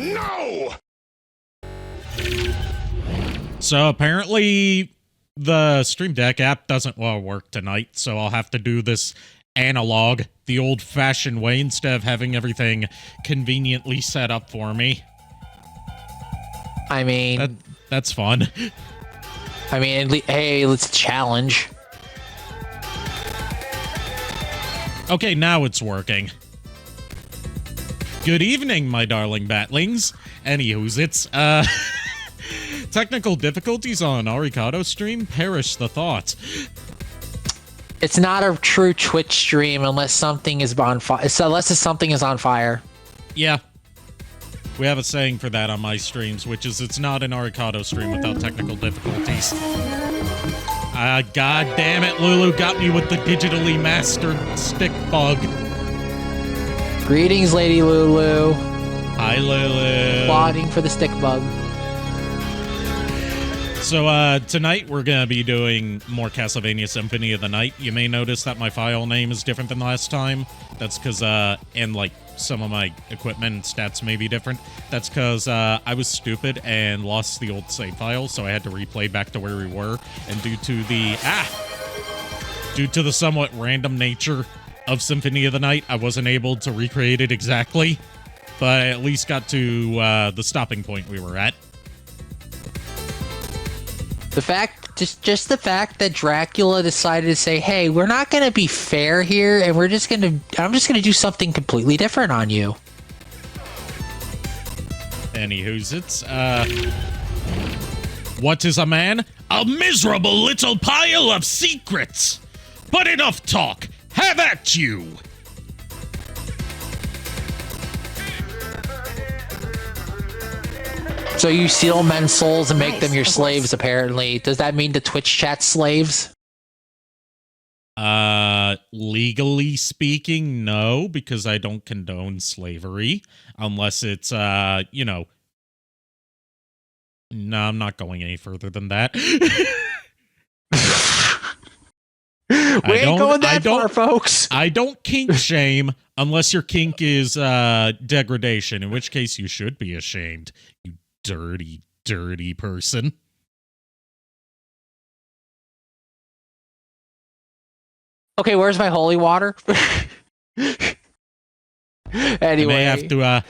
No! So apparently the Stream Deck app doesn't work tonight, so I'll have to do this analog, the old-fashioned way, instead of having everything conveniently set up for me. I mean... That's fun. I mean, hey, let's challenge. Okay, now it's working. Good evening, my darling batlings. Anywho's, it's, technical difficulties on Arikado stream? Perish the thought. It's not a true Twitch stream unless something is on fire. Unless something is on fire. Yeah. We have a saying for that on my streams, which is it's not an Arikado stream without technical difficulties. God damn it, Lulu got me with the digitally mastered stick bug. Greetings, Lady Lulu. Hi, Lulu. Plotting for the stick bug. So, tonight we're gonna be doing more Castlevania Symphony of the Night. You may notice that my file name is different than last time. That's because, and, like, some of my equipment and stats may be different. That's because, I was stupid and lost the old save file, so I had to replay back to where we were. And due to the somewhat random nature of Symphony of the Night, I wasn't able to recreate it exactly. But I at least got to, the stopping point we were at. Just the fact that Dracula decided to say, "Hey, we're not going to be fair here, and I'm just going to do something completely different on you." Anywho's, it's, what is a man? A miserable little pile of secrets! But enough talk! Have at you! So you steal men's souls and make them your slaves, apparently. Does that mean the Twitch chat slaves? Legally speaking, no, because I don't condone slavery. Unless it's, you know... No, I'm not going any further than that. We ain't going that far, folks. I don't kink shame unless your kink is, degradation, in which case you should be ashamed, you dirty, dirty person. Okay, where's my holy water? Anyway. I may have to,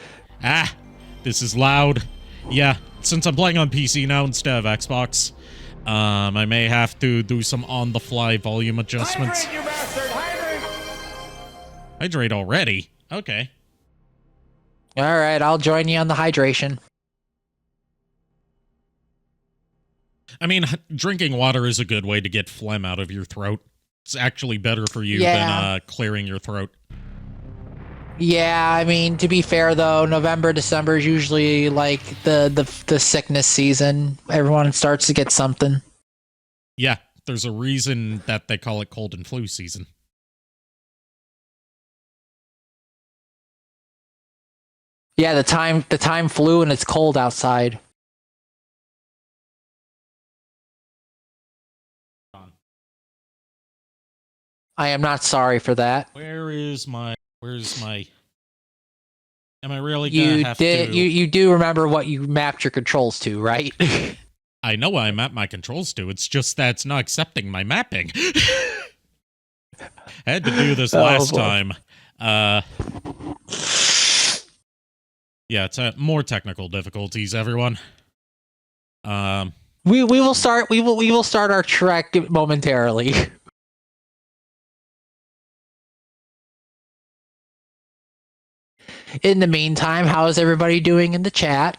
this is loud. Yeah, since I'm playing on PC now instead of Xbox, I may have to do some on-the-fly volume adjustments. Hydrate, you bastard! Hydrate! Hydrate already? Okay. Alright, I'll join you on the hydration. I mean, drinking water is a good way to get phlegm out of your throat. It's actually better for you than clearing your throat. Yeah, I mean, to be fair though, November, December is usually like the sickness season. Everyone starts to get something. Yeah, there's a reason that they call it cold and flu season. Yeah, the time flew and it's cold outside. I am not sorry for that. Where's my... Am I really gonna have to... You do remember what you mapped your controls to, right? I know what I mapped my controls to, it's just that it's not accepting my mapping. I had to do this last time. Yeah, it's more technical difficulties, everyone. We will start our trek momentarily. In the meantime, how is everybody doing in the chat?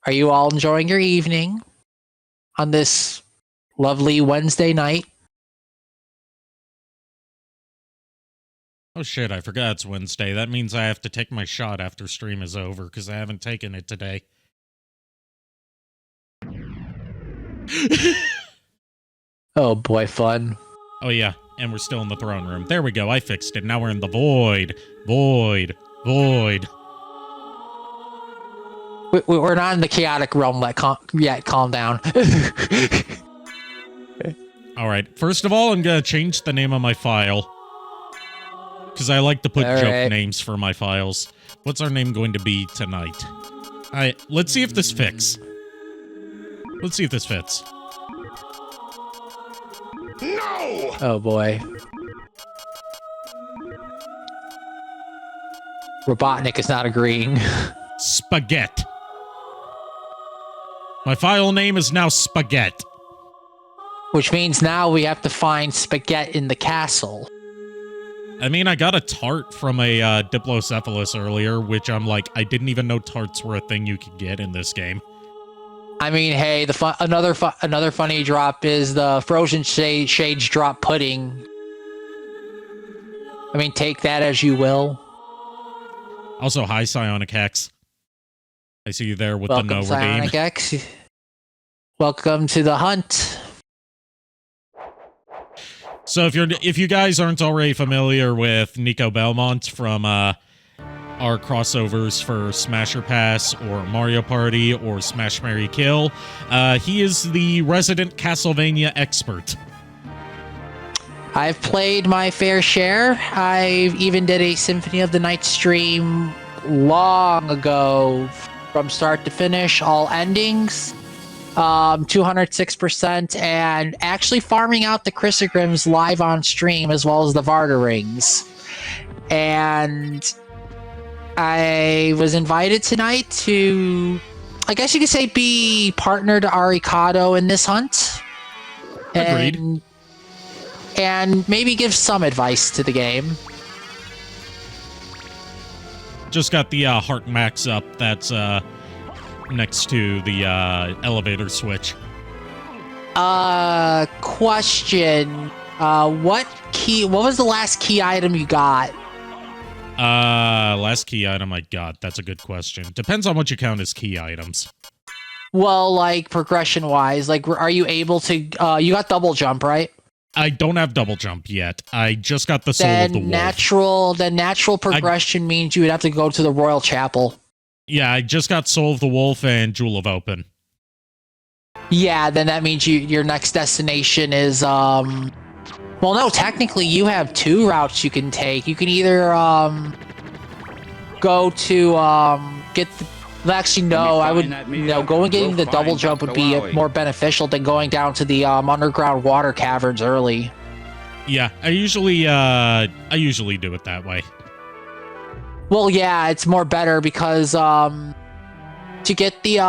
Are you all enjoying your evening on this lovely Wednesday night? Oh shit, I forgot it's Wednesday. That means I have to take my shot after stream is over, because I haven't taken it today. Oh boy, fun. Oh yeah, and we're still in the throne room. There we go, I fixed it. Now we're in the void. Void. Void. We're not in the chaotic realm yet. Calm down. Alright, first of all, I'm gonna change the name of my file. Because I like to put joke names for my files. What's our name going to be tonight? Let's see if this fits. Let's see if this fits. No! Oh boy. Robotnik is not agreeing. Spaghetti. My file name is now Spaghetti. Which means now we have to find spaghetti in the castle. I mean, I got a tart from a Diplocephalus earlier, which I'm like, I didn't even know tarts were a thing you could get in this game. I mean, hey, another funny drop is the Frozen Shades drop pudding. I mean, take that as you will. Also, hi, Psionic Hex. I see you there with Welcome, the no redeem. Psionic X. Welcome to the hunt. So if you guys aren't already familiar with Niko Belmont from our crossovers for Smasher Pass or Mario Party or Smash Marry Kill, he is the resident Castlevania expert. I've played my fair share. I even did a Symphony of the Night stream long ago, from start to finish, all endings. 206%, and actually farming out the Chrysogrims live on stream as well as the Varda rings. And I was invited tonight to, I guess you could say, be partner to Arikado in this hunt. Agreed. And maybe give some advice to the game. Just got the heart max up. That's next to the elevator switch. Question. What was the last key item you got? Last key item I got. That's a good question. Depends on what you count as key items. Well, like, progression-wise, like, are you able to, you got double jump, right? I don't have double jump yet. I just got the Soul of the Wolf. Then natural progression means you would have to go to the Royal Chapel. Yeah, I just got Soul of the Wolf and Jewel of Open. Yeah, then that means your next destination is, well, no, technically you have two routes you can take. You can either, go to, get the... Actually, no, I would... No, going getting the double jump would be more beneficial than going down to the, underground water caverns early. Yeah, I usually do it that way. Well, yeah, it's more better because, to get the,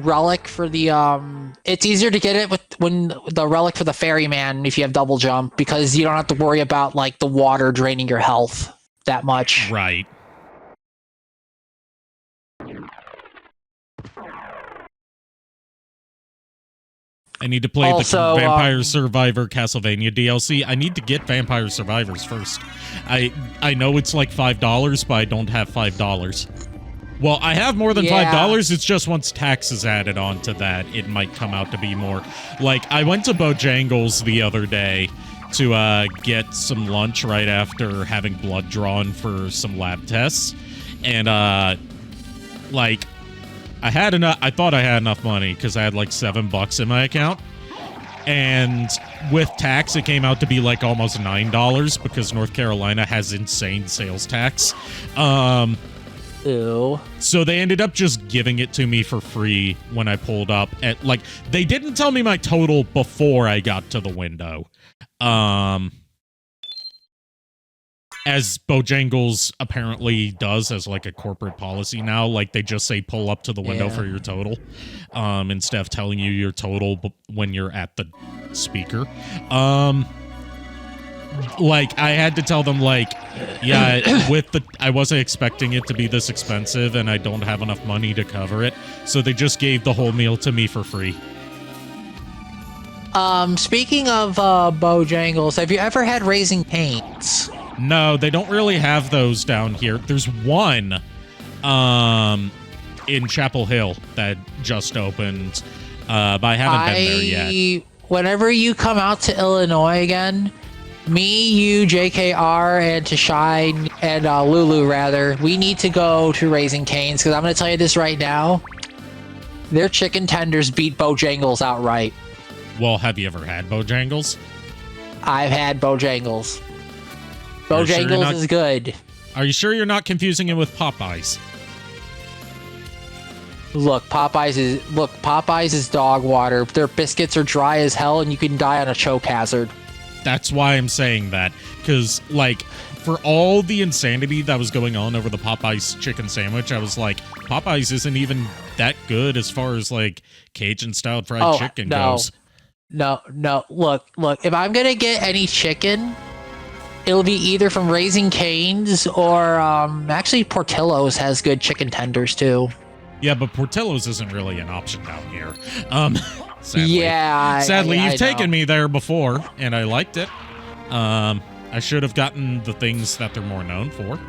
relic for the, it's easier to get it when the relic for the ferryman if you have double jump, because you don't have to worry about, like, the water draining your health that much. Right. I need to play the Vampire Survivor Castlevania DLC. I need to get Vampire Survivors first. I know it's like $5, but I don't have $5. Well, I have more than $5. It's just once tax is added on to that, it might come out to be more. Like, I went to Bojangles the other day to get some lunch right after having blood drawn for some lab tests. And, like... I thought I had enough money because I had like $7 in my account, and with tax it came out to be like almost $9 because North Carolina has insane sales tax. Ew. So they ended up just giving it to me for free when I pulled up at, like, they didn't tell me my total before I got to the window. As Bojangles apparently does as, like, a corporate policy now. Like, they just say pull up to the window for your total, instead of telling you your total when you're at the speaker. Like, I had to tell them, like, yeah, I wasn't expecting it to be this expensive, and I don't have enough money to cover it, so they just gave the whole meal to me for free. Speaking of, Bojangles, have you ever had Raising Cane's? No, they don't really have those down here. There's one in Chapel Hill that just opened, but I haven't been there yet. Whenever you come out to Illinois again, me, you, JKR, and Tashai, and Lulu, rather, we need to go to Raising Cane's, because I'm going to tell you this right now. Their chicken tenders beat Bojangles outright. Well, have you ever had Bojangles? I've had Bojangles. Bojangles is good. Are you sure you're not confusing it with Popeyes? Look, Popeyes is dog water. Their biscuits are dry as hell, and you can die on a choke hazard. That's why I'm saying that, because, like, for all the insanity that was going on over the Popeyes chicken sandwich, I was like, Popeyes isn't even that good as far as, like, Cajun-style fried chicken goes. No. Look. If I'm gonna get any chicken, it'll be either from Raising Cane's or, actually Portillo's has good chicken tenders, too. Yeah, but Portillo's isn't really an option down here. Sadly. Yeah, Sadly, I you've taken me there before, and I liked it. I should have gotten the things that they're more known for,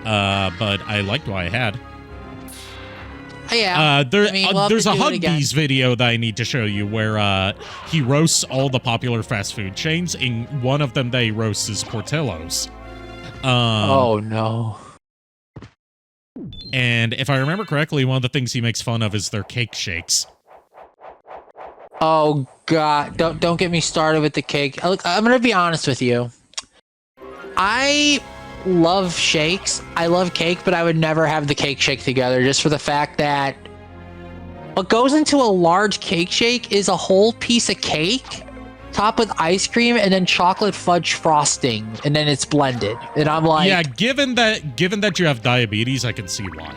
but I liked what I had. Yeah. There's a Huggies video that I need to show you where he roasts all the popular fast food chains. In one of them, they roast is Portillo's. Oh no. And if I remember correctly, one of the things he makes fun of is their cake shakes. Oh god, don't get me started with the cake. Look, I'm gonna be honest with you. I love shakes. I love cake, but I would never have the cake shake together just for the fact that what goes into a large cake shake is a whole piece of cake topped with ice cream and then chocolate fudge frosting, and then it's blended. And I'm like, yeah, given that you have diabetes, I can see why.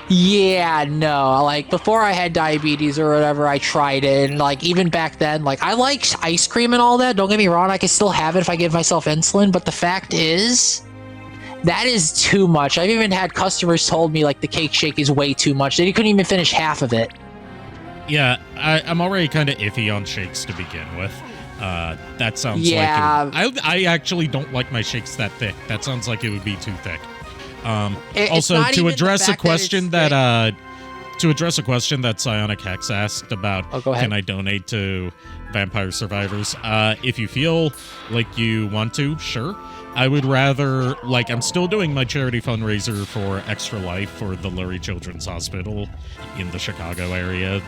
Yeah, no, like before I had diabetes or whatever, I tried it, and like even back then, like I like ice cream and all that, don't get me wrong, I can still have it if I give myself insulin, but the fact is that is too much. I've even had customers told me like the cake shake is way too much. They couldn't even finish half of it. Yeah, I'm already kind of iffy on shakes to begin with. That sounds like I actually don't like my shakes that thick. That sounds like it would be too thick. Also, to address a question that Psionic Hex asked about, can I donate to Vampire Survivors? If you feel like you want to, sure. I would rather, like, I'm still doing my charity fundraiser for Extra Life for the Lurie Children's Hospital in the Chicago area.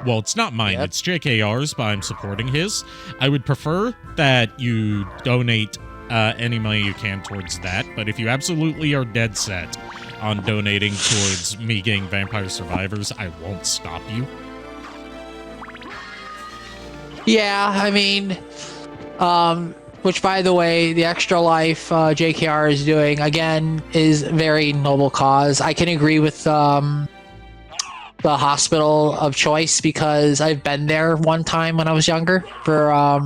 Well, it's not mine, it's JKR's, but I'm supporting his. I would prefer that you donate any money you can towards that, but if you absolutely are dead set on donating towards me getting Vampire Survivors, I won't stop you. Yeah, I mean, which, by the way, the Extra Life JKR is doing, again, is very noble cause. I can agree with the hospital of choice because I've been there one time when I was younger for, I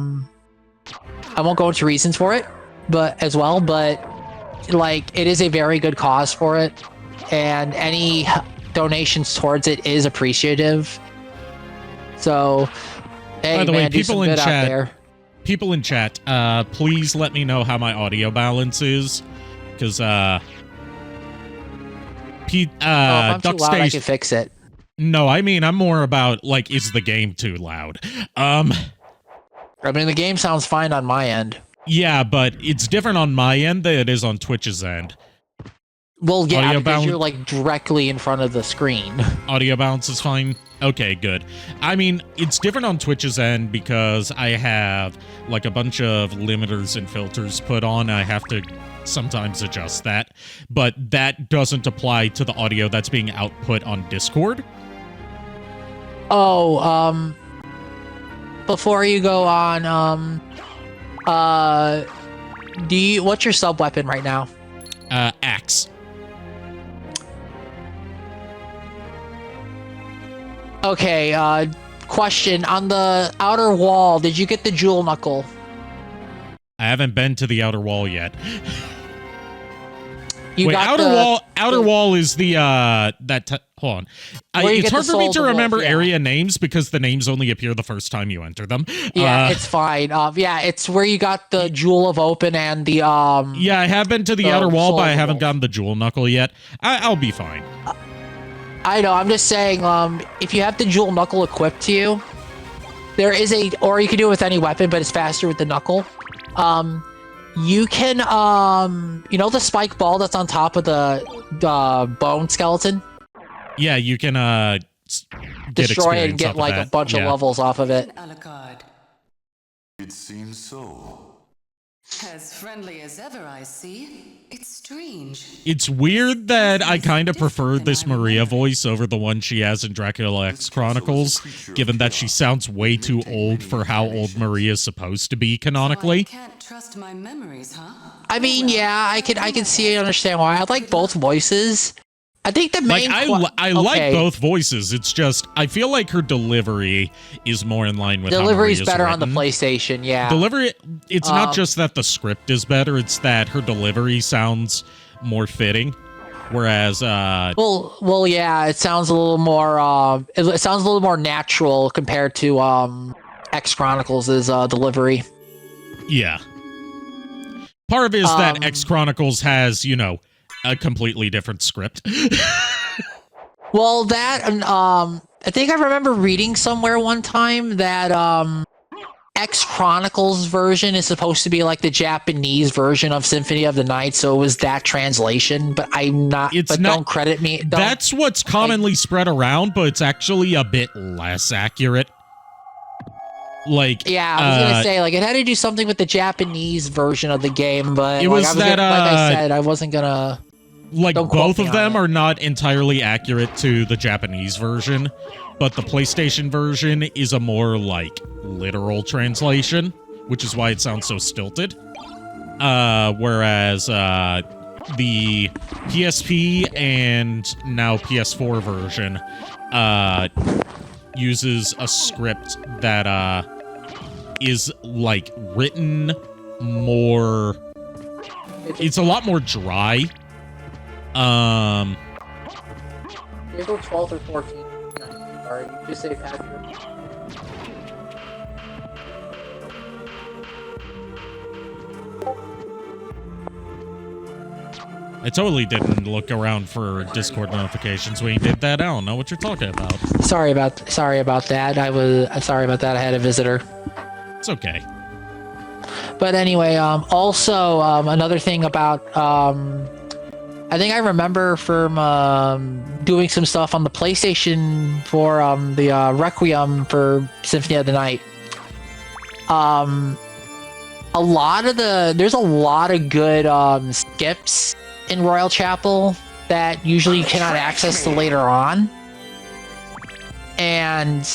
won't go into reasons for it, but like, it is a very good cause for it, and any donations towards it is appreciative. So, hey, by the man, way, people in chat, please let me know how my audio balance is, because if I'm too loud, I can fix it. No, I mean, I'm more about, like, is the game too loud? I mean, the game sounds fine on my end. Yeah, but it's different on my end than it is on Twitch's end. Well, yeah, because you're, like, directly in front of the screen. Audio balance is fine? Okay, good. I mean, it's different on Twitch's end because I have, like, a bunch of limiters and filters put on. I have to sometimes adjust that. But that doesn't apply to the audio that's being output on Discord. Oh, before you go on, what's your sub weapon right now? Axe. Okay, question. On the outer wall, did you get the jewel knuckle? I haven't been to the outer wall yet. Wait, outer wall is the, hold on. It's hard for me to remember area names because the names only appear the first time you enter them. Yeah, it's fine. Yeah, it's where you got the Jewel of Open and the, Yeah, I have been to the outer wall, but I haven't gotten the jewel knuckle yet. I'll be fine. I know, I'm just saying, if you have the jewel knuckle equipped to you, there is or you can do it with any weapon, but it's faster with the knuckle. You can, you know the spike ball that's on top of the bone skeleton? Yeah, you can, destroy it and get, like, a bunch of levels off of it. It seems so. As friendly as ever, I see. It's strange. It's weird that I kind of prefer this Maria voice over the one she has in Dracula X Chronicles, given that she sounds way too old for how old Maria's supposed to be canonically. So I can't trust my memories, huh? I mean, yeah, I can see and understand why. I like both voices. I think the main I like both voices. It's just I feel like her delivery is more in line with delivery's how Maria's better written. on the PlayStation. Yeah, Delivery. It's not just that the script is better; it's that her delivery sounds more fitting. Whereas, well, yeah, it sounds a little more. It sounds a little more natural compared to X Chronicles' delivery. Yeah. Part of it is that X Chronicles has, a completely different script. Well, that and I think I remember reading somewhere one time that X Chronicles version is supposed to be like the Japanese version of Symphony of the Night, so it was that translation. But I'm not. Don't credit me. That's what's commonly spread around, but it's actually a bit less accurate. Yeah, I was gonna say it had to do something with the Japanese version of the game, but it was like I said, I wasn't gonna. Both of them are not entirely accurate to the Japanese version, but the PlayStation version is a more literal translation, which is why it sounds so stilted. Whereas the PSP and now PS4 version uses a script that is written more. It's a lot more dry. April 12th or 14th. Sorry, you just say Patrick. I totally didn't look around for Discord notifications when you did that. I don't know what you're talking about. Sorry about that. Sorry about that. I had a visitor. It's okay. But anyway, also another thing about I think I remember from doing some stuff on the PlayStation for the Requiem for Symphony of the Night. There's a lot of good skips in Royal Chapel that usually you cannot access till later on. And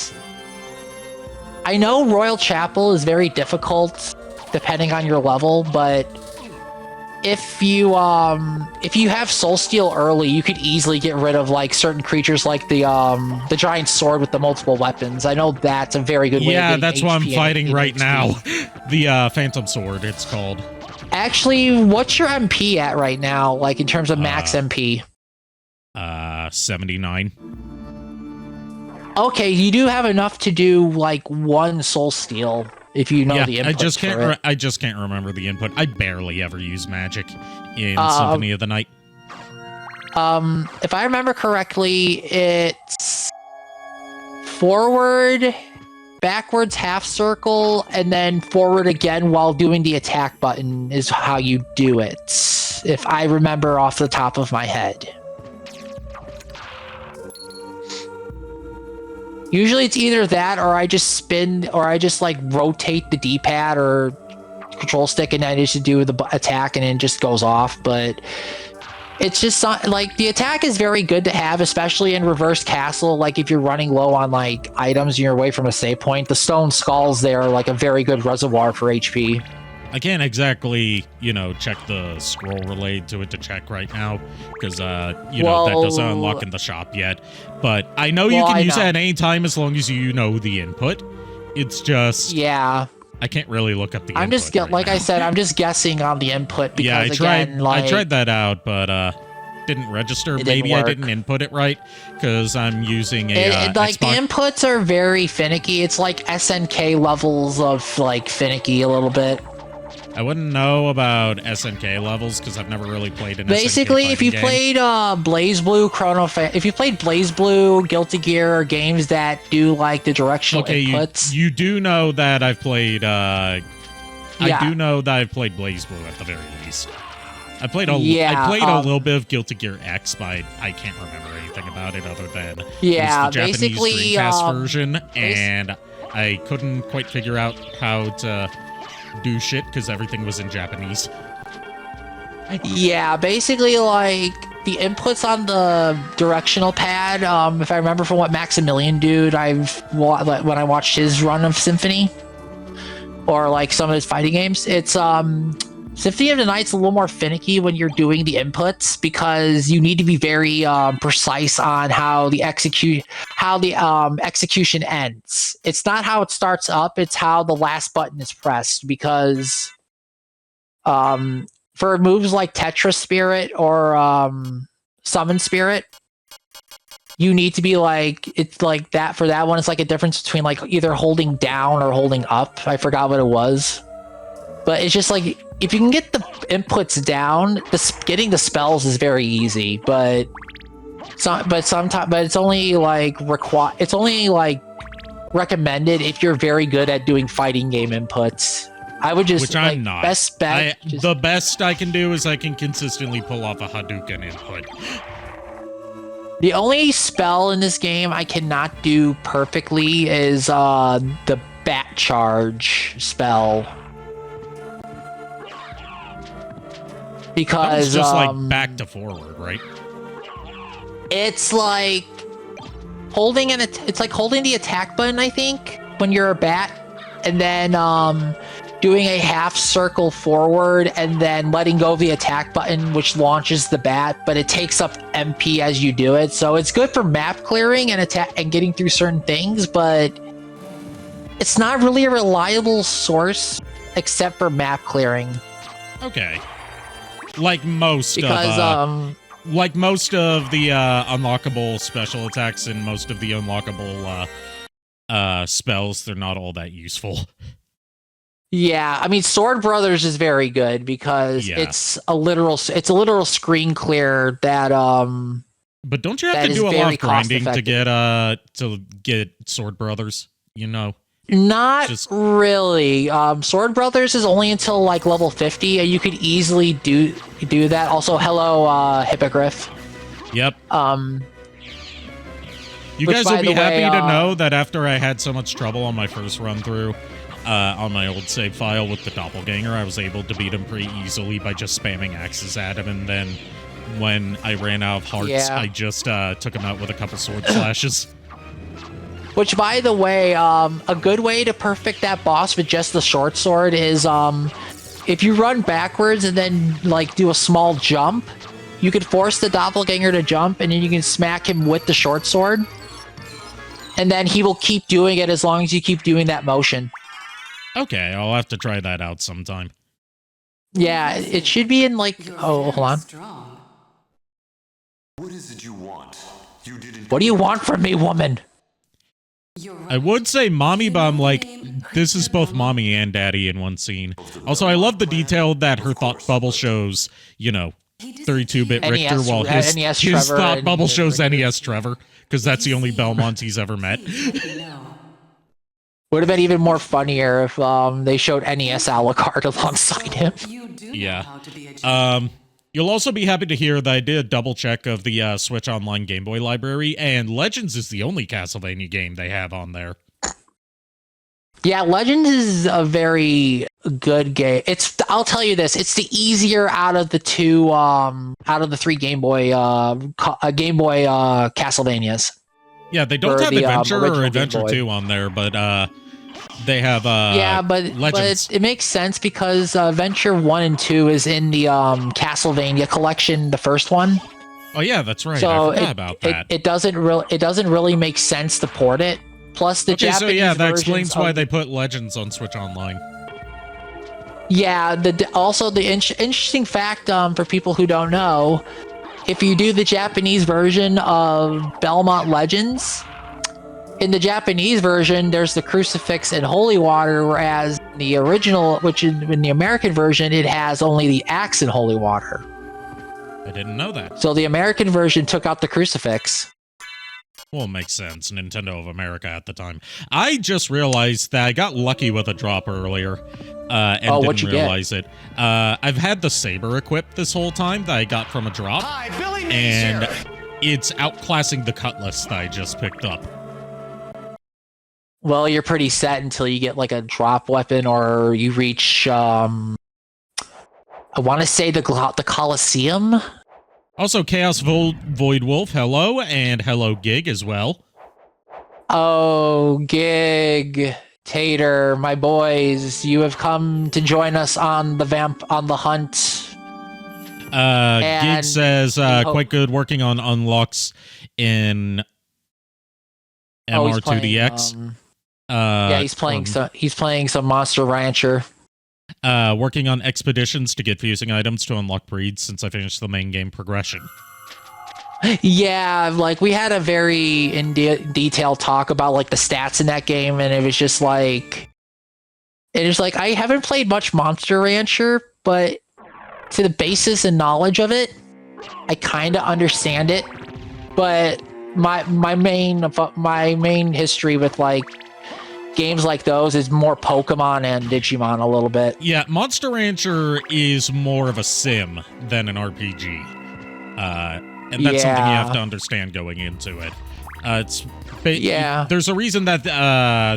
I know Royal Chapel is very difficult depending on your level, but if you have Soul Steel early, you could easily get rid of certain creatures like the giant sword with the multiple weapons. I know that's a very good way. Yeah, of that's HP what I'm fighting right HP. now. The Phantom Sword, it's called. Actually, what's your MP at right now? In terms of max MP? 79. Okay, you do have enough to do one Soul Steel. If you know the input I just can't remember the input. I barely ever use magic in Symphony of the Night. If I remember correctly, it's forward, backwards half circle, and then forward again while doing the attack button is how you do it. If I remember off the top of my head. Usually it's either that or I just spin or I just rotate the D-pad or control stick and I just do the attack and it just goes off. But it's just the attack is very good to have, especially in Reverse Castle. If you're running low on items and you're away from a save point, the stone skulls there are a very good reservoir for HP. I can't exactly, check the scroll related to it to check right now because, that doesn't unlock in the shop yet. But I know you can use it at any time as long as you know the input. It's just... Yeah. I can't really look up the I'm input just, I said, I'm just guessing on the input because, I tried that out, but didn't register. Maybe I didn't input it right because I'm using a the inputs are very finicky. It's SNK levels of finicky a little bit. I wouldn't know about SNK levels because I've never really played an Basically, SNK if you game. played if you played Blaze Blue, Guilty Gear, or games that do the directional inputs. You do know that I've played I do know that I've played Blaze Blue at the very least. I played a little bit of Guilty Gear X, but I can't remember anything about it other than it was the Japanese Dreamcast version, and I couldn't quite figure out how to do shit because everything was in Japanese. Yeah, basically, like, the inputs on the directional pad, if I remember from what Maximilian dude when I watched his run of Symphony, or like some of his fighting games, it's Symphony of the Night's a little more finicky when you're doing the inputs because you need to be very precise on how the execution ends. It's not how it starts up, it's how the last button is pressed, because for moves like Tetris Spirit or Summon Spirit, you need to be like, it's like that. For that one, it's like a difference between like either holding down or holding up. I forgot what it was. But it's just like, if you can get the inputs down, getting the spells is very easy. But it's only like recommended if you're very good at doing fighting game inputs. I would just, which I'm not. Best bet. The best I can do is I can consistently pull off a Hadouken input. The only spell in this game I cannot do perfectly is the Bat Charge spell. Because it's just like back to forward, right? It's like holding it's like holding the attack button, I think, when you're a bat, and then doing a half circle forward and then letting go of the attack button, which launches the bat, but it takes up MP as you do it. So it's good for map clearing and getting through certain things, but it's not really a reliable source except for map clearing. Okay. Like most of the unlockable special attacks and most of the unlockable spells, they're not all that useful. Yeah, I mean, Sword Brothers is very good because it's a literal screen clear that But don't you have to do a lot of grinding to get Sword Brothers? You know. Not really. Sword Brothers is only until like level 50, and you could easily do that. Also, hello, Hippogriff. Yep. You guys will be happy to know that after I had so much trouble on my first run through, on my old save file with the doppelganger, I was able to beat him pretty easily by just spamming axes at him, and then when I ran out of hearts, I just took him out with a couple sword slashes. Which, by the way, a good way to perfect that boss with just the short sword is if you run backwards and then like do a small jump, you could force the doppelganger to jump, and then you can smack him with the short sword, and then he will keep doing it as long as you keep doing that motion. Okay, I'll have to try that out sometime. Yeah, it should be in like... Oh, hold on. What is it you want? You didn't. What do you want from me, woman? I would say mommy, but I'm like, this is both mommy and daddy in one scene. Also, I love the detail that her thought bubble shows, 32-bit Richter, while his thought bubble shows NES Trevor, because that's the only Belmont he's ever met. Would have been even more funnier if they showed NES Alucard alongside him. Yeah. You'll also be happy to hear that I did a double check of the Switch Online Game Boy library, and Legends is the only Castlevania game they have on there. Yeah, Legends is a very good game. I'll tell you this, it's the easier out of the three Game Boy Castlevanias. Yeah, they don't have Adventure or Adventure 2 on there, but they have Legends. But it makes sense because Adventure 1 and 2 is in the Castlevania collection, the first one. Oh yeah, that's right. So I forgot about that. It doesn't really make sense to port it. Plus the Japanese that explains why they put Legends on Switch Online. Yeah, the interesting fact for people who don't know, if you do the Japanese version of Belmont Legends, in the Japanese version, there's the crucifix and holy water, whereas the original, which in the American version, it has only the axe and holy water. I didn't know that. So the American version took out the crucifix. Well, it makes sense. Nintendo of America at the time. I just realized that I got lucky with a drop earlier, and didn't realize it. I've had the saber equipped this whole time that I got from a drop, and it's outclassing the cutlass that I just picked up. Well, you're pretty set until you get like a drop weapon or you reach. I want to say the Colosseum. Also, Chaos Void Wolf, hello, and hello Gig as well. Oh, Gig, Tater, my boys, you have come to join us on the hunt. Gig says quite good working on unlocks in MR2DX. Yeah, he's playing some Monster Rancher. Working on expeditions to get fusing items to unlock breeds since I finished the main game progression. Yeah, like we had a very in detail talk about like the stats in that game, and it was just like, I haven't played much Monster Rancher, but to the basis and knowledge of it, I kind of understand it. But my main history with like games like those is more Pokemon and Digimon a little bit. Yeah, Monster Rancher is more of a sim than an RPG. And that's something you have to understand going into it. There's a reason that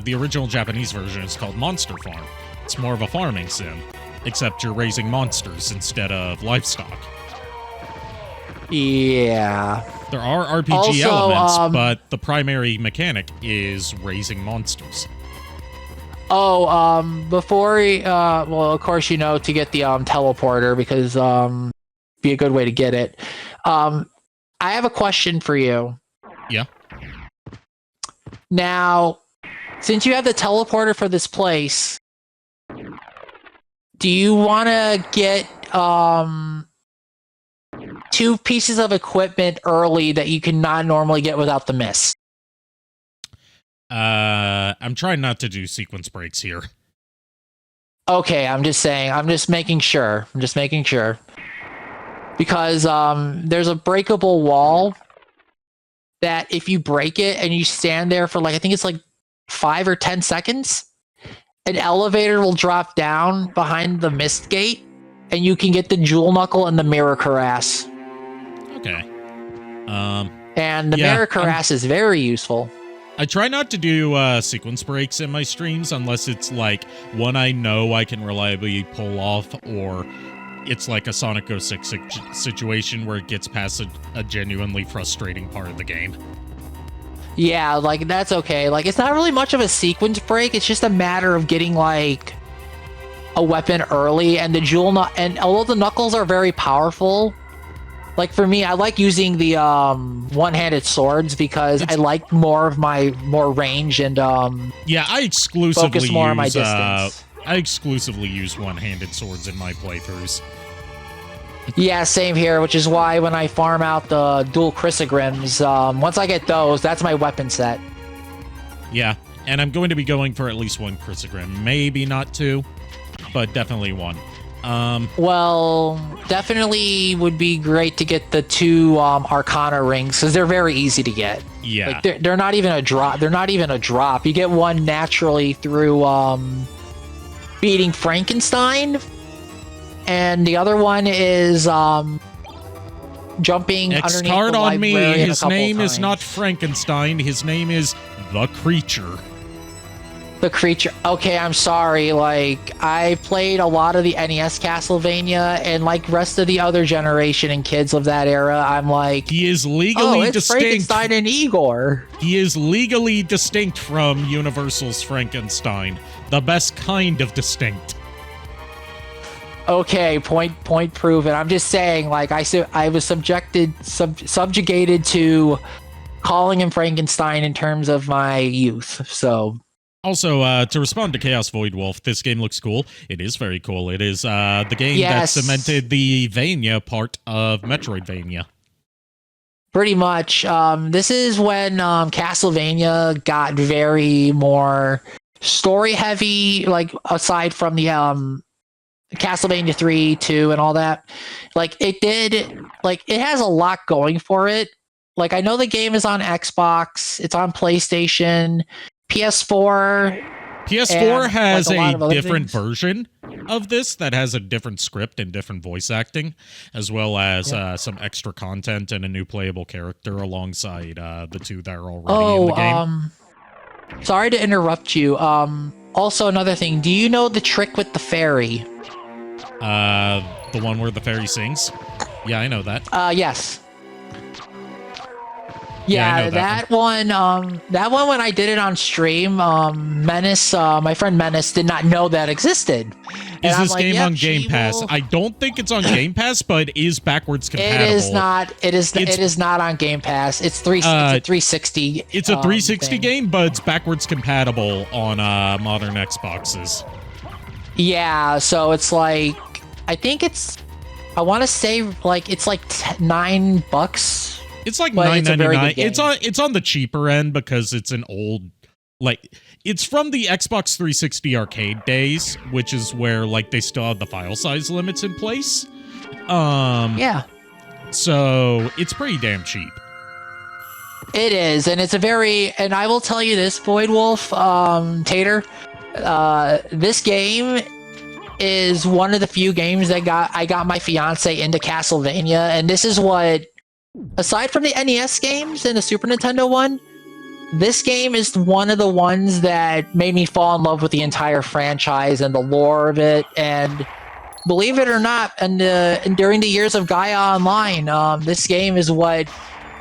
the original Japanese version is called Monster Farm. It's more of a farming sim, except you're raising monsters instead of livestock. Yeah. There are RPG elements, but the primary mechanic is raising monsters. Before well, of course, to get the teleporter, because be a good way to get it. I have a question for you. Yeah. Now, since you have the teleporter for this place, do you want to get 2 pieces of equipment early that you cannot normally get without the mist? I'm trying not to do sequence breaks here. Okay, I'm just making sure. Because there's a breakable wall that if you break it and you stand there for I think it's 5 or 10 seconds, an elevator will drop down behind the mist gate and you can get the Jewel Knuckle and the Mirror Cuirass. Okay. And the Mirror Cuirass is very useful. I try not to do sequence breaks in my streams unless it's one I know I can reliably pull off, or it's like a Sonic 06 situation where it gets past a genuinely frustrating part of the game. Yeah, that's okay. It's not really much of a sequence break. It's just a matter of getting a weapon early, and the and although the Knuckles are very powerful, for me, I like using the one-handed swords because I like more range and I exclusively focus more on my distance. I exclusively use one-handed swords in my playthroughs. Yeah, same here, which is why when I farm out the dual Chrysogrims, once I get those, that's my weapon set. Yeah, and I'm going to be going for at least 1 Chrysogrim. Maybe not 2, but definitely 1. Well, definitely would be great to get the 2 Arcana rings, because they're very easy to get. Yeah. They're not even a drop. You get one naturally through beating Frankenstein, and the other one is jumping underneath X-card the on me. librarian His name is not Frankenstein. His name is the Creature. The Creature. Okay, I'm sorry. I played a lot of the NES Castlevania, and rest of the other generation and kids of that era, I'm he is legally it's distinct. Frankenstein and Igor. He is legally distinct from Universal's Frankenstein. The best kind of distinct. Okay, point proven. I'm just saying, I was subjugated to calling him Frankenstein in terms of my youth, so... Also, to respond to Chaos Void Wolf, this game looks cool. It is very cool. It is the game that cemented the Vania part of Metroidvania. Pretty much. This is when Castlevania got very more story-heavy, aside from the Castlevania 3, 2, and all that. It has a lot going for it. I know the game is on Xbox, it's on PlayStation, PS4. PS4 has a different things. version of this that has a different script and different voice acting, as well as some extra content and a new playable character alongside the 2 that are already in the game. Sorry to interrupt you. Also, another thing. Do you know the trick with the fairy? The one where the fairy sings? Yeah, I know that. Yes. Yeah, I Yeah, know that that one when I did it on stream, Menace, my friend Menace did not know that existed. And Is I'm this like, game "Yep, on Game she Pass? will-" I don't think it's on Game Pass, but it is backwards compatible. It is not. It is not on Game Pass. It's it's a 360. It's a 360 thing. game, but it's backwards compatible on modern Xboxes. Yeah, so it's like I think it's. I want to say like it's like $9. It's like But it's a very $9.99. good game. It's on the cheaper end because it's an old, like, it's from the Xbox 360 arcade days, which is where like they still have the file size limits in place. Yeah, So it's pretty damn cheap. it is, and it's a very. And I will tell you this, Void Wolf, Tater, this game is one of the few games that I got my fiance into Castlevania, and this is what. Aside from the NES games and the Super Nintendo one, this game is one of the ones that made me fall in love with the entire franchise and the lore of it. And believe it or not, and during the years of Gaia Online, this game is what,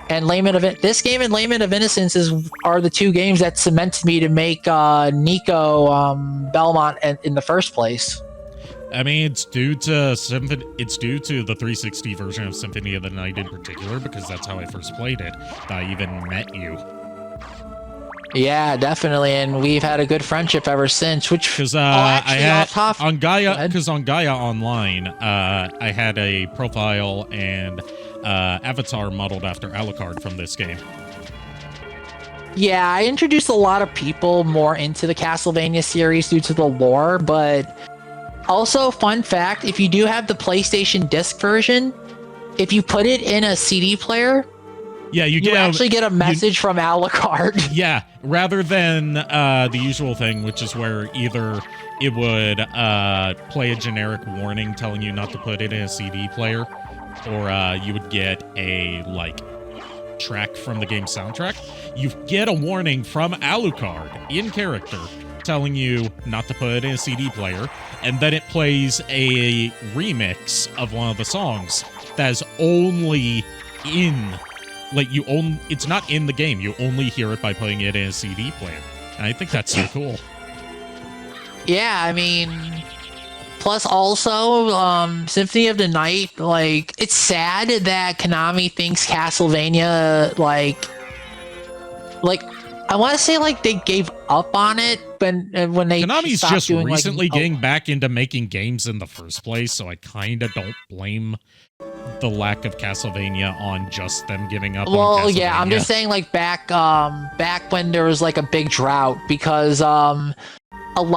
and this game and Layman of Innocence are the two games that cemented me to make Niko Belmont in the first place. I mean, it's due to Symphony. It's due to the 360 version of Symphony of the Night in particular, because that's how I first played it. That I even met you. Yeah, definitely, and we've had a good friendship ever since. Which Because I had on Gaia, because on Gaia Online, I had a profile and avatar modeled after Alucard from this game. Yeah, I introduced a lot of people more into the Castlevania series due to the lore, but also, fun fact, if you do have the PlayStation disc version, if you put it in a CD player, you actually get a message from Alucard. Yeah, rather than the usual thing, which is where either it would play a generic warning telling you not to put it in a CD player, or you would get a, like, track from the game soundtrack. You get a warning from Alucard in character telling you not to put it in a CD player, and then it plays a remix of one of the songs that is only in, like, it's not in the game. You only hear it by putting it in a CD player. And I think that's so cool. Yeah, I mean, plus also, Symphony of the Night, like, it's sad that Konami thinks Castlevania, like, I want to say, like, they gave up on it, but when they Konami's stopped just doing, recently getting back into making games in the first place, so I kind of don't blame the lack of Castlevania on just them giving up on Castlevania. Well, yeah, I'm just saying, like, back when there was, like, a big drought, because, I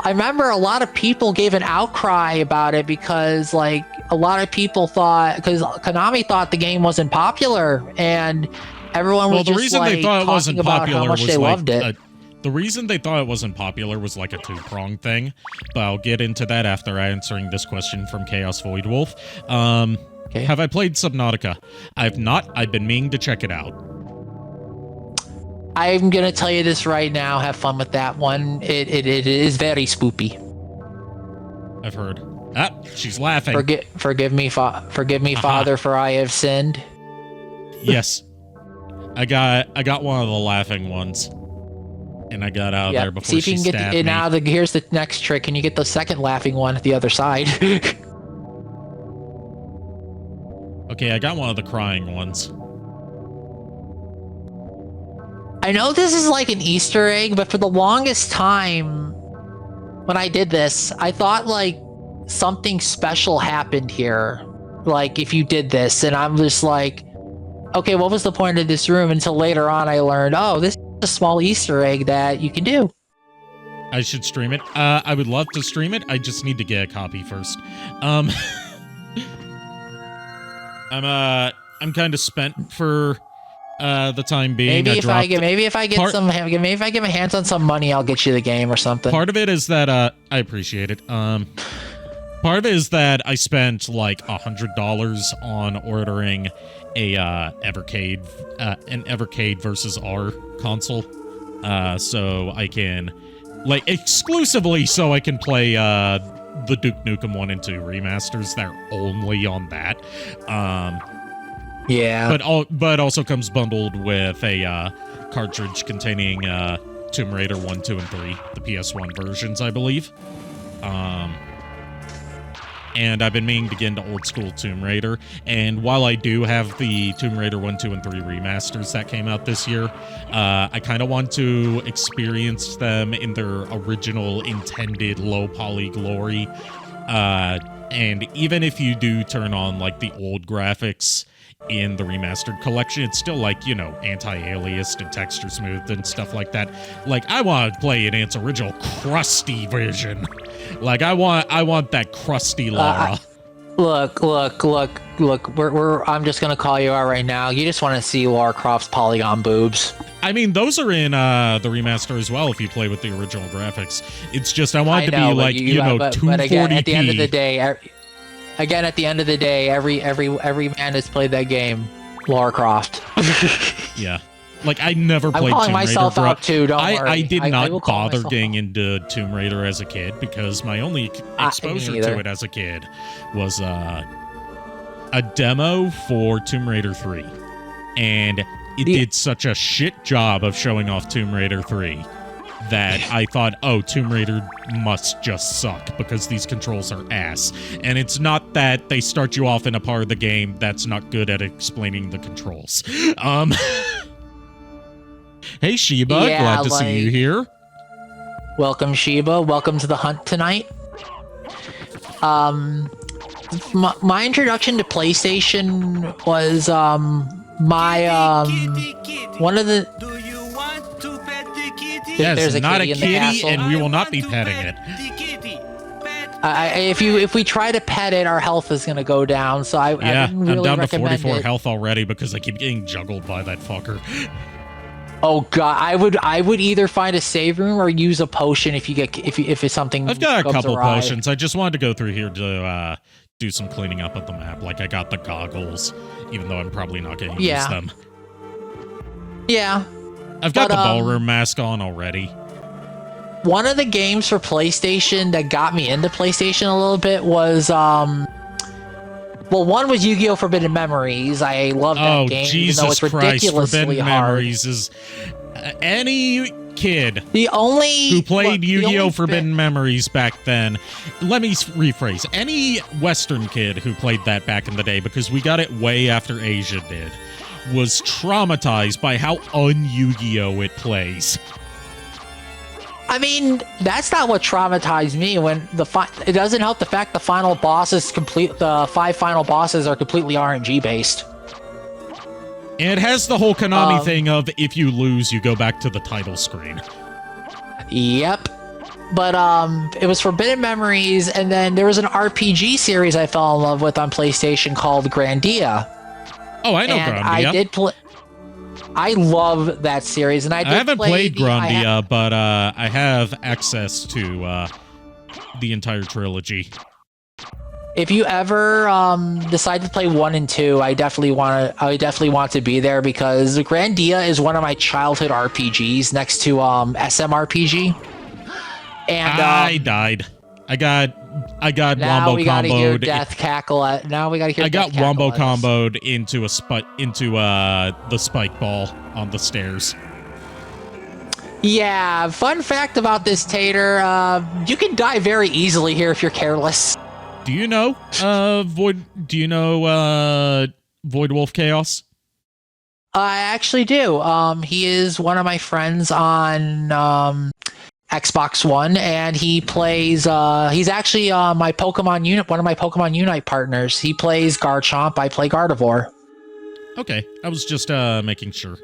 remember a lot of people gave an outcry about it because, like, a lot of people thought, because Konami thought the game wasn't popular, and everyone was the reason they thought it wasn't popular was loved it. The reason they thought it wasn't popular was like a two-pronged thing, but I'll get into that after answering this question from Chaos Void Wolf. Okay. Have I played Subnautica? I've not. I've been meaning to check it out. I'm gonna tell you this right now. Have fun with that one. It is very spoopy. I've heard. Ah, she's laughing. Forgive me, Father, for I have sinned. Yes. I got one of the laughing ones, and I got out of there before See if she you can stabbed get me. now. Here's the next trick. Can you get the second laughing one at the other side? Okay, I got one of the crying ones. I know this is like an Easter egg, but for the longest time, when I did this, I thought like something special happened here. Like if you did this, and I'm just like, okay, what was the point of this room? Until later on, I learned, oh, this is a small Easter egg that you can do. I should stream it. I would love to stream it. I just need to get a copy first. I'm kind of spent for the time being. Maybe if I get my hands on some money, I'll get you the game or something. Part of it is that I appreciate it. Part of it is that I spent like $100 on ordering a Evercade, an Evercade versus R console so I can, like, exclusively so I can play the Duke Nukem 1 and 2 remasters. They're only on that. Yeah. But also comes bundled with a cartridge containing Tomb Raider 1, 2, and 3, the PS1 versions, I believe. And I've been meaning to get into old school Tomb Raider. And while I do have the Tomb Raider 1, 2, and 3 remasters that came out this year, I kind of want to experience them in their original intended low poly glory. And even if you do turn on like the old graphics in the remastered collection, it's still like, you know, anti-aliased and texture smoothed and stuff like that. Like, I want to play it in its original crusty version. Like, I want that crusty Lara. Look. I'm just gonna call you out right now. You just want to see Lara Croft's polygon boobs. I mean, those are in the remaster as well if you play with the original graphics. It's just I want it to be like, you know, 240p. But again, at the end of the day, every man that's played that game, Lara Croft. Yeah. Like, I never played Tomb Raider. I'm calling myself out too, don't worry. I did not bother getting into Tomb Raider as a kid because my only exposure to it as a kid was a demo for Tomb Raider 3. And it did such a shit job of showing off Tomb Raider 3 that I thought, oh, Tomb Raider must just suck because these controls are ass. And it's not that they start you off in a part of the game that's not good at explaining the controls. Hey, Sheba, glad to see you here. Welcome, Sheba. Welcome to the hunt tonight. My introduction to PlayStation was one of the. Do you want to pet the kitty? Yes, there's a not kitty a in the kitty, castle. and we will not be petting it. The kitty. If we try to pet it, our health is gonna go down. So I wouldn't really I'm down to recommend 44 it. health already because I keep getting juggled by that fucker. Oh god, I would either find a save room or use a potion if it's something. I've got a goes couple awry. potions. I just wanted to go through here to do some cleaning up of the map. Like, I got the goggles, even though I'm probably not going to use them. Yeah. I've got the ballroom mask on already. One of the games for PlayStation that got me into PlayStation a little bit was well, one was Yu-Gi-Oh! Forbidden Memories. I love that game, Jesus even though it's ridiculously Christ, Forbidden hard. Memories is any kid The only who played the Yu-Gi-Oh! only Forbidden Memories back then. Let me rephrase. Any Western kid who played that back in the day, because we got it way after Asia did, was traumatized by how un-Yu-Gi-Oh! It plays. I mean, that's not what traumatized me. When it doesn't help the fact the final boss is the 5 final bosses are completely RNG based. And it has the whole Konami thing of if you lose, you go back to the title screen. Yep. But it was Forbidden Memories, and then there was an RPG series I fell in love with on PlayStation called Grandia. Oh, I know Grandia. I did play. I love that series, and I haven't played Grandia, but I have access to the entire trilogy. If you ever decide to play 1 and 2, I definitely want to be there because Grandia is one of my childhood RPGs next to SMRPG. And I died. I got now wombo we gotta hear comboed. death cackle. Now we gotta hear. I got death wombo cackle at us. comboed into the spike ball on the stairs. Yeah, fun fact about this tater, you can die very easily here if you're careless. Do you know Void Wolf Chaos? I actually do. He is one of my friends on Xbox One, and he plays he's actually one of my Pokemon Unite partners. He plays Garchomp, I play Gardevoir. Okay, I was just making sure.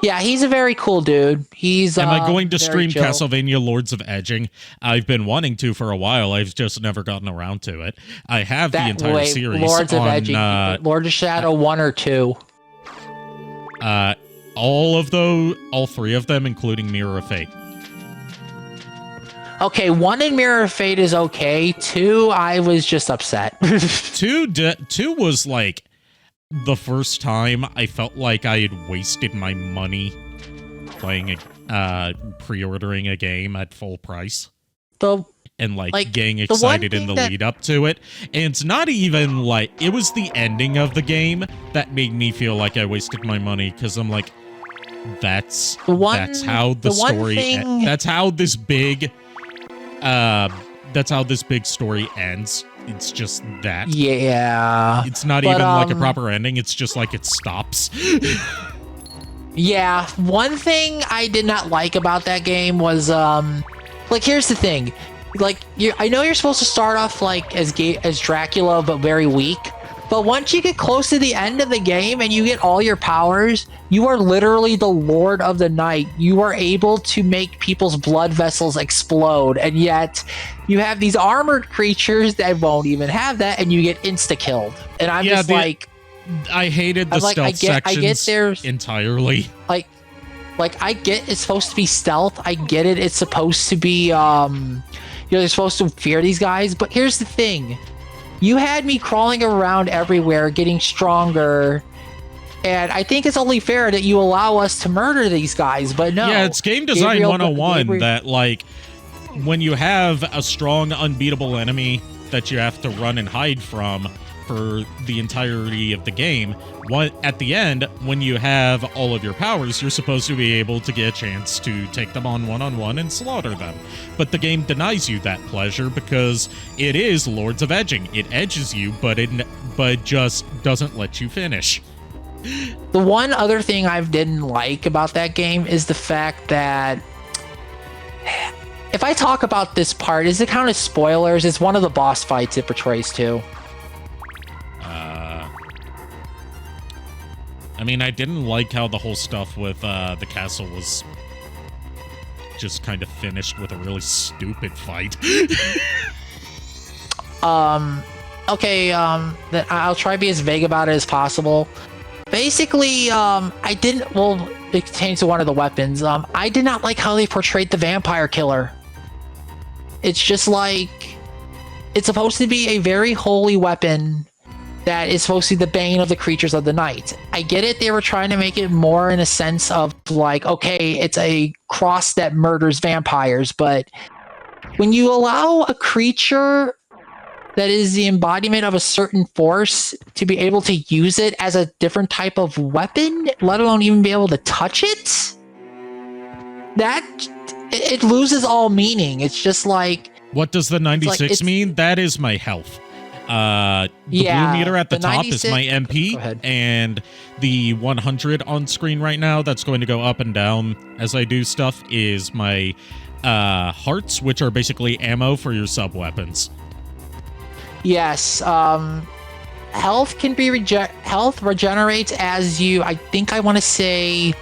Yeah, he's a very cool dude. Am I going to very stream chill. Castlevania Lords of Edging? I've been wanting to for a while. I've just never gotten around to it. I have the entire series. Lords of on, Edging, Lord of Shadow 1 or 2. All 3 of them, including Mirror of Fate. Okay, 1 in Mirror of Fate is okay. 2, I was just upset. 2 was like the first time I felt like I had wasted my money pre-ordering a game at full price The and like Like, getting the one excited in the thing that- lead up to it. And it's not even like it was the ending of the game that made me feel like I wasted my money, because I'm like, that's how the story that's how this big story ends. It's just that. Yeah. It's not even like a proper ending. It's just like it stops. Yeah, one thing I did not like about that game was, like, here's the thing. Like, I know you're supposed to start off, like, as Dracula, but very weak. But once you get close to the end of the game and you get all your powers, you are literally the Lord of the Night. You are able to make people's blood vessels explode, and yet you have these armored creatures that won't even have that, and you get insta-killed. And I'm just like... I hated the stealth sections entirely. Like I get it's supposed to be stealth. I get it. It's supposed to be, you're supposed to fear these guys. But here's the thing. You had me crawling around everywhere, getting stronger. And I think it's only fair that you allow us to murder these guys. But no. Yeah, it's game design 101 that, like, when you have a strong, unbeatable enemy that you have to run and hide from for the entirety of the game, at the end, when you have all of your powers, you're supposed to be able to get a chance to take them on one-on-one and slaughter them. But the game denies you that pleasure because it is Lords of Edging. It edges you, but it just doesn't let you finish. The one other thing I didn't like about that game is the fact that if I talk about this part, is it kind of spoilers? It's one of the boss fights it portrays too. I mean, I didn't like how the whole stuff with the castle was just kind of finished with a really stupid fight. Okay, then I'll try to be as vague about it as possible. Basically, I didn't, well, it pertains to one of the weapons. I did not like how they portrayed the vampire killer. It's just like, it's supposed to be a very holy weapon that is supposed to be the bane of the creatures of the night. I get it, they were trying to make it more in a sense of like, okay, it's a cross that murders vampires, but when you allow a creature that is the embodiment of a certain force to be able to use it as a different type of weapon, let alone even be able to touch it, it loses all meaning. It's just like... What does the 96 mean? That is my health. The blue meter at the top is my MP, and the 100 on screen right now that's going to go up and down as I do stuff is my hearts, which are basically ammo for your sub-weapons. Yes, health can be health regenerates as you, I think I want to say,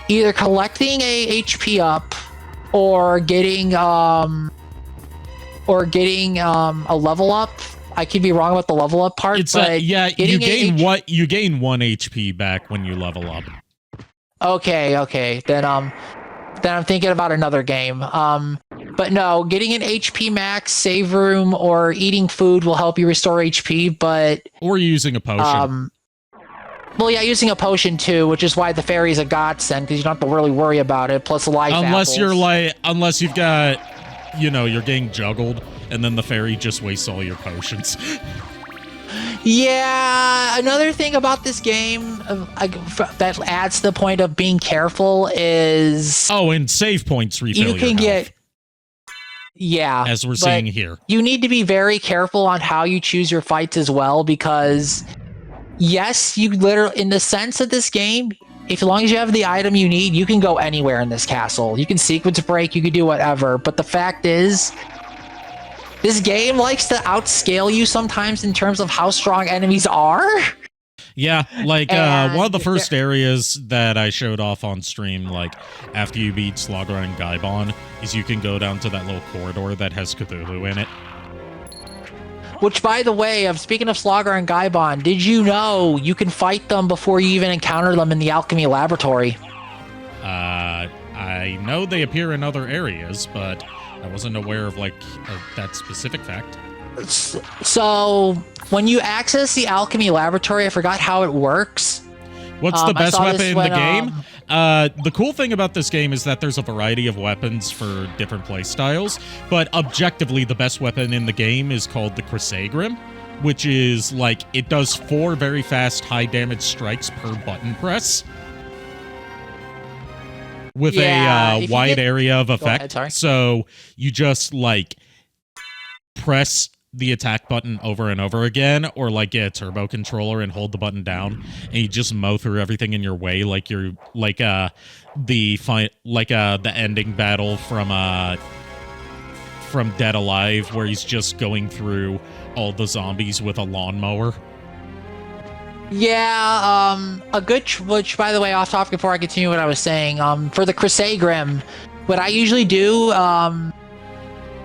either collecting a HP up or getting a level up. I could be wrong about the level up part, but yeah, you gain you gain 1 HP back when you level up. Okay, then I'm thinking about another game. But no, getting an HP max, save room, or eating food will help you restore HP, but... Or using a potion. Well, yeah, using a potion too, which is why the fairy is a godsend, because you don't have to really worry about it, plus life unless apples. Unless you've got, you're getting juggled, and then the fairy just wastes all your potions. Yeah, another thing about this game that adds to the point of being careful is... Oh, and save points refill you can get... Yeah. As we're seeing here. You need to be very careful on how you choose your fights as well, because yes, you literally, in the sense of this game, as long as you have the item you need, you can go anywhere in this castle. You can sequence break, you can do whatever, but the fact is, this game likes to outscale you sometimes in terms of how strong enemies are. Yeah, like one of the first areas that I showed off on stream, like after you beat Slogger and Gaibon, is you can go down to that little corridor that has Cthulhu in it. Which, by the way, speaking of Slogger and Gaibon, did you know you can fight them before you even encounter them in the alchemy laboratory? I know they appear in other areas, but I wasn't aware of that specific fact. So, when you access the alchemy laboratory, I forgot how it works. What's the best weapon in the game? The cool thing about this game is that there's a variety of weapons for different playstyles, but objectively, the best weapon in the game is called the Crisegrim, which is like, it does 4 very fast, high damage strikes per button press with a wide area of effect. Ahead, so you just like press the attack button over and over again, or like get a turbo controller and hold the button down, and you just mow through everything in your way, like you're like the ending battle from Dead Alive, where he's just going through all the zombies with a lawnmower. Yeah, which, by the way, off topic before I continue what I was saying, for the Crisegrim, what I usually do,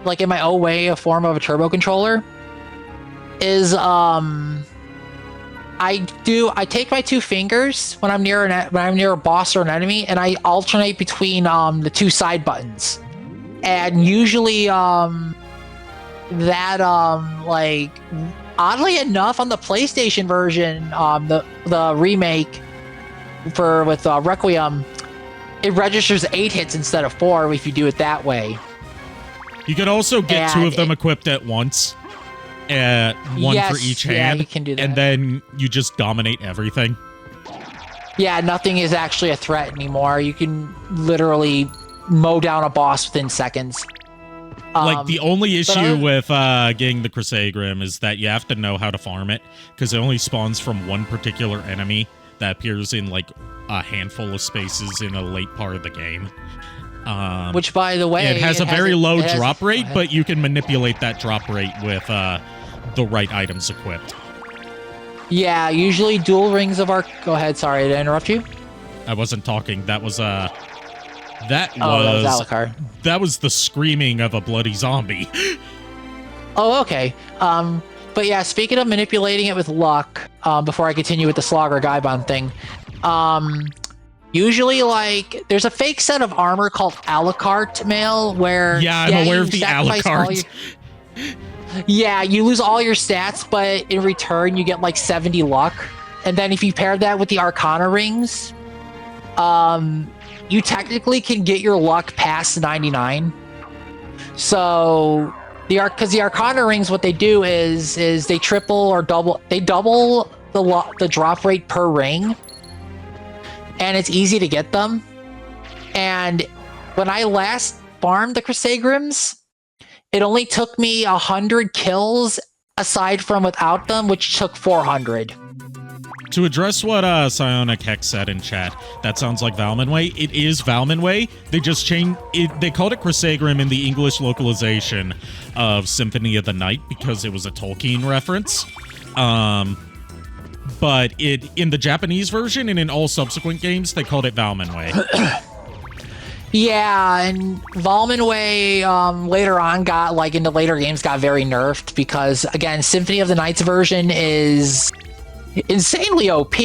like in my own way, a form of a turbo controller, is I take my 2 fingers when I'm near a boss or an enemy, and I alternate between the 2 side buttons, and usually like, oddly enough, on the PlayStation version, the remake with Requiem, it registers 8 hits instead of 4 if you do it that way. You can also get 2 of them equipped at once, one for each hand. Yeah, you can do that. And then you just dominate everything. Yeah, nothing is actually a threat anymore. You can literally mow down a boss within seconds. Like, the only issue with getting the Crisegrim is that you have to know how to farm it, because it only spawns from one particular enemy that appears in, like, a handful of spaces in a late part of the game. Which, by the way, it has a very low drop rate, but you can manipulate that drop rate with the right items equipped. Yeah, usually dual rings of Arc. Go ahead, sorry to interrupt you. I wasn't talking. That was that was Alucard. That was the screaming of a bloody zombie. Oh, okay. But yeah, speaking of manipulating it with luck, before I continue with the Slogger Gaibon thing, usually, like, there's a fake set of armor called Alucard mail where... Yeah, I'm aware of the Alucard. Yeah, you lose all your stats, but in return, you get, like, 70 luck. And then if you pair that with the Arcana rings, you technically can get your luck past 99. So, because the Arcana rings, what they do is they triple or double... They double the drop rate per ring. And it's easy to get them. And when I last farmed the Crisegrims, it only took me 100 kills aside from without them, which took 400. To address what Psionic Hex said in chat, that sounds like Valmanway. It is Valmanway. They just changed it. They called it Crisegrim in the English localization of Symphony of the Night because it was a Tolkien reference. But in the Japanese version and in all subsequent games, they called it Valmanway. Yeah, and Valmanway later on got, like, into later games got very nerfed because, again, Symphony of the Night's version is insanely OP.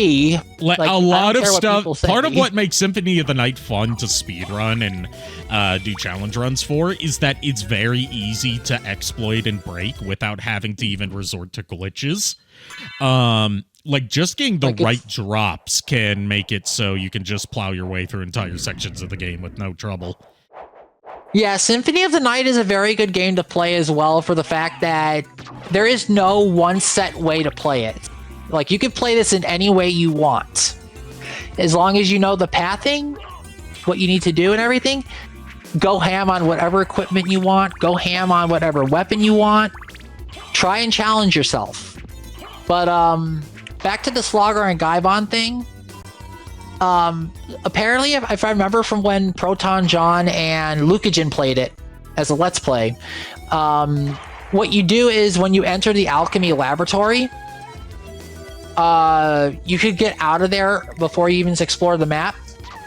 Like, a lot of stuff. Part of what makes Symphony of the Night fun to speedrun and do challenge runs for is that it's very easy to exploit and break without having to even resort to glitches. Like, just getting the right drops can make it so you can just plow your way through entire sections of the game with no trouble. Yeah, Symphony of the Night is a very good game to play as well for the fact that there is no one set way to play it. Like, you can play this in any way you want. As long as you know the pathing, what you need to do and everything, go ham on whatever equipment you want, go ham on whatever weapon you want, try and challenge yourself. But, back to the Slogger and Gaibon thing. Apparently, if I remember from when Proton John and Lucagen played it as a Let's Play, what you do is when you enter the Alchemy Laboratory, you could get out of there before you even explore the map.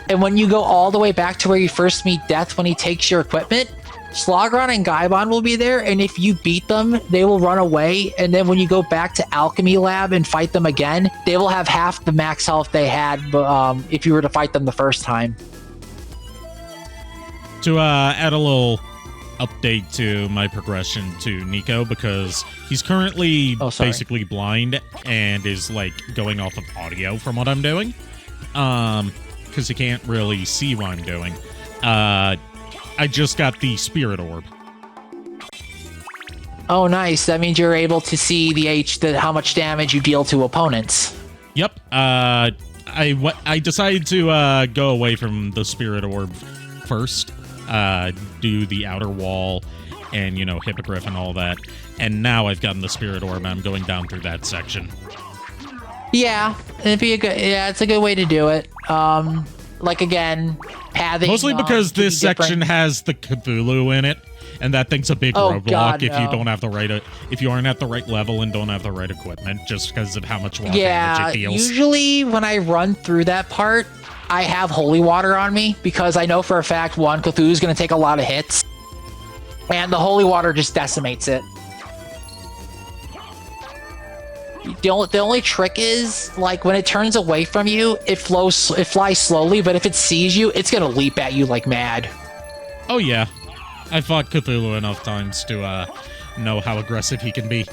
And when you go all the way back to where you first meet Death when he takes your equipment, Slogron and Gaibon will be there, and if you beat them, they will run away, and then when you go back to Alchemy Lab and fight them again, they will have half the max health they had if you were to fight them the first time. To add a little update to my progression to Niko, because he's currently basically blind and is, like, going off of audio from what I'm doing. because you can't really see what I'm doing. I just got the Spirit Orb. Oh, nice. That means you're able to see how much damage you deal to opponents. Yep. I decided to go away from the Spirit Orb first, do the outer wall, and Hippogriff and all that. And now I've gotten the Spirit Orb, and I'm going down through that section. Yeah, it's a good way to do it. Like again, having mostly because this section has the Cthulhu in it, and that thing's a big roadblock if you don't have the right if you aren't at the right level and don't have the right equipment, just because of how much water damage it deals. Usually when I run through that part, I have holy water on me because I know for a fact Cthulhu's going to take a lot of hits, and the holy water just decimates it. The only trick is, like, when it turns away from you, it flies slowly, but if it sees you, it's gonna leap at you like mad. Oh yeah, I fought Cthulhu enough times to know how aggressive he can be.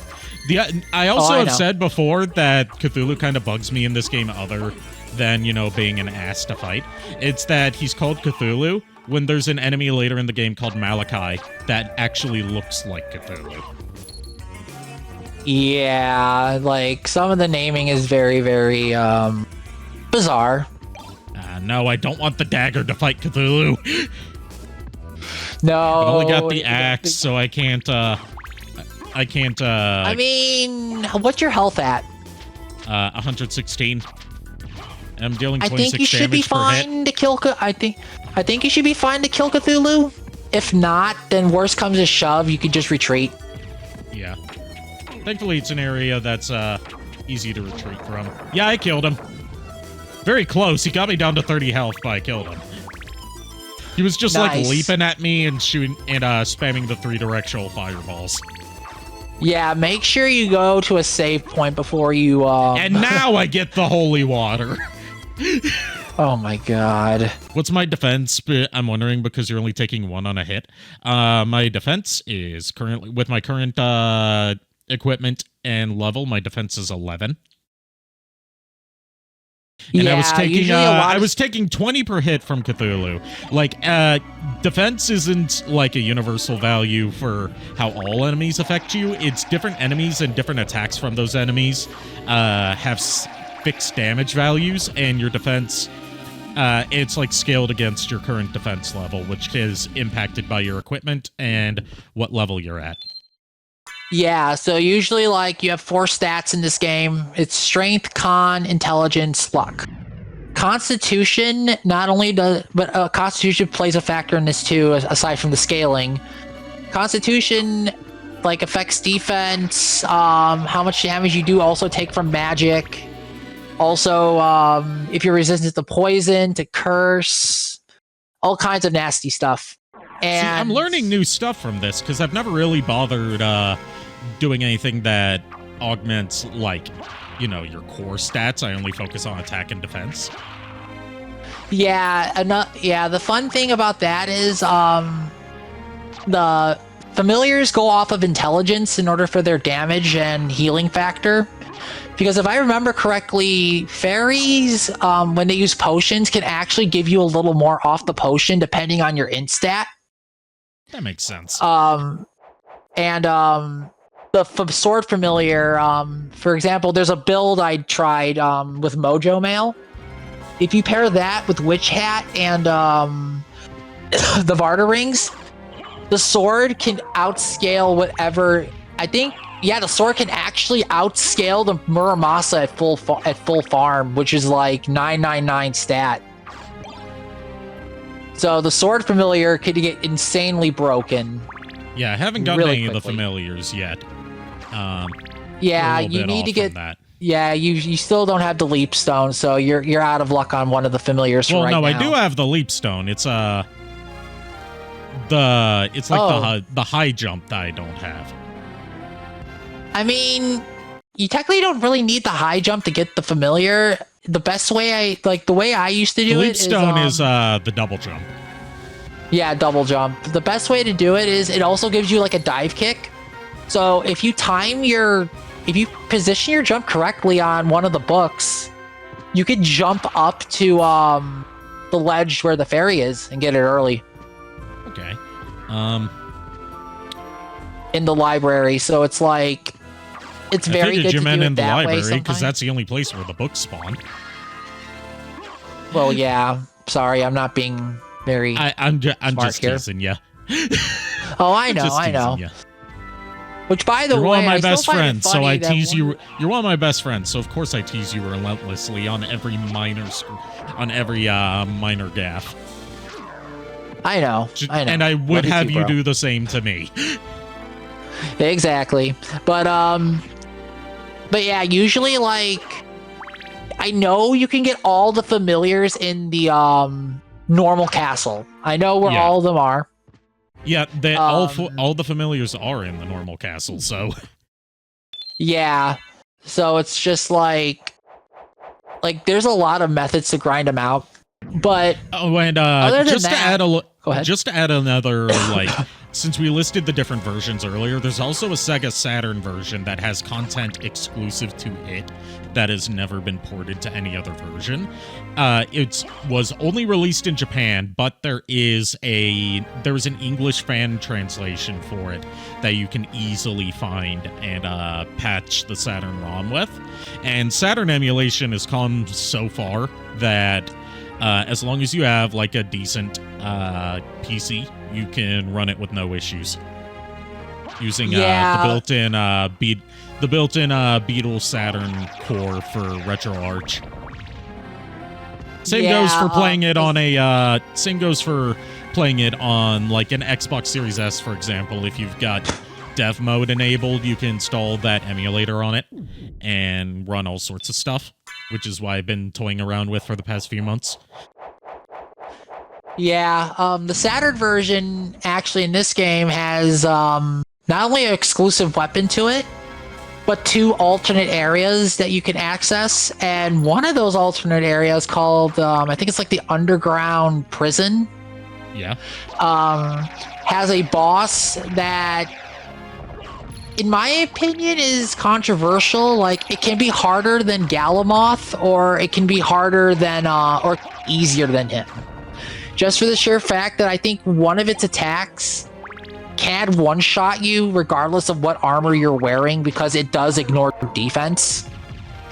I also have said before that Cthulhu kind of bugs me in this game, other than being an ass to fight. It's that he's called Cthulhu when there's an enemy later in the game called Malachi that actually looks like Cthulhu. Yeah, like, some of the naming is very, very, bizarre. No, I don't want the dagger to fight Cthulhu. No. I've only got the axe, so I can't. I mean, what's your health at? 116. I'm dealing 26 damage per hit. I think you should be fine to kill. I think you should be fine to kill Cthulhu. If not, then worst comes to shove, you could just retreat. Yeah. Thankfully, it's an area that's easy to retreat from. Yeah, I killed him. Very close. He got me down to 30 health, but I killed him. He was just like leaping at me and shooting and spamming the 3 directional fireballs. Yeah, make sure you go to a save point before you. And now I get the holy water. Oh my god. What's my defense? I'm wondering, because you're only taking 1 on a hit. My defense is currently, with my current equipment and level, my defense is 11. And yeah, I was taking 20 per hit from Cthulhu. Like, defense isn't like a universal value for how all enemies affect you. It's different enemies and different attacks from those enemies have fixed damage values, and your defense, it's like scaled against your current defense level, which is impacted by your equipment and what level you're at. Yeah, so usually, like, you have 4 stats in this game. It's strength, con, intelligence, luck. Constitution Constitution plays a factor in this too, aside from the scaling. Constitution, like, affects defense, how much damage you do also take from magic. Also, if you're resistant to poison, to curse, all kinds of nasty stuff. And see, I'm learning new stuff from this, because I've never really bothered doing anything that augments, like, your core stats. I only focus on attack and defense. Yeah, the fun thing about that is the familiars go off of intelligence in order for their damage and healing factor. Because if I remember correctly, fairies, when they use potions, can actually give you a little more off the potion depending on your int stat. That makes sense. The sword familiar, for example, there's a build I tried with Mojo Mail. If you pair that with Witch Hat and the Varda rings, the sword can outscale whatever. I think, yeah, the sword can actually outscale the Muramasa at full farm, which is like 999 stat. So the sword familiar could get insanely broken. Yeah, I haven't gotten any of the familiars yet. Yeah, you need to get that. Yeah, you still don't have the leap stone, so you're out of luck on one of the familiars right now. Well, no, I do have the leap stone. It's the high jump that I don't have. I mean, you technically don't really need the high jump to get the familiar. The best way the way I used to do it is... The leap stone is the double jump. Yeah, double jump. The best way to do it is it also gives you like a dive kick. So if you position your jump correctly on one of the books, you could jump up to the ledge where the ferry is and get it early Okay. in the library. So it's like it's I very figured good you to meant do it in the that way library because sometimes. that's the only place where the books spawn. Well, yeah. Sorry, I'm not being very. I'm smart just here. teasing you. Oh, I know, I know. Ya. Which, by the You're way, one of my I still best find it friends, so funny I that tease one- you. You're one of my best friends, so of course I tease you relentlessly on every minor gaff. I know, I know. And I would Love you have too, you bro. do the same to me. Exactly, but yeah, usually like I know you can get all the familiars in the normal castle. I know where Yeah. all of them are. Yeah, all the familiars are in the normal castle, so Yeah, so it's just like there's a lot of methods to grind them out, but and Other than just to that- add go ahead. just to add another like since we listed the different versions earlier, there's also a Sega Saturn version that has content exclusive to it that has never been ported to any other version. It was only released in Japan, but there's an English fan translation for it that you can easily find and patch the Saturn ROM with. And Saturn emulation has come so far that as long as you have like a decent PC, you can run it with no issues using Yeah. the built-in Beetle Saturn core for RetroArch. Same goes for playing it on like an Xbox Series S, for example. If you've got dev mode enabled, you can install that emulator on it and run all sorts of stuff, which is why I've been toying around with for the past few months. Yeah, the Saturn version actually in this game has not only an exclusive weapon to it, but 2 alternate areas that you can access. And one of those alternate areas called, I think it's like the underground prison, Yeah. has a boss that, in my opinion, is controversial. Like, it can be harder than Galamoth, or it can be harder than, or easier than him. Just for the sheer fact that I think one of its attacks can one-shot you regardless of what armor you're wearing, because it does ignore defense.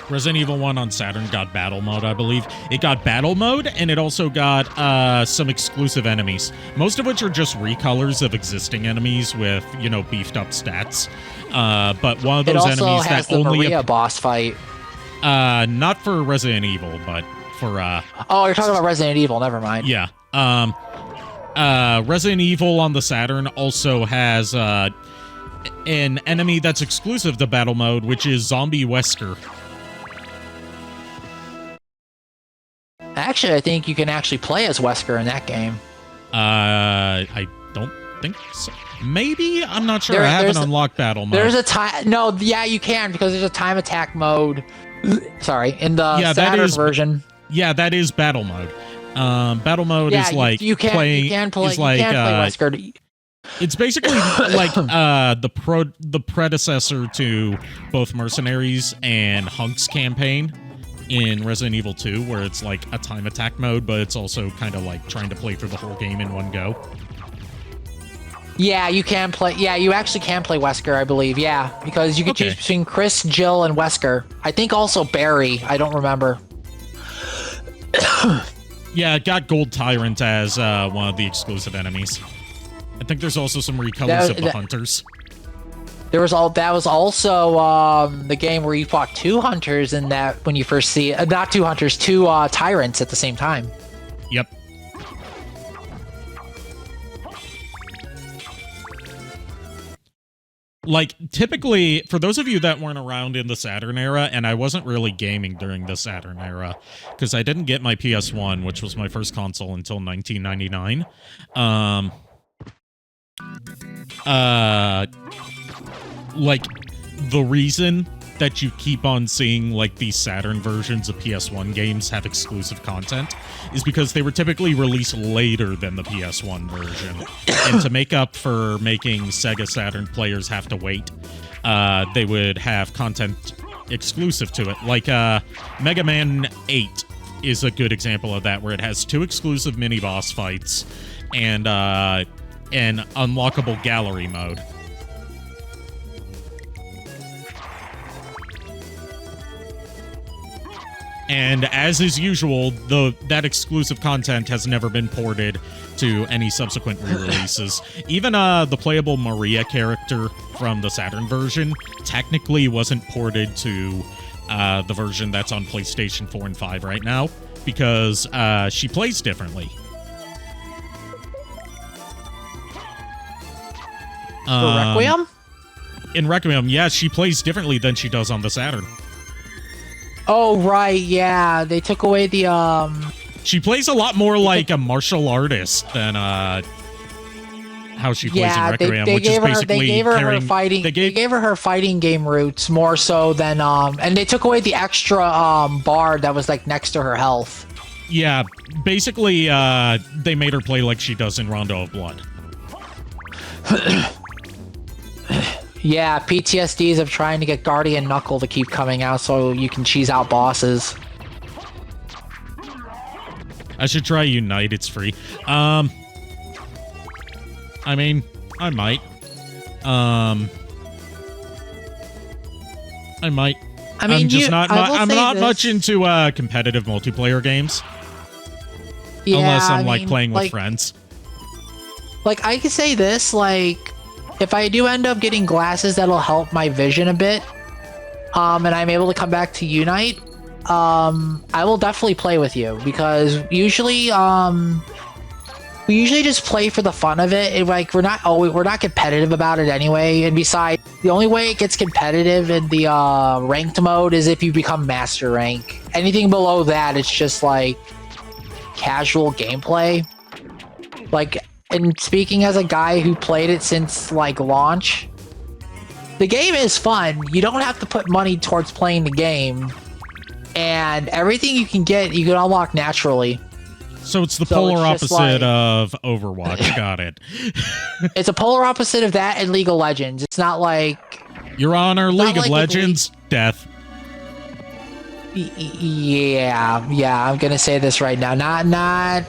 Resident Evil 1 on Saturn got battle mode, I believe. It got battle mode, and it also got some exclusive enemies, most of which are just recolors of existing enemies with, beefed up stats. But one of It those also enemies has that the only Maria boss fight. not for Resident Evil, but for Oh, you're talking about Resident Evil. Never mind. yeah. Resident Evil on the Saturn also has an enemy that's exclusive to battle mode, which is Zombie Wesker. Actually, I think you can actually play as Wesker in that game. I don't think so. Maybe? I'm not sure. There- I haven't there's a- unlocked battle mode. There's a time. No, yeah, you can, because there's a time attack mode. Sorry, in the Yeah, that Saturn is- version. Yeah, that is battle mode. Battle mode Yeah, is like you can playing. you can play is like, Wesker. It's basically like the predecessor to both Mercenaries and Hunk's campaign in Resident Evil 2, where it's like a time attack mode, but it's also kind of like trying to play through the whole game in one go. Yeah, you can play. Yeah, you actually can play Wesker, I believe. Yeah, because you can choose between Chris, Jill, and Wesker. I think also Barry. I don't remember. Yeah, it got Gold Tyrant as one of the exclusive enemies. I think there's also some recolors of the Hunters. That was also the game where you fought 2 hunters in that when you first see not 2 hunters, 2 tyrants at the same time. Yep. Like, typically, for those of you that weren't around in the Saturn era, and I wasn't really gaming during the Saturn era, because I didn't get my PS1, which was my first console, until 1999. Like, the reason that you keep on seeing, like, these Saturn versions of PS1 games have exclusive content is because they were typically released later than the PS1 version. And to make up for making Sega Saturn players have to wait, they would have content exclusive to it. Like, Mega Man 8, is a good example of that, where it has 2 exclusive mini-boss fights and an unlockable gallery mode. And as is usual, that exclusive content has never been ported to any subsequent re-releases. Even the playable Maria character from the Saturn version technically wasn't ported to the version that's on PlayStation 4 and 5 right now, because she plays differently. Requiem? In Requiem, yeah, she plays differently than she does on the Saturn. Oh, right, yeah. They took away the, She plays a lot more like a martial artist than how she plays in Requiem, they which gave is her, basically they gave her carrying, her fighting. they They gave her her fighting game roots more so than and they took away the extra bar that was like next to her health. Yeah, basically they made her play like she does in Rondo of Blood. Yeah, PTSDs of trying to get Guardian Knuckle to keep coming out so you can cheese out bosses. I should try Unite, it's free. I mean, I might. I might. I mean, I'm just not. I'm not this. much into competitive multiplayer games. Yeah, unless I'm I like mean, playing with like, friends. Like, I could say this, like, if I do end up getting glasses that'll help my vision a bit, and I'm able to come back to Unite, I will definitely play with you, because usually, we usually just play for the fun of it. Like, we're not competitive about it anyway, and besides, the only way it gets competitive in the ranked mode is if you become master rank. Anything below that, it's just like casual gameplay. Like, and speaking as a guy who played it since like launch, the game is fun. You don't have to put money towards playing the game, and everything you can get, you can unlock naturally. So it's the polar opposite of Overwatch. Got it. It's a polar opposite of that and League of Legends. It's not like Your Honor, League of Legends, death. Yeah, I'm gonna say this right now. Not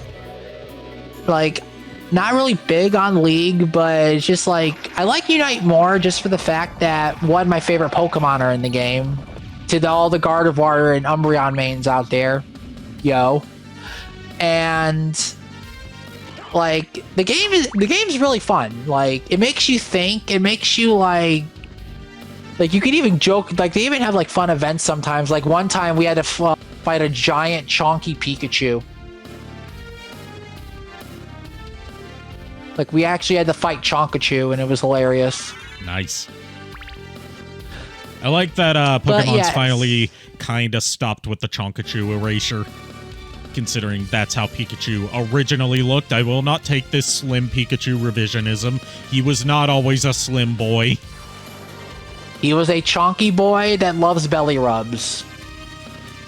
really big on League, but it's just like I like Unite more just for the fact that one, my favorite Pokemon are in the game. To all the Gardevoir and Umbreon mains out there, yo, and like the game's really fun. Like, it makes you think. It makes you like you could even joke. Like, they even have like fun events sometimes. Like, one time we had to fight a giant chonky Pikachu. Like, we actually had to fight Chonkachu, and it was hilarious. Nice. I like that Pokemon's finally kind of stopped with the Chonkachu erasure, considering that's how Pikachu originally looked. I will not take this slim Pikachu revisionism. He was not always a slim boy. He was a chonky boy that loves belly rubs.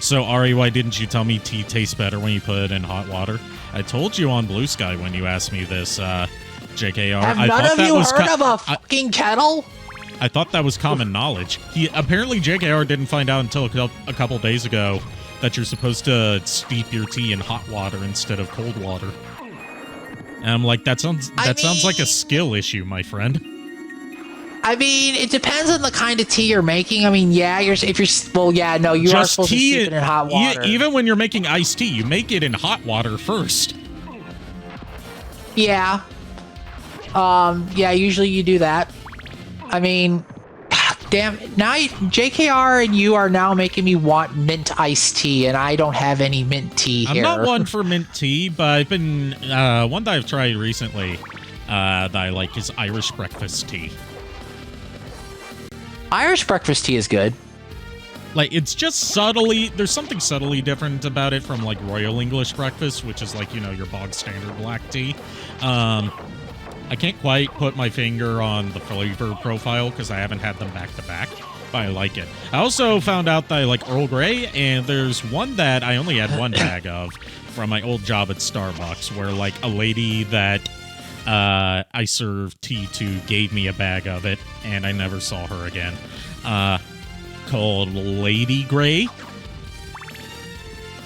So, Ari, why didn't you tell me tea tastes better when you put it in hot water? I told you on Blue Sky when you asked me this, JKR. Have none of you heard of a fucking kettle? I thought that was common knowledge. Apparently JKR didn't find out until a couple days ago that you're supposed to steep your tea in hot water instead of cold water. And I'm like, that sounds like a skill issue, my friend. I mean, it depends on the kind of tea you're making. I mean, yeah, you are supposed to steep it in hot water. Even when you're making iced tea, you make it in hot water first. Yeah. Yeah, usually you do that. I mean, damn, now JKR and you are now making me want mint iced tea, and I don't have any mint tea here. I'm not one for mint tea, but I've been, one that I've tried recently that I like is Irish breakfast tea. Irish breakfast tea is good. Like, it's just there's something subtly different about it from, like, Royal English breakfast, which is, like, you know, your bog standard black tea. I can't quite put my finger on the flavor profile because I haven't had them back to back, but I like it. I also found out that I like Earl Grey, and there's one that I only had one bag of from my old job at Starbucks, where, like, a lady that I served tea to gave me a bag of it, and I never saw her again. Called Lady Grey.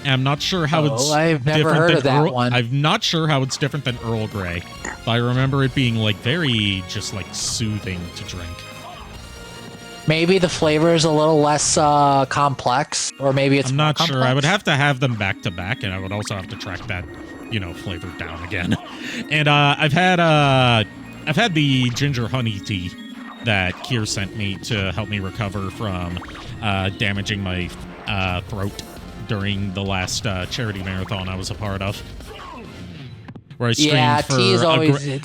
I'm not sure how it's I've never different heard than of that Earl. one. I'm not sure how it's different than Earl Grey, but I remember it being like very just like soothing to drink. Maybe the flavor is a little less complex, or maybe it's I'm more not sure. complex. I would have to have them back to back, and I would also have to track that, flavor down again. And I've had the ginger honey tea that Kier sent me to help me recover from damaging my throat during the last charity marathon I was a part of. Where I streamed tea is always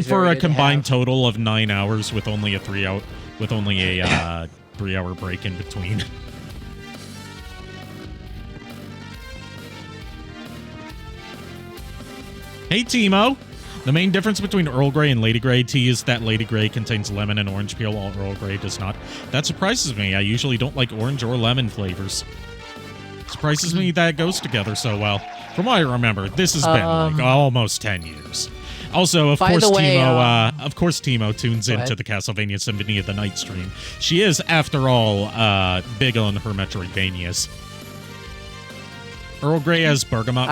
for very a good to combined have. total of 9 hours with only a 3-hour break in between. Hey, Timo. The main difference between Earl Grey and Lady Grey tea is that Lady Grey contains lemon and orange peel, while Earl Grey does not. That surprises me. I usually don't like orange or lemon flavors. Surprises me that it goes together so well. From what I remember, this has been like almost 10 years. Also, of course, Timo tunes into the Castlevania Symphony of the Night stream. She is, after all, big on her Metroidvanias. Earl Grey has bergamot,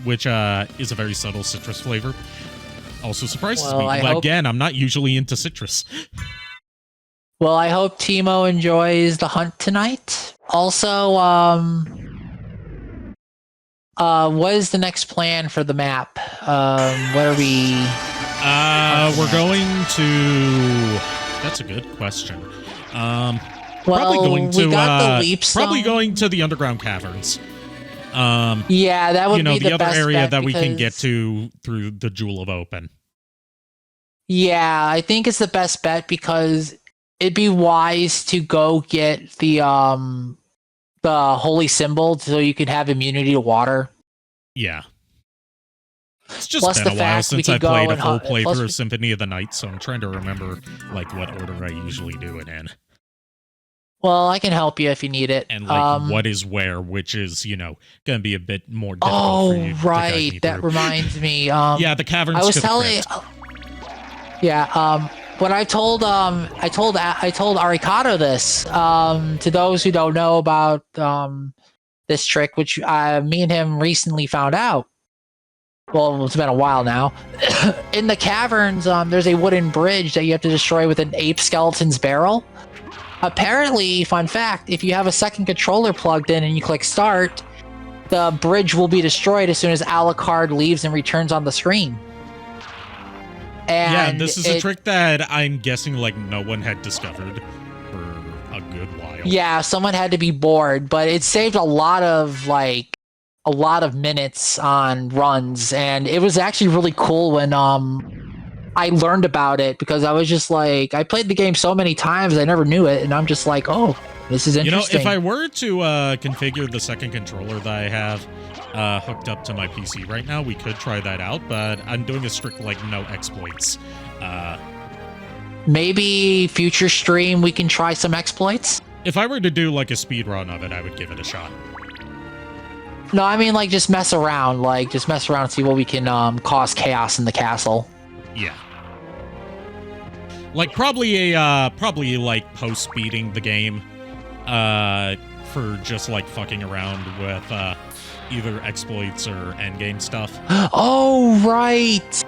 which is a very subtle citrus flavor. Also surprises me. Again, I'm not usually into citrus. Well, I hope Timo enjoys the hunt tonight. Also, what is the next plan for the map? What are we? We're going to. That's a good question. Probably going to. We got the leap zone. Probably going to the underground caverns. Yeah, that would be the other best area bet that we can get to through the Jewel of Open. Yeah, I think it's the best bet because it'd be wise to go get the holy symbol so you can have immunity to water. Yeah. It's just been a while since I played a full playthrough of Symphony of the Night, so I'm trying to remember like what order I usually do it in. Well, I can help you if you need it. And like what is where, which is, gonna be a bit more difficult for you to guide me that through. reminds me. Yeah, the caverns. I was to telling. the crypt. When I told Arikado this, to those who don't know about this trick, which me and him recently found out. Well, it's been a while now. In the caverns, there's a wooden bridge that you have to destroy with an ape skeleton's barrel. Apparently, fun fact, if you have a second controller plugged in and you click start, the bridge will be destroyed as soon as Alucard leaves and returns on the screen. And this is a trick that I'm guessing like no one had discovered for a good while. Yeah, someone had to be bored, but it saved a lot of minutes on runs, and it was actually really cool when I learned about it because I was just like, I played the game so many times, I never knew it, and I'm just like, oh, this is interesting. If I were to configure the second controller that I have hooked up to my PC right now, we could try that out, but I'm doing a strict, like, no exploits. Maybe future stream we can try some exploits? If I were to do, like, a speed run of it, I would give it a shot. No, I mean, like, just mess around and see what we can cause chaos in the castle. Yeah. Like, probably like post-speeding the game, for just, like, fucking around with, either exploits or endgame stuff. Oh, right!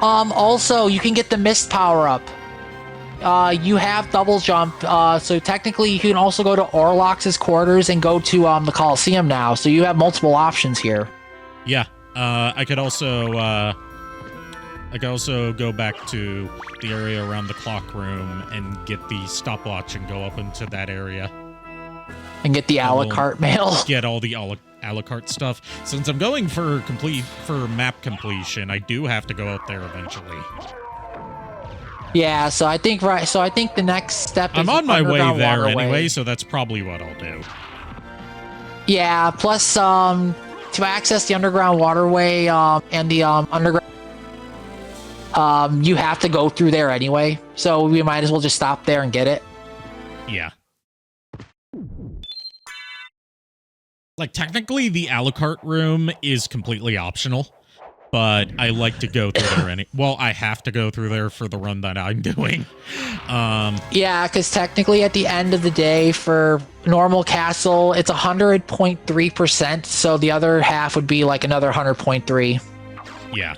Also, you can get the mist power-up. You have double jump, so technically you can also go to Orlox's quarters and go to, the Coliseum now, so you have multiple options here. Yeah, I could also go back to the area around the clock room and get the stopwatch and go up into that area. And get the a la carte mail. Get all the a la carte stuff. Since I'm going for map completion, I do have to go out there eventually. Yeah, so I think the next step is I'm on my way there waterway. anyway, so that's probably what I'll do. Yeah, plus to access the underground waterway and the underground you have to go through there anyway, so we might as well just stop there and get it. Yeah. Like, technically, the a la carte room is completely optional, but I like to go through there well, I have to go through there for the run that I'm doing. Yeah, because technically at the end of the day for normal castle, it's 100.3%, so the other half would be like another 100.3. Yeah.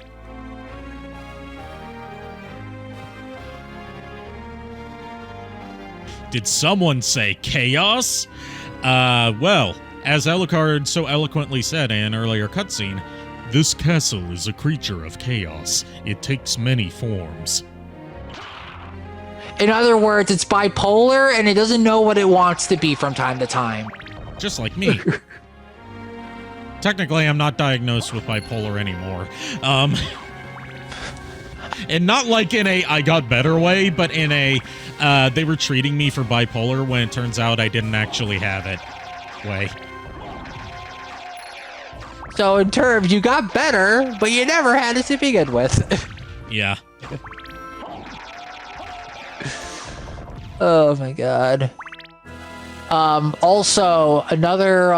Did someone say chaos? Well, as Alucard so eloquently said in an earlier cutscene, this castle is a creature of chaos. It takes many forms. In other words, it's bipolar and it doesn't know what it wants to be from time to time. Just like me. Technically, I'm not diagnosed with bipolar anymore. And not like in a I got better way, but in a they were treating me for bipolar when it turns out I didn't actually have it way. So in terms, you got better, but you never had it to begin with. Yeah. Oh my god. Also, another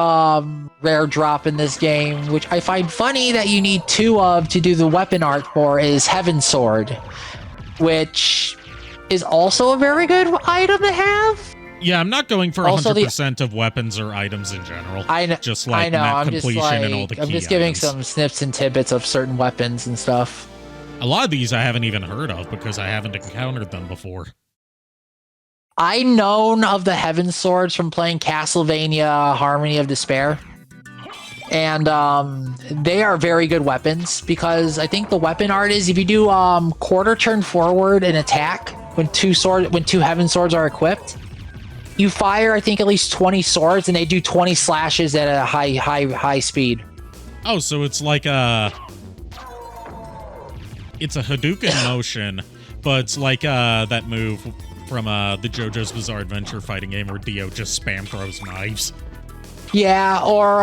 rare drop in this game, which I find funny that you need 2 of to do the weapon art for, is Heaven Sword, which is also a very good item to have. Yeah, I'm not going for Also 100% of weapons or items in general. I know, just like I know. map I'm just completion like, and all the key I'm just giving items. some snips and tidbits of certain weapons and stuff. A lot of these I haven't even heard of because I haven't encountered them before. I known of the Heaven Swords from playing Castlevania Harmony of Despair. And they are very good weapons because I think the weapon art is if you do quarter turn forward and attack when 2 Heaven Swords are equipped, you fire I think at least 20 swords and they do 20 slashes at a high speed. Oh, so it's like it's a Hadouken motion, but it's like that move from the JoJo's Bizarre Adventure fighting game where Dio just spam throws knives. Yeah, or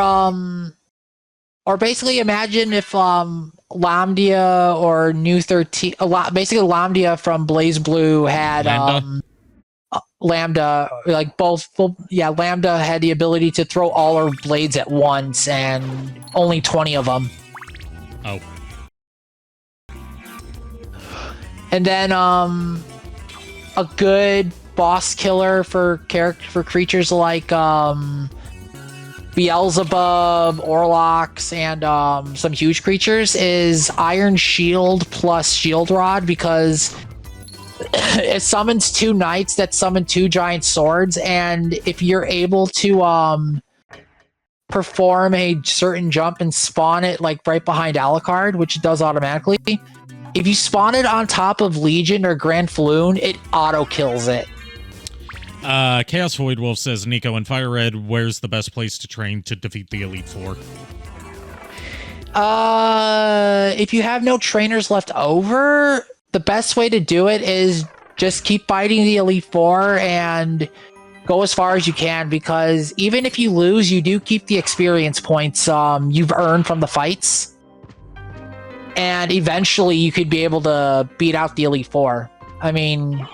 basically imagine if Lambda or New 13, basically Lambda from Blaze Blue had Lambda, like both, Lambda had the ability to throw all her blades at once and only 20 of them. Oh. And then a good boss killer for creatures like Beelzebub, Orlocks, and some huge creatures is Iron Shield plus Shield Rod, because it summons 2 knights that summon 2 giant swords, and if you're able to perform a certain jump and spawn it like right behind Alucard, which it does automatically, if you spawn it on top of Legion or Grand Falloon, it auto kills it. Chaos Void Wolf says, Nico and Fire Red, where's the best place to train to defeat the Elite Four? If you have no trainers left over, the best way to do it is just keep fighting the Elite Four and go as far as you can, because even if you lose, you do keep the experience points you've earned from the fights. And eventually you could be able to beat out the Elite Four. I mean,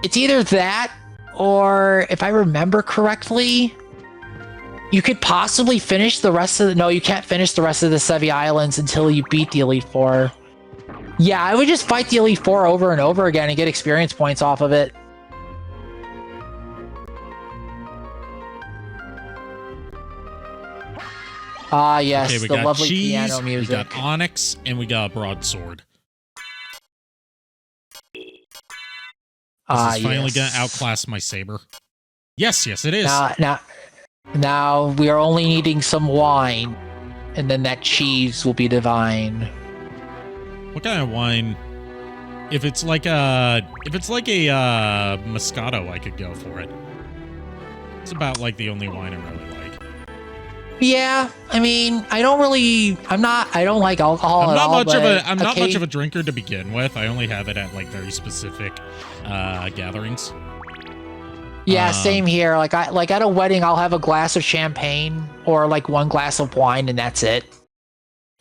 it's either that, or if I remember correctly, you could possibly finish the rest of the... No, you can't finish the rest of the Sevi Islands until you beat the Elite Four. Yeah, I would just fight the Elite Four over and over again and get experience points off of it. Ah, yes, okay, we the got lovely cheese, piano music. We got Onyx, and we got Broadsword. This is finally yes. gonna outclass my saber. Yes, yes, it is. Now we are only needing some wine, and then that cheese will be divine. What kind of wine? If it's like a Moscato, I could go for it. It's about like the only wine I really like. Yeah, I mean, I don't like alcohol at all. I'm not much of a drinker to begin with. I only have it at like very specific gatherings. Yeah, same here. Like at a wedding, I'll have a glass of champagne or like 1 glass of wine, and that's it.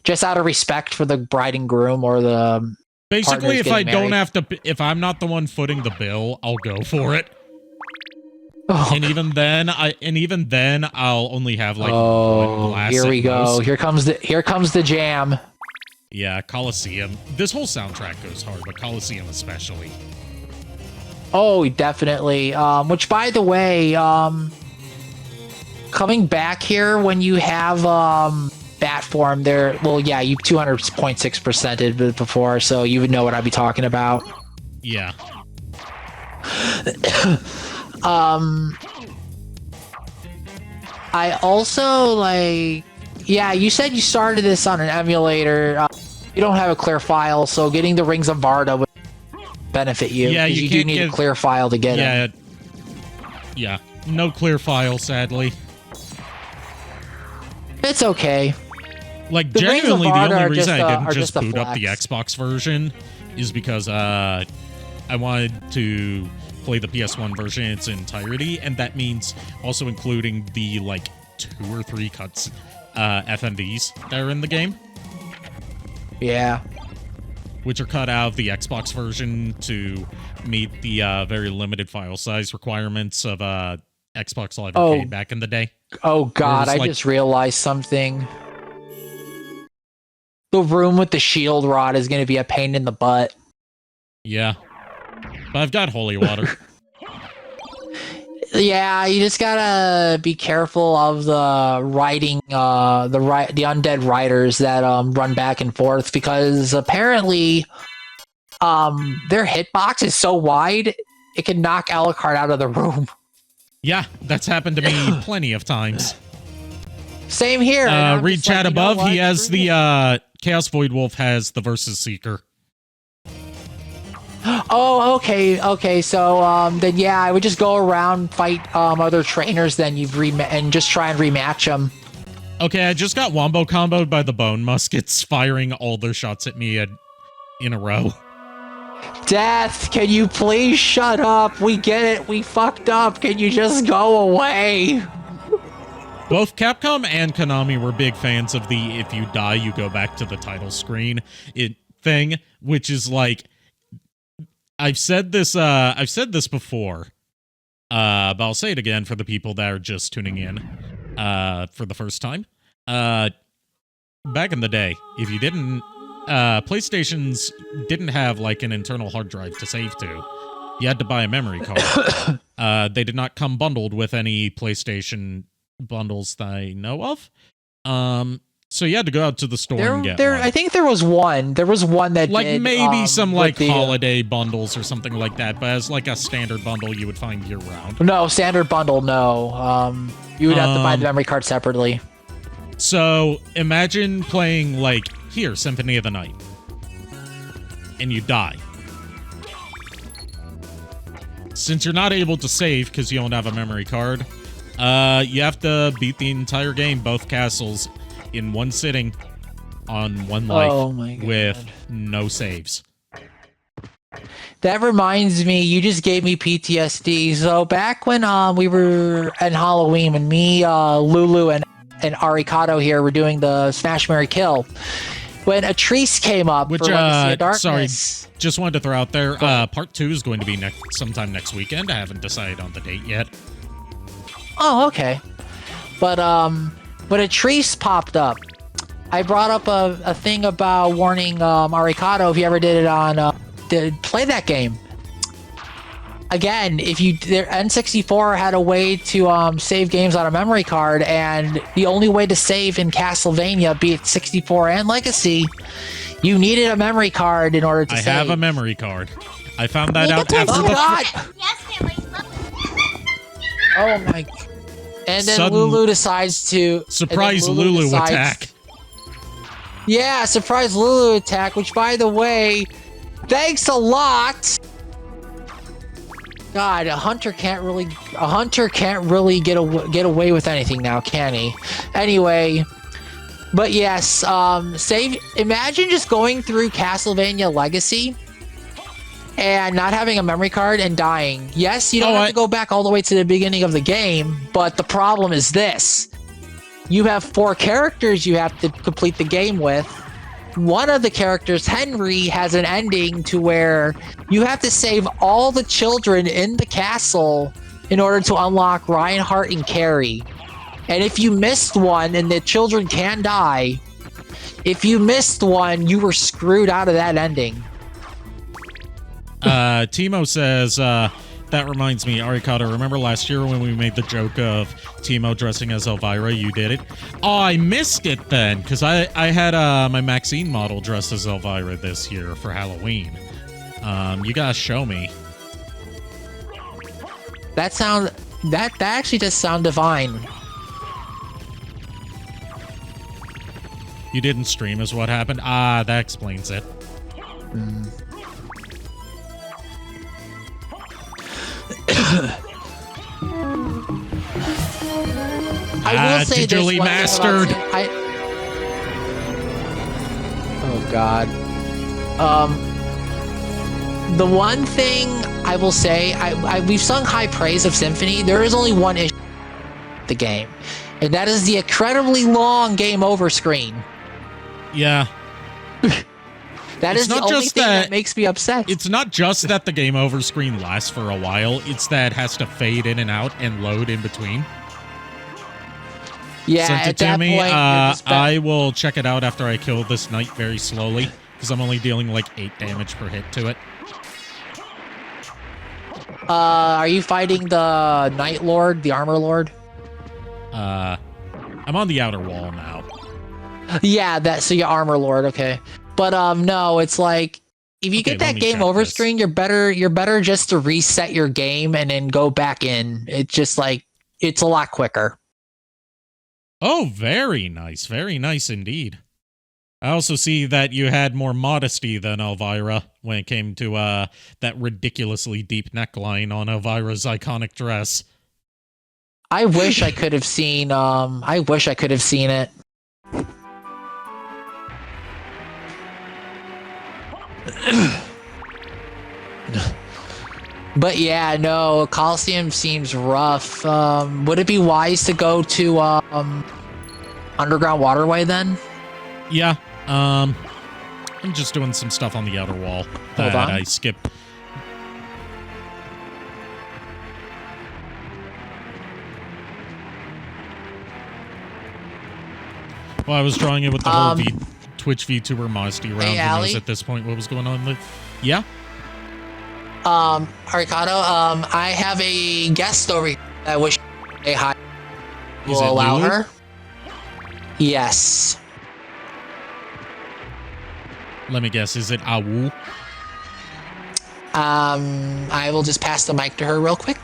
Just out of respect for the bride and groom or the Basically, if I don't married. have to, if I'm not the one footing the bill, I'll go for it. Oh. And even then, I'll only have like 1 glass. Here we at go. most. Here comes the jam. Yeah, Coliseum. This whole soundtrack goes hard, but Coliseum especially. Oh, definitely. Which, by the way, coming back here when you have bat form, there. Well, yeah, you 200.6%ed it before, so you would know what I'd be talking about. Yeah. I also like. Yeah, you said you started this on an emulator. You don't have a clear file, so getting the Rings of Varda would benefit you. Yeah, you do need a clear file to get it. Yeah, no clear file, sadly. It's okay. Like, The genuinely, the Rings of Varda only are reason just, I didn't just just boot up the flex. Xbox version is because I wanted to play the PS1 version in its entirety, and that means also including the, like, 2 or 3 cuts FMVs that are in the game. Yeah. Which are cut out of the Xbox version to meet the very limited file size requirements of Xbox Live Arcade back in the day. Oh god, I just realized something. The room with the shield rod is going to be a pain in the butt. Yeah. But I've got holy water. Yeah, you just gotta be careful of the riding, the undead riders that run back and forth, because apparently, their hitbox is so wide it can knock Alucard out of the room. Yeah, that's happened to me plenty of times. Same here. Read chat above. He has the Chaos Void Wolf has the Versus Seeker. Oh, okay. So, then yeah, I would just go around, fight other trainers, then and just try and rematch them. Okay, I just got wombo comboed by the Bone Muskets, firing all their shots at me in a row. Death, can you please shut up? We get it. We fucked up. Can you just go away? Both Capcom and Konami were big fans of the if you die, you go back to the title screen thing, which is like, I've said this before, but I'll say it again for the people that are just tuning in for the first time. Back in the day, if you didn't, PlayStations didn't have like an internal hard drive to save to. You had to buy a memory card. They did not come bundled with any PlayStation bundles that I know of. So you had to go out to the store and get one. I think there was one. There was one that like did, maybe some like holiday bundles or something like that, but as like a standard bundle you would find year round. No, standard bundle, no. You would have to buy the memory card separately. So imagine playing like Symphony of the Night, and you die. Since you're not able to save because you don't have a memory card, you have to beat the entire game, both castles, in one sitting on one life with no saves. That reminds me, you just gave me PTSD. So back when we were in Halloween, when me, Lulu, and Arikado here were doing the Smash, Marry, Kill, when Atrice came up for Legacy of Darkness... Sorry, just wanted to throw out there, part 2 is going to be sometime next weekend. I haven't decided on the date yet. Oh, okay. But when Atrice popped up, I brought up a thing about warning Arikado if you ever did it on play that game. Again, their N64 had a way to save games on a memory card, and the only way to save in Castlevania, be it 64 and Legacy, you needed a memory card in order to save. I have a memory card. I found that out after Oh, God! Oh, my... And then Lulu decides to... Surprise Lulu attack. Yeah, surprise Lulu attack, which, by the way, thanks a lot! God, a hunter can't really get away with anything now, can he? Anyway, but yes, imagine just going through Castlevania Legacy and not having a memory card and dying. Yes, you don't have to go back all the way to the beginning of the game, but the problem is this. You have 4 characters you have to complete the game with. One of the characters, Henry, has an ending to where you have to save all the children in the castle in order to unlock Reinhardt and Carrie. And if you missed one and the children can die, If you missed one, you were screwed out of that ending. Timo says, that reminds me, Arikado, remember last year when we made the joke of Timo dressing as Elvira? You did it? Oh, I missed it then, because I had my Maxine model dressed as Elvira this year for Halloween. You gotta show me. That actually does sound divine. You didn't stream is what happened? Ah, that explains it. I will say digitally mastered. Oh God. The one thing I will say, we've sung high praise of Symphony. There is only one issue with the game, and that is the incredibly long game over screen. Yeah. That is the only thing that makes me upset. It's not just that the game over screen lasts for a while, it's that it has to fade in and out and load in between. Yeah, Sent it at to that me. point, I will check it out after I kill this knight very slowly, because I'm only dealing like 8 damage per hit to it. Are you fighting the Knight Lord, the Armor Lord? I'm on the outer wall now. Yeah, so you're Armor Lord, okay. But no, it's like if you get that game over screen, you're better just to reset your game and then go back in. It's just like it's a lot quicker. Oh, very nice indeed. I also see that you had more modesty than Elvira when it came to that ridiculously deep neckline on Elvira's iconic dress. I wish I could have seen. I wish I could have seen it. But yeah, no, Coliseum seems rough. Would it be wise to go to Underground Waterway then? Yeah. I'm just doing some stuff on the outer wall that I skipped. Well, I was drawing it with the whole Twitch VTuber modesty round. Hey, Who knows at this point what was going on? Yeah? Arikado, I have a guest over here. I wish a hi. Will allow Lulu? her. Yes. Let me guess, is it Awu? I will just pass the mic to her real quick.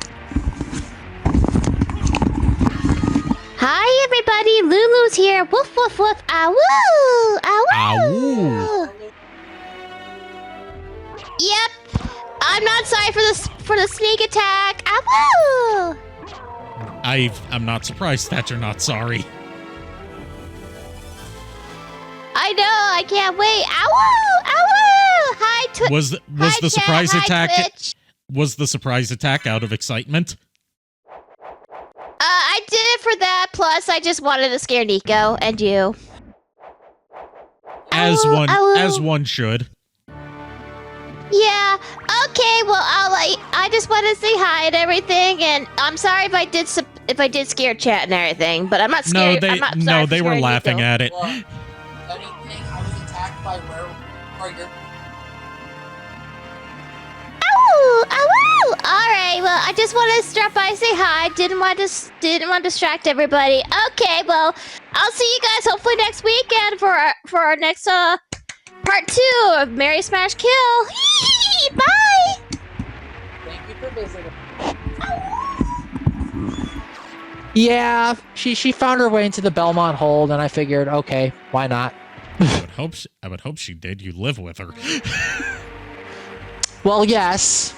Hi, everybody. Lulu's here. Woof, woof, woof. Awoo! Awoo! Yep. I'm not sorry for the sneak attack. Awoo! I'm not surprised that you're not sorry. I know. I can't wait. Awoo! Awoo! Hi, Twitch. Was the surprise attack? Twitch. Was the surprise attack out of excitement? I did it for that. Plus, I just wanted to scare Niko and you. As Awoo. one should. Yeah. Okay. Well, I just wanted to say hi and everything, and I'm sorry if I did scare chat and everything, but I'm not scared. They were laughing at it. Anything, I was attacked by where Ow! Ow! All right. Well, I just wanted to stop by and say hi. Didn't want to distract everybody. Okay. Well, I'll see you guys hopefully next weekend for our next part 2 of Mary Smash Kill. Bye. Thank you for visiting. Yeah, she found her way into the Belmont hold, and I figured, okay, why not? I would hope she did. You live with her. Well, yes,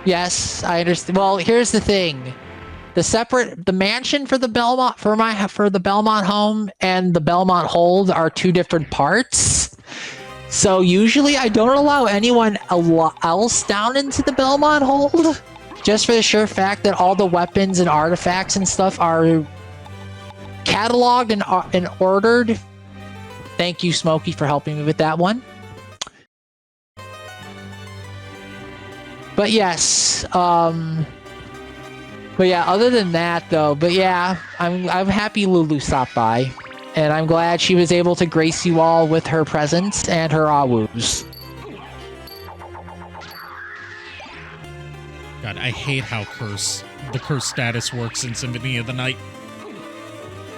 I understand. Well, here's the thing: the mansion for the Belmont for the Belmont home and the Belmont hold are 2 different parts. So usually, I don't allow anyone else down into the Belmont hold, just for the sure fact that all the weapons and artifacts and stuff are cataloged and ordered. Thank you, Smokey, for helping me with that one. But yes, but yeah, other than that though, but yeah, I'm happy Lulu stopped by. and I'm glad she was able to grace you all with her presence and her awus. God, I hate how the curse status works in Symphony of the Night.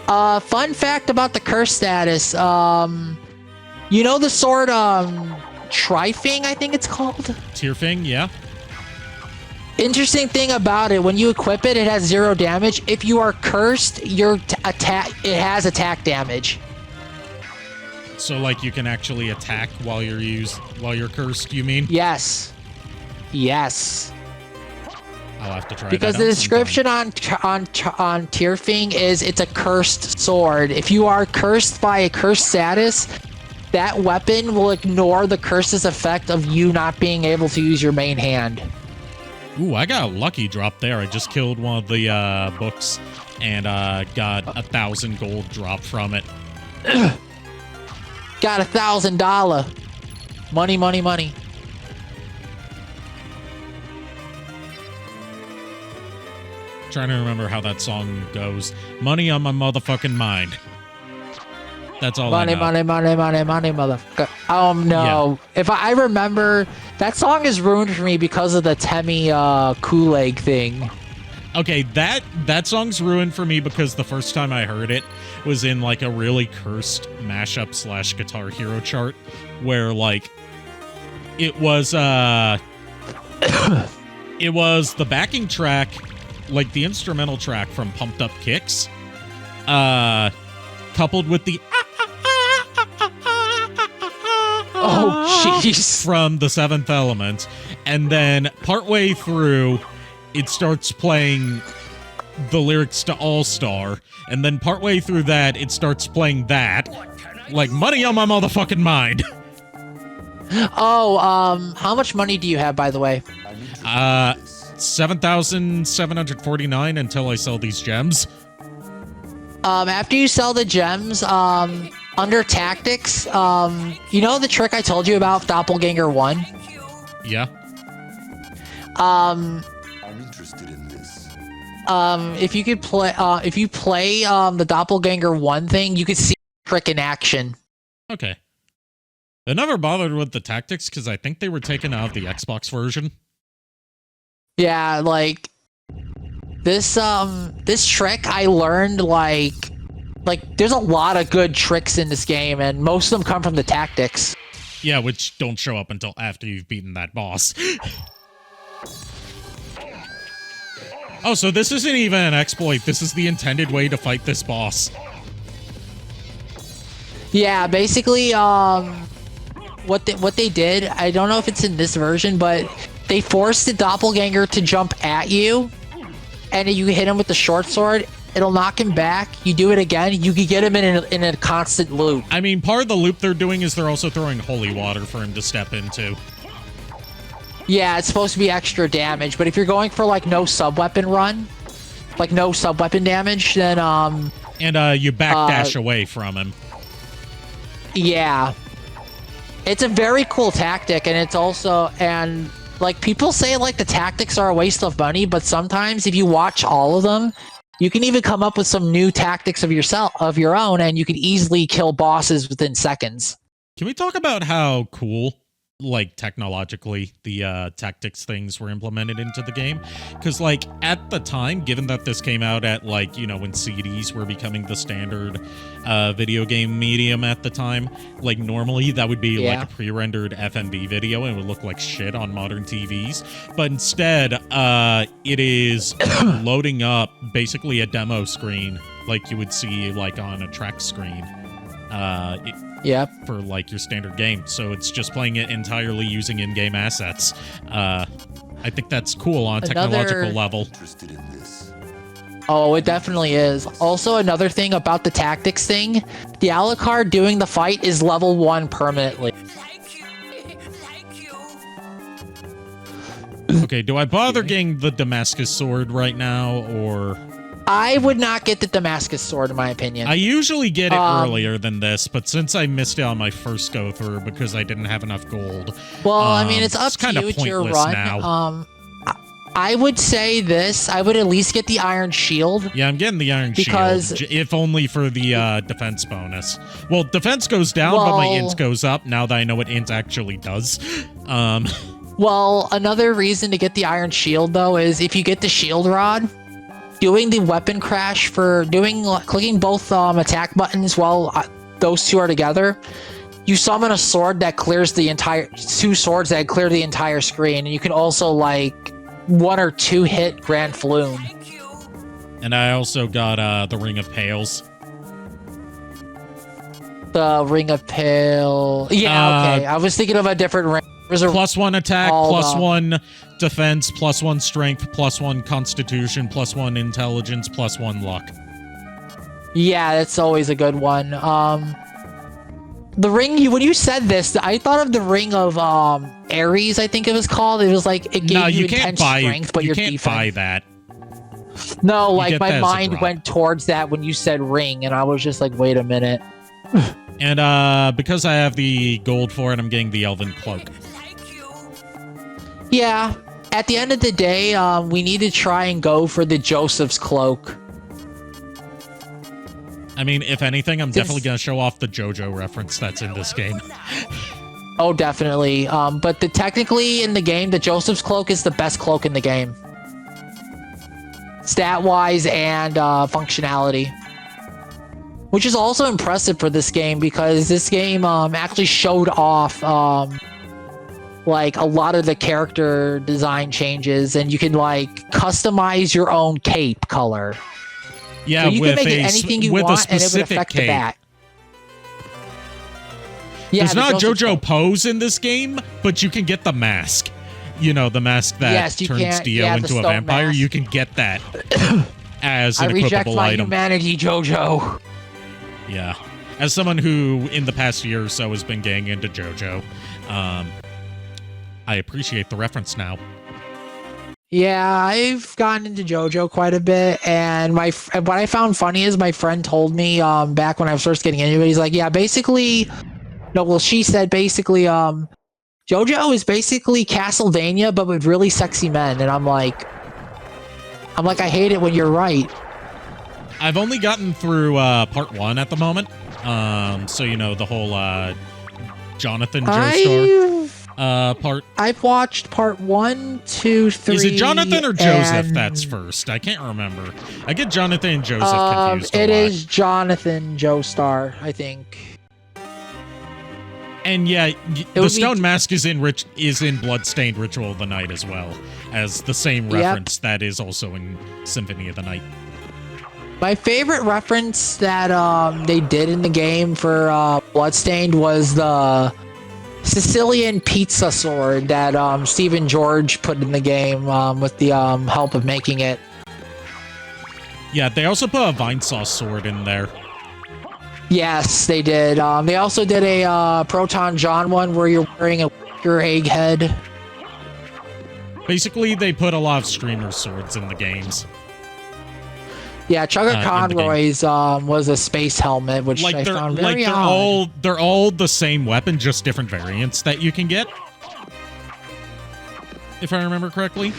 Fun fact about the curse status, you know the sword, Trifing, I think it's called? Tearfing, yeah. Interesting thing about it, when you equip it, it has 0 damage. If you are cursed, it has attack damage. So, like, you can actually attack while you're cursed, you mean? Yes. Yes. I'll have to try because that the out description on Tearfing is it's a cursed sword. If you are cursed by a cursed status, that weapon will ignore the curse's effect of you not being able to use your main hand. Ooh, I got a lucky drop there. I just killed one of the books and got 1,000 gold drop from it. Got $1,000. Money, money, money. Trying to remember how that song goes. Money on my motherfucking mind. That's all money, I know. Money, money, money, money, motherfucker. No. Yeah. If I remember, that song is ruined for me because of the Temmie Kool-Aid thing. Okay, that song's ruined for me because the first time I heard it was in like a really cursed mashup / Guitar Hero chart where like it was it was the backing track, like the instrumental track from Pumped Up Kicks, coupled with the oh jeez from the Seventh Element, and then partway through it starts playing the lyrics to All Star, and then partway through that it starts playing that, like money on my motherfucking mind. Oh, how much money do you have, by the way? 7,749 until I sell these gems. After you sell the gems, under tactics, you know the trick I told you about Doppelganger 1? Yeah. I'm interested in this. If you could play, if you play, the Doppelganger 1 thing, you could see the trick in action. Okay. I never bothered with the tactics because I think they were taken out of the Xbox version. Yeah, like this trick I learned like there's a lot of good tricks in this game, and most of them come from the tactics. Yeah, which don't show up until after you've beaten that boss. Oh, so this isn't even an exploit. This is the intended way to fight this boss. Yeah, basically, what they did, I don't know if it's in this version, but they forced the doppelganger to jump at you, and you hit him with the short sword, it'll knock him back. You do it again, you can get him in a constant loop. I mean, part of the loop they're doing is they're also throwing holy water for him to step into. Yeah, it's supposed to be extra damage, but if you're going for like no sub-weapon run, like no sub-weapon damage, then And you backdash away from him. Yeah. It's a very cool tactic, and it's also, and like people say like the tactics are a waste of money, but sometimes if you watch all of them, you can even come up with some new tactics of your own, and you can easily kill bosses within seconds. Can we talk about how cool, like, technologically the tactics things were implemented into the game? Because, like, at the time, given that this came out at, like, you know, when CDs were becoming the standard video game medium at the time, like, normally that would be, like, a pre-rendered FMV video and it would look like shit on modern TVs. But instead, it is loading up basically a demo screen like you would see, like, on a track screen. For like your standard game, so it's just playing it entirely using in-game assets. I think that's cool on a technological level. Interested in this. Oh, it definitely is. Also, another thing about the tactics thing, the Alucard doing the fight is level 1 permanently. Okay, do I bother getting the Damascus sword right now, or... I would not get the Damascus sword, in my opinion. I usually get it earlier than this, but since I missed it on my first go through because I didn't have enough gold. Well, I mean, it's up to kinda you. It's your run. now. I would say this. I would at least get the Iron Shield. Yeah, I'm getting the Iron Because- Shield, if only for the defense bonus. Well, defense goes down, but my int goes up now that I know what int actually does. Well, another reason to get the Iron Shield, though, is if you get the Shield Rod, doing the weapon crash for clicking both attack buttons while those two are together, you summon a sword that clears the entire... two swords that clear the entire screen, and you can also, like, 1 or 2 hit Grand Floon. And I also got the Ring of Pails. The Ring of Pale... Yeah, okay. I was thinking of a different ring. There's a +1 attack, +1 defense, +1 strength, +1 constitution, +1 intelligence, +1 luck. Yeah, that's always a good one. The ring, when you said this, I thought of the Ring of Ares, I think it was called. It was like, it gave you intense strength, but you your can't defense. buy that. No, You like get that my as a mind drop. went towards that when you said ring, and I was just like, wait a minute. And because I have the gold for it, I'm getting the Elven Cloak. Yeah, at the end of the day, we need to try and go for the Joseph's Cloak. I mean, if anything, I'm definitely going to show off the JoJo reference that's in this game. Oh, definitely. But technically in the game, the Joseph's Cloak is the best cloak in the game. Stat-wise and functionality. Which is also impressive for this game, because this game actually showed off like a lot of the character design changes, and you can like customize your own cape color. Yeah, So you with can make it a anything you with want, a and it would specific affect cape. the back. Yeah, There's the not Joseph's JoJo Cloak. pose in this game, but you can get the mask. You know, the mask that Yes, you turns can. Dio Yeah, the into a stone vampire. mask. You can get that as I an reject equipable my item. humanity, JoJo. Yeah. As someone who, in the past year or so, has been getting into JoJo, I appreciate the reference now. Yeah, I've gotten into JoJo quite a bit, and what I found funny is my friend told me back when I was first getting into it, he's like, yeah, basically, no, well, she said basically, JoJo is basically Castlevania, but with really sexy men, and I'm like, I hate it when you're right. I've only gotten through part 1 at the moment. So, you know, the whole Jonathan Joestar part. I've watched part 1, 2, 3. Is it Jonathan or Joseph and, that's first? I can't remember. I get Jonathan and Joseph confused a It lot. is Jonathan Joestar, I think. And yeah, the would stone be- mask is in Bloodstained Ritual of the Night as well as the same Yep. reference that is also in Symphony of the Night. My favorite reference that they did in the game for Bloodstained was the Sicilian pizza sword that Stephen George put in the game with the help of making it. Yeah, they also put a vine sauce sword in there. Yes, they did. They also did a Proton John one where you're wearing a your egg head. Basically, they put a lot of streamer swords in the games. Yeah, Chugga in the Conroy's was a space helmet, which I found very odd. they're all the same weapon, just different variants that you can get. If I remember correctly.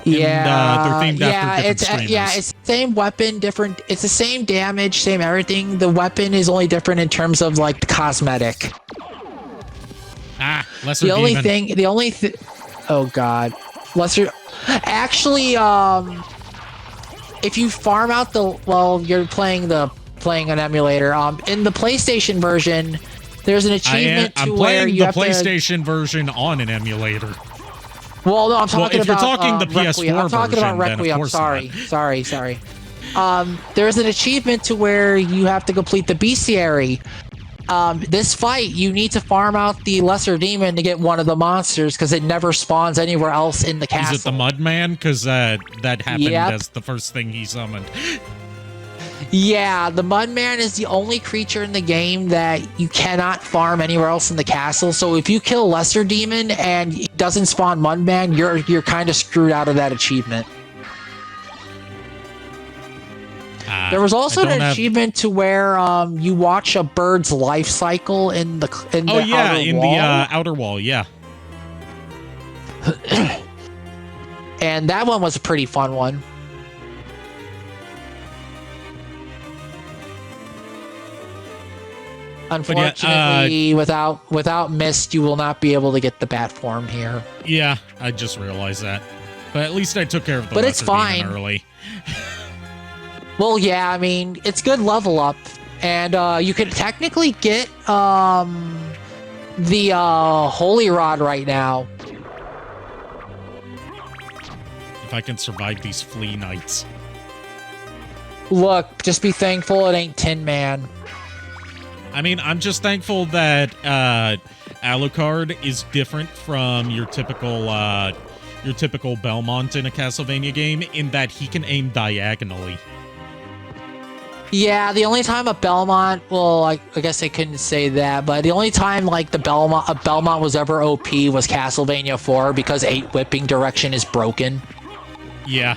Yeah, they're themed after it's different yeah, streamers. it's the same weapon, different. It's the same damage, same everything. The weapon is only different in terms of like the cosmetic. Lesser The only demon. thing, oh god, lesser. Actually, if you farm out you're playing an emulator. In the PlayStation version, there's an achievement I'm to where playing you the have PlayStation version on an emulator. Well, no, I'm talking if you're about talking the PS4 Requiem. I'm talking about version, then of Requiem. course Sorry. There's an achievement to where you have to complete the bestiary. This fight, you need to farm out the lesser demon to get one of the monsters because it never spawns anywhere else in the castle. Is it the Mudman? Because that happened Yep. as the first thing he summoned. Yeah, the Mudman is the only creature in the game that you cannot farm anywhere else in the castle. So if you kill lesser demon and it doesn't spawn Mudman, you're kind of screwed out of that achievement. There was also an achievement to where you watch a bird's life cycle in the outer in wall. the outer wall, yeah. And that one was a pretty fun one. Unfortunately, without Mist, you will not be able to get the bat form here. Yeah, I just realized that. But at least I took care of the But it's lesser demon fine. early. Well, yeah, I mean, it's good level up. And you could technically get the Holy Rod right now. If I can survive these flea nights. Look, just be thankful it ain't Tin Man. I mean, I'm just thankful that Alucard is different from your typical Belmont in a Castlevania game in that he can aim diagonally. Yeah, the only time a Belmont, well, I guess I couldn't say that, but the only time like a Belmont was ever OP was Castlevania 4 because 8 whipping direction is broken. Yeah.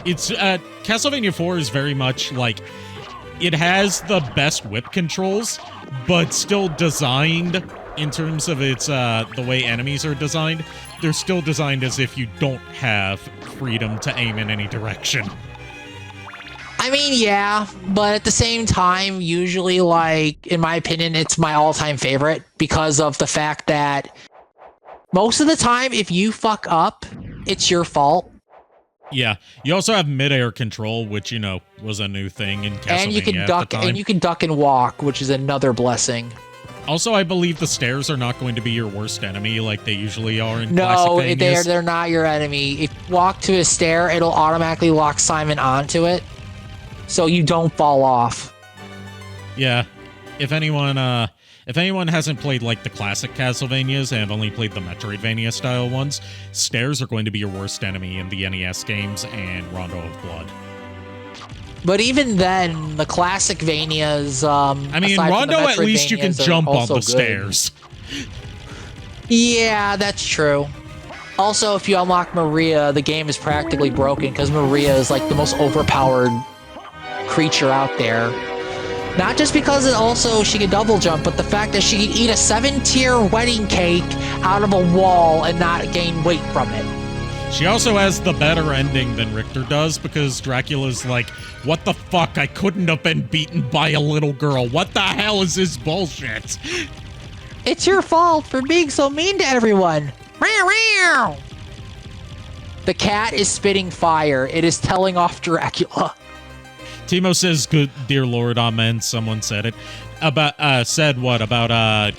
It's Castlevania 4 is very much like it has the best whip controls, but still designed in terms of its the way enemies are designed. They're still designed as if you don't have freedom to aim in any direction. I mean, yeah, but at the same time, usually, like, in my opinion, it's my all-time favorite because of the fact that most of the time, if you fuck up, it's your fault. Yeah, you also have mid-air control, which, you know, was a new thing in Castlevania And you can at duck, the time. and you can duck and walk, which is another blessing. Also, I believe the stairs are not going to be your worst enemy like they usually are in No, Classicvanias. they're not your enemy. If you walk to a stair, it'll automatically lock Simon onto it, so you don't fall off. Yeah, if anyone hasn't played like the classic Castlevanias and have only played the Metroidvania style ones, stairs are going to be your worst enemy in the NES games and Rondo of Blood. But even then, the classic Vanias, I mean, in Rondo, at least you can jump on the stairs. Yeah, that's true. Also, if you unlock Maria, the game is practically broken because Maria is like the most overpowered creature out there. Not just because she can double jump, but the fact that she can eat a 7-tier wedding cake out of a wall and not gain weight from it. She also has the better ending than Richter does because Dracula's like, what the fuck? I couldn't have been beaten by a little girl. What the hell is this bullshit? It's your fault for being so mean to everyone. Meow, meow. The cat is spitting fire. It is telling off Dracula. Timo says, "Good, dear Lord, amen." Someone said it. Said what about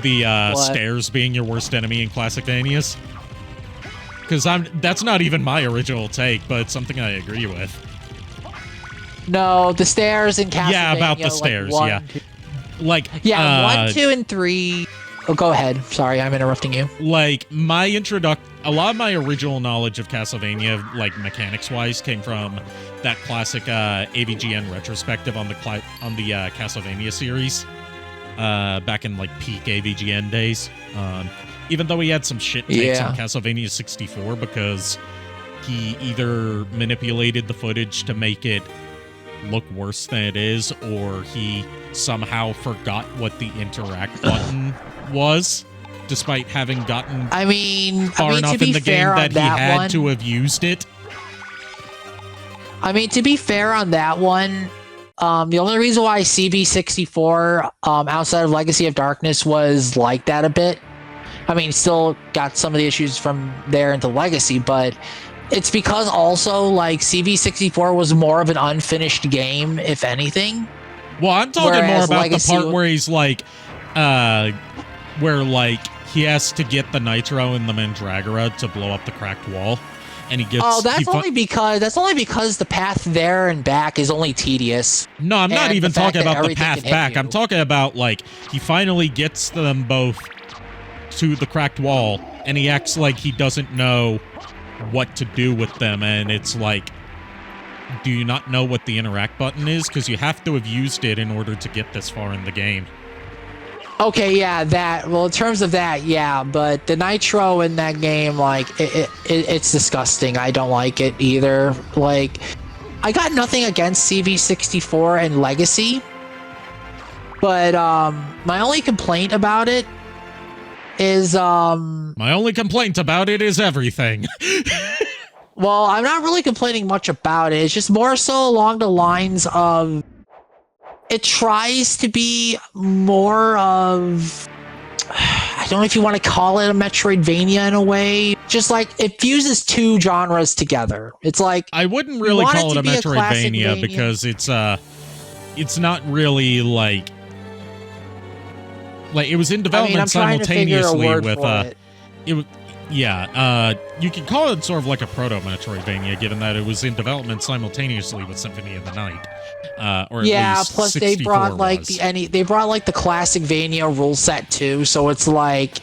the stairs being your worst enemy in Classicvanias? Because that's not even my original take, but it's something I agree with. No, the stairs in Castlevania. Yeah, about the like stairs. 1, yeah, 2. like 1, 2, and 3. Oh, go ahead. Sorry, I'm interrupting you. Like a lot of my original knowledge of Castlevania, like mechanics-wise, came from that classic AVGN retrospective on the Castlevania series back in like peak AVGN days. Even though he had some shit takes on Castlevania 64 because he either manipulated the footage to make it look worse than it is, or he somehow forgot what the interact button was, despite having gotten far enough in the game that he had to have used it. I mean, to be fair on that one, the only reason why CV64 outside of Legacy of Darkness was like that a bit, I mean, still got some of the issues from there into Legacy, but it's because also, like, CV64 was more of an unfinished game, if anything. Well, I'm talking more about the part where he's like, where, like, he has to get the Nitro and the Mandragora to blow up the cracked wall. And he gets... Oh, that's only because the path there and back is only tedious. No, I'm not even talking about the path back. I'm talking about, like, he finally gets them both to the cracked wall, and he acts like he doesn't know what to do with them, and it's like, do you not know what the interact button is? Because you have to have used it in order to get this far in the game. Okay, yeah, that. Well, in terms of that, yeah, but the Nitro in that game, like, it's disgusting. I don't like it either. Like, I got nothing against CV64 and Legacy, but my only complaint about it is my only complaint about it is everything. Well, I'm not really complaining much about it. It's just more so along the lines of it tries to be more of, I don't know if you want to call it a Metroidvania in a way. Just like it fuses two genres together. It's like I wouldn't really call it a Metroidvania Metroidvania because it's not really like it was in development simultaneously with you can call it sort of like a proto-Metroidvania, given that it was in development simultaneously with Symphony of the Night. Or at least plus they brought like was. they brought like the classic Vania rule set too, so it's like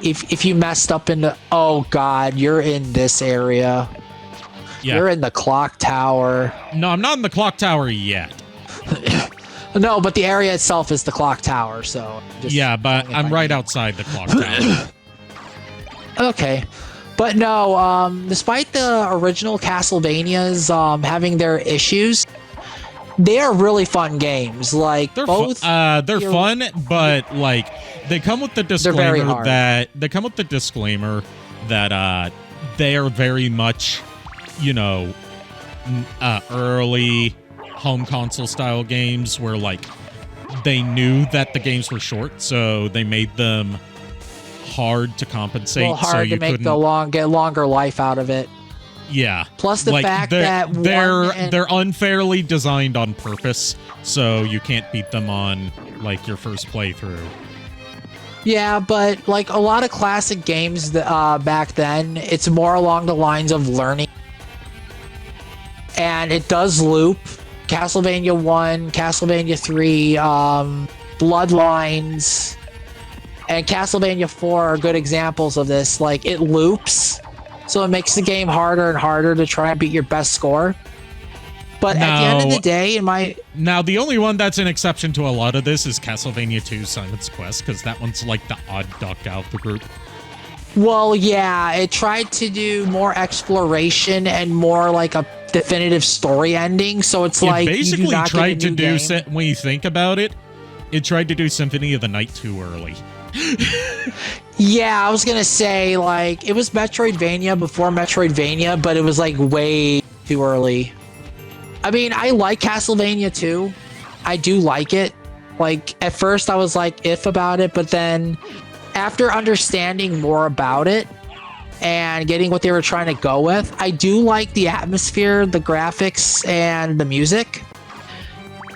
if you messed up in the, oh god, you're in this area. Yeah. You're in the clock tower. No, I'm not in the clock tower yet. No, but the area itself is the clock tower, so just yeah, but I'm right outside the clock tower. Okay. But no, despite the original Castlevanias having their issues, they are really fun games. Like They're both they're fun, but like they come with the disclaimer that they are very much, you know, early home console style games where like they knew that the games were short, so they made them hard to compensate. Well, hard so to make the get longer life out of it. Yeah. Plus the like, fact that they're unfairly designed on purpose, so you can't beat them on like your first playthrough. Yeah, but like a lot of classic games back then, it's more along the lines of learning. And it does loop. Castlevania 1, Castlevania 3, Bloodlines, and Castlevania 4 are good examples of this. Like, it loops, so it makes the game harder and harder to try and beat your best score. But at the end of the day, Now, the only one that's an exception to a lot of this is Castlevania 2 Simon's Quest, because that one's like the odd duck out of the group. Well, yeah, it tried to do more exploration and more like a definitive story ending, so it's like basically you do not tried get a to new do game. when you think about it, it tried to do Symphony of the Night too early. Yeah, I was gonna say like it was Metroidvania before Metroidvania, but it was like way too early. I mean, I like Castlevania 2. I do like it. Like at first I was like if about it, but then after understanding more about it and getting what they were trying to go with, I do like the atmosphere, the graphics, and the music.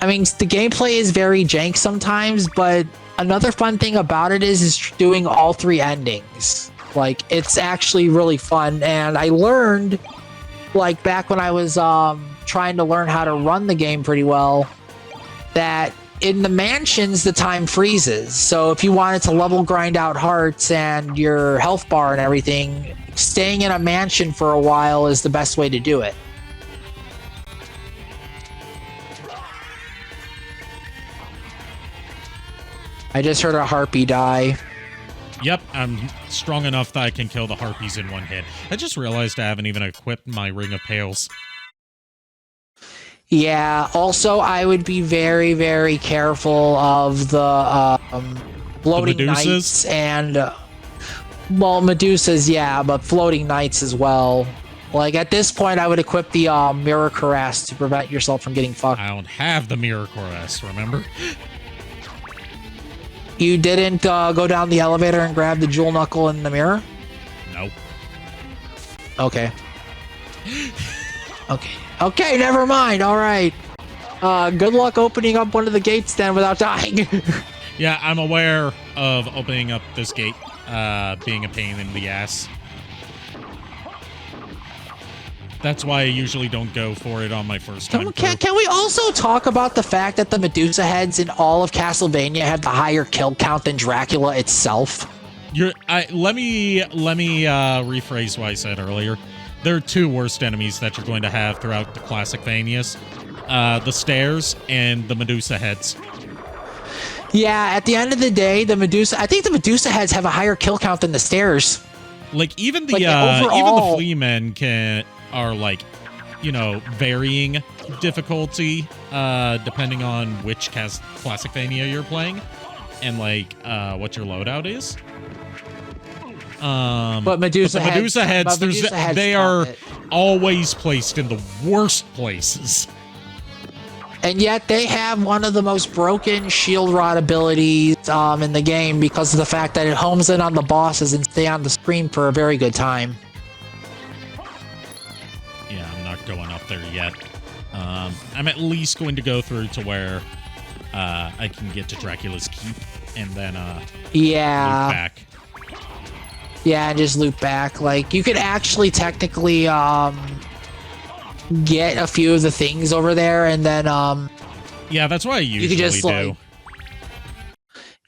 I mean, the gameplay is very jank sometimes, but another fun thing about it is doing all three endings. Like, it's actually really fun, and I learned, like, back when I was trying to learn how to run the game pretty well, that in the mansions, the time freezes. So if you wanted to level grind out hearts and your health bar and everything, staying in a mansion for a while is the best way to do it. I just heard a harpy die. Yep, I'm strong enough that I can kill the harpies in one hit. I just realized I haven't even equipped my Ring of Pails. Yeah, also I would be very, very careful of the floating knights and, well, Medusas, yeah, but floating knights as well. Like, at this point, I would equip the Mirror Caress to prevent yourself from getting fucked. I don't have the Mirror Caress, remember? You didn't go down the elevator and grab the jewel knuckle in the mirror? No. Okay. Okay, never mind. All right. Good luck opening up one of the gates then without dying. Yeah, I'm aware of opening up this gate being a pain in the ass. That's why I usually don't go for it on my first time. Can we also talk about the fact that the Medusa heads in all of Castlevania have the higher kill count than Dracula itself? Let me rephrase what I said earlier. There are two worst enemies that you're going to have throughout the classic Vanias. The stairs and the Medusa heads. Yeah, at the end of the day, I think the Medusa heads have a higher kill count than the stairs. Like even the overall, even the flea men are like, you know, varying difficulty depending on which classic Vania you're playing and like what your loadout is. But Medusa heads, they are always placed in the worst places. And yet they have one of the most broken shield rod abilities in the game because of the fact that it homes in on the bosses and stay on the screen for a very good time. Yeah, I'm not going up there yet. I'm at least going to go through to where I can get to Dracula's Keep and then loop back. Yeah, and just loop back. Like, you could actually technically get a few of the things over there and then yeah, that's what I usually just, do. like,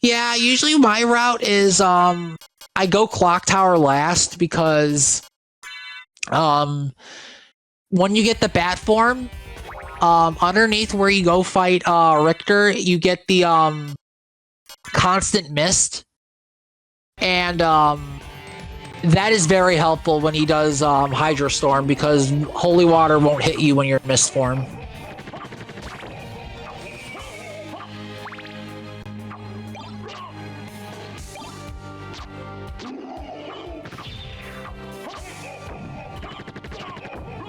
yeah, usually my route is I go Clock Tower last because when you get the bat form, underneath where you go fight Richter, you get the constant mist, and that is very helpful when he does Hydro Storm because holy water won't hit you when you're in mist form.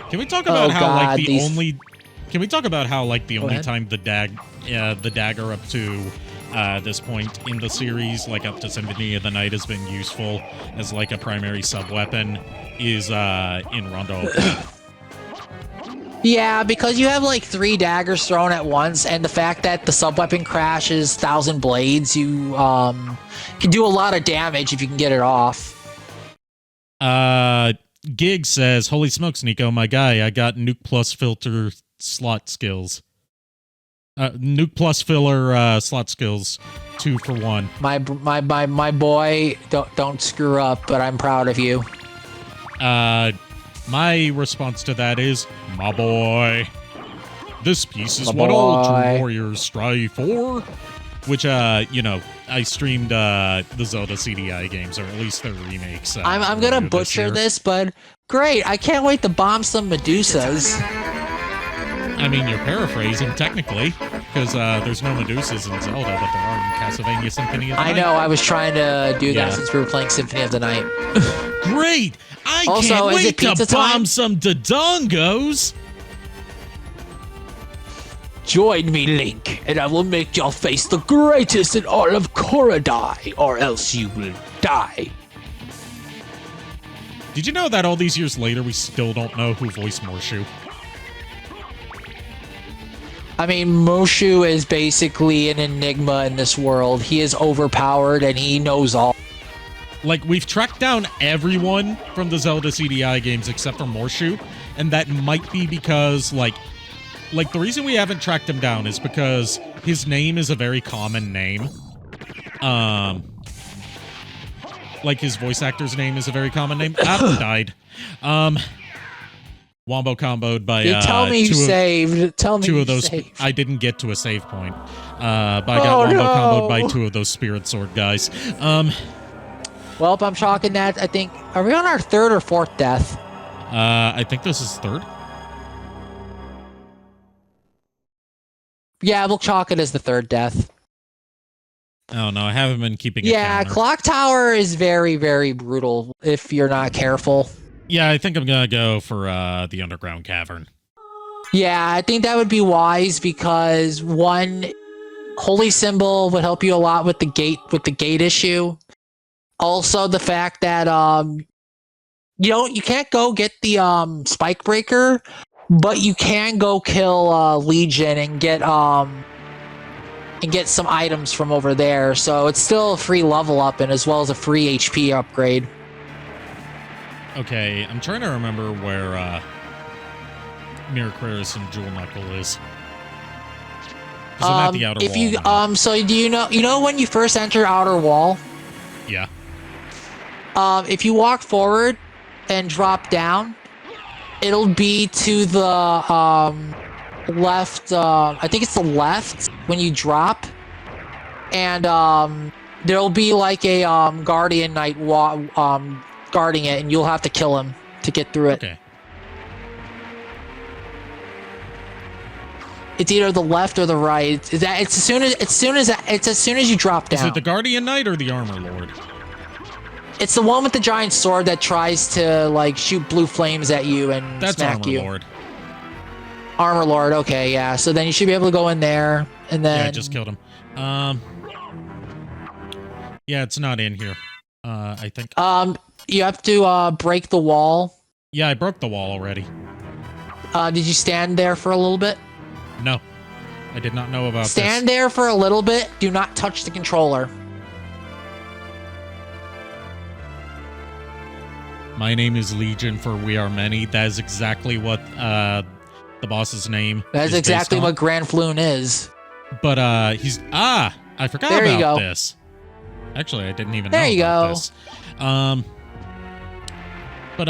Can we talk about Can we talk about how the only ahead. time the dagger up to this point in the series, like up to Symphony of the Night, has been useful as a primary sub-weapon is in Rondo. Yeah, because you have 3 daggers thrown at once, and the fact that the sub-weapon crash is 1,000 blades, you can do a lot of damage if you can get it off. Gig says, "Holy smokes, Nico, my guy! I got Nuke Plus filter slot skills. Nuke Plus filler slot skills, 2 for 1. My boy, don't screw up, but I'm proud of you." My response to that is, my boy. This piece is My what all boy. true warriors strive for. Which, I streamed the Zelda CDI games, or at least their remakes. I'm gonna butcher this, but great! I can't wait to bomb some Medusas. I mean, you're paraphrasing, technically, because there's no Medusas in Zelda, but there are in Castlevania Symphony of the Night. I know, I was trying to do Yeah. that since we were playing Symphony of the Night. Great! I Also, can't is wait it pizza to bomb time? some Dodongos! Join me, Link, and I will make y'all face the greatest in all of Korodai, or else you will die. Did you know that all these years later, we still don't know who voiced Morshu? I mean, Moshu is basically an enigma in this world. He is overpowered, and he knows all. We've tracked down everyone from the Zelda CDI games except for Morshu, and that might be because, the reason we haven't tracked him down is because his name is a very common name. His voice actor's name is a very common name. Died. Wombo comboed by Tell me you saved. Tell me two you of those. saved. I didn't get to a save point. But I got wombo comboed by 2 of those Spirit Sword guys. Well, I'm chalking that. I think. Are we on our 3rd or 4th death? I think this is 3rd. Yeah, we'll chalk it as the 3rd death. Oh no, I haven't been keeping it Yeah, counter. Clock Tower is very, very brutal if you're not careful. Yeah, I think I'm gonna go for the underground cavern. Yeah, I think that would be wise because one, Holy Symbol would help you a lot with the gate issue. Also, the fact that you can't go get the Spike Breaker, but you can go kill Legion and get some items from over there. So it's still a free level up and as well as a free HP upgrade. Okay, I'm trying to remember where Miraculous and Jewel Knuckle is. 'Cause I'm at the outer if wall you now. so do you know when you first enter Outer Wall? Yeah. If you walk forward and drop down, it'll be to the left. I think it's the left when you drop, and there'll be a Guardian Knight guarding it, and you'll have to kill him to get through it. Okay. It's either the left or the right. It's as soon as you drop down. Is it the Guardian Knight or the Armor Lord? It's the one with the giant sword that tries to like shoot blue flames at you and That's smack Armor you. Lord. Armor Lord. Okay, yeah. So then you should be able to go in there, and then Yeah, I just killed him. Yeah, it's not in here. I think. you have to break the wall. Yeah, I broke the wall already. Did you stand there for a little bit? No, I did not know about Stand there for a little bit. Do not touch the controller. My name is Legion, for we are many. That is exactly what the boss's name That's is exactly based on. what Grand Floon is. But he's I forgot There you about go. this. Actually, I didn't even There know you about go. this. But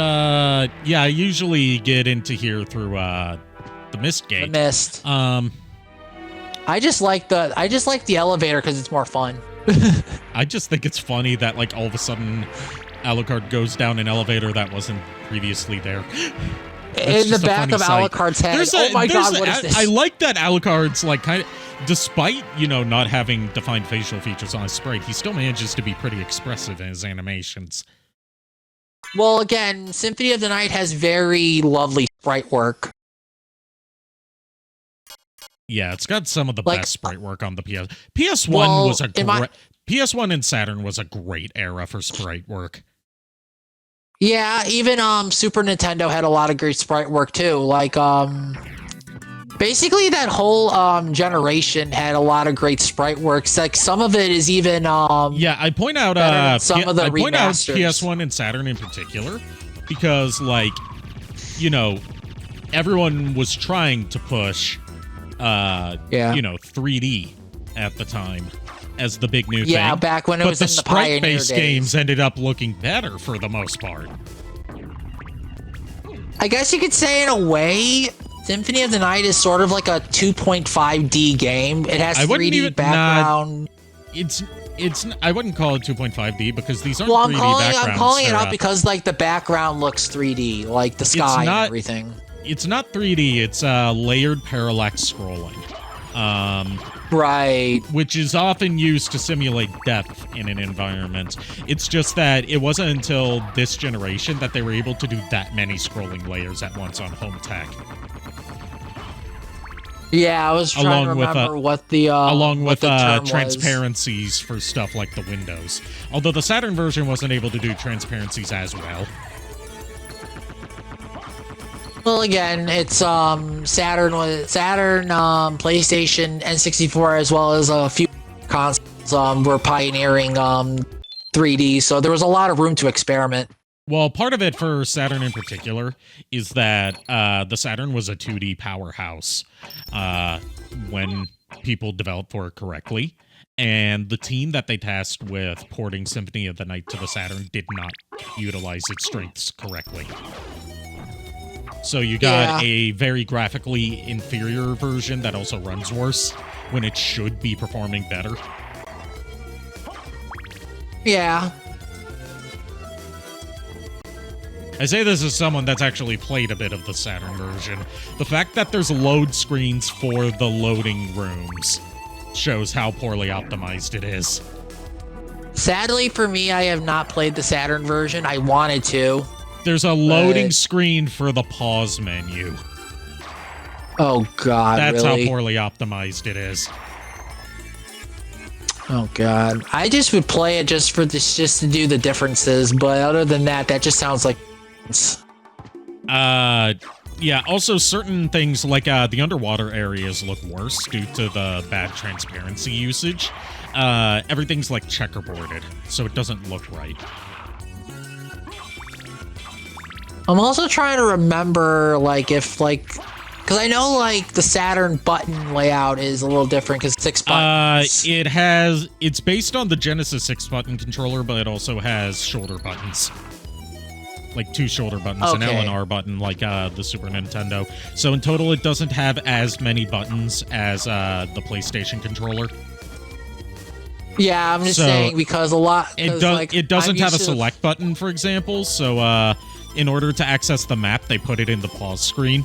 yeah, I usually get into here through the Mist The Gate. mist. I just like the elevator because it's more fun. I just think it's funny that like all of a sudden Alucard goes down an elevator that wasn't previously there. That's In the just a back funny of sight. Alucard's head. There's Oh my god, what is this? I like that Alucard's like kind of, despite not having defined facial features on his sprite, he still manages to be pretty expressive in his animations. Well, again, Symphony of the Night has very lovely sprite work. Yeah, it's got some of the Like, best sprite work on the PS. PS1 well, was a in my- great. PS1 and Saturn was a great era for sprite work. Yeah, even Super Nintendo had a lot of great sprite work too. Like basically that whole generation had a lot of great sprite works. Like some of it is even Yeah, I point out better than some of the I point out remasters. PS1 and Saturn in particular because like everyone was trying to push 3D at the time as the big new Yeah, thing. back when it but was the in the Pioneer sprite-based days. games ended up looking better for the most part. I guess you could say in a way Symphony of the Night is sort of like a 2.5D game. It has I wouldn't 3D even- background. It's I wouldn't call it 2.5D because these aren't Well, 3D I'm backgrounds. calling it They're, out because like the background looks 3D, like the sky and not- everything. it's not 3D. It's layered parallax scrolling, Right. which is often used to simulate depth in an environment. It's just that it wasn't until this generation that they were able to do that many scrolling layers at once on home tech. Yeah, I was trying Along to with, remember what the along what with the term was. transparencies for stuff like the windows. Although the Saturn version wasn't able to do transparencies as well. Well, again, it's Saturn, PlayStation, N64, as well as a few consoles were pioneering 3D, so there was a lot of room to experiment. Well, part of it for Saturn in particular is that the Saturn was a 2D powerhouse when people developed for it correctly. And the team that they tasked with porting Symphony of the Night to the Saturn did not utilize its strengths correctly. So you got a very graphically inferior version that also runs worse when it should be performing better. Yeah. I say this as someone that's actually played a bit of the Saturn version. The fact that there's load screens for the loading rooms shows how poorly optimized it is. Sadly for me, I have not played the Saturn version. I wanted to. There's a loading screen for the pause menu. Oh god, That's really? how poorly optimized it is. Oh god. I just would play it just for this, just to do the differences, but other than that, that just sounds like Yeah, also certain things like the underwater areas look worse due to the bad transparency usage. Everything's like checkerboarded, so it doesn't look right. I'm also trying to remember, like, if, like, because I know, like, the Saturn button layout is a little different because 6 buttons. It's based on the Genesis 6-button controller, but it also has shoulder buttons. Like 2 shoulder buttons, an L and R button, like the Super Nintendo. So in total, it doesn't have as many buttons as the PlayStation controller. Yeah, I'm just saying because a lot. It doesn't have a used to- select button, for example. So in order to access the map, they put it in the pause screen.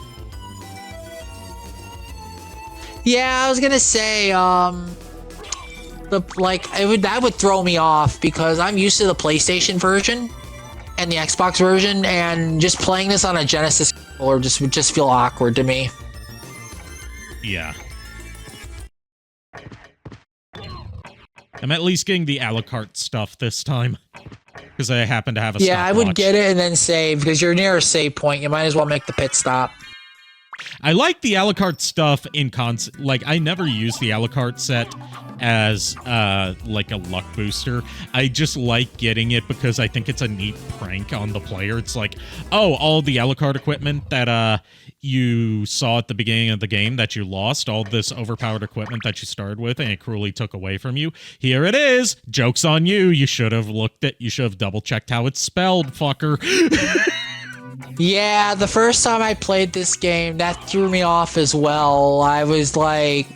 Yeah, I was gonna say, That would throw me off because I'm used to the PlayStation version and the Xbox version, and just playing this on a Genesis controller would just feel awkward to me. Yeah. I'm at least getting the a la carte stuff this time. Because I happen to have a Yeah, I would stopwatch. get it and then save, because you're near a save point. You might as well make the pit stop. I like the a la carte stuff in like, I never use the a la carte set as, like a luck booster. I just like getting it because I think it's a neat prank on the player. It's like, oh, all the a la carte equipment that, you saw at the beginning of the game that you lost, all this overpowered equipment that you started with and it cruelly took away from you. Here it is. Joke's on you. You should have double checked how it's spelled, fucker. Yeah, the first time I played this game, that threw me off as well. I was like,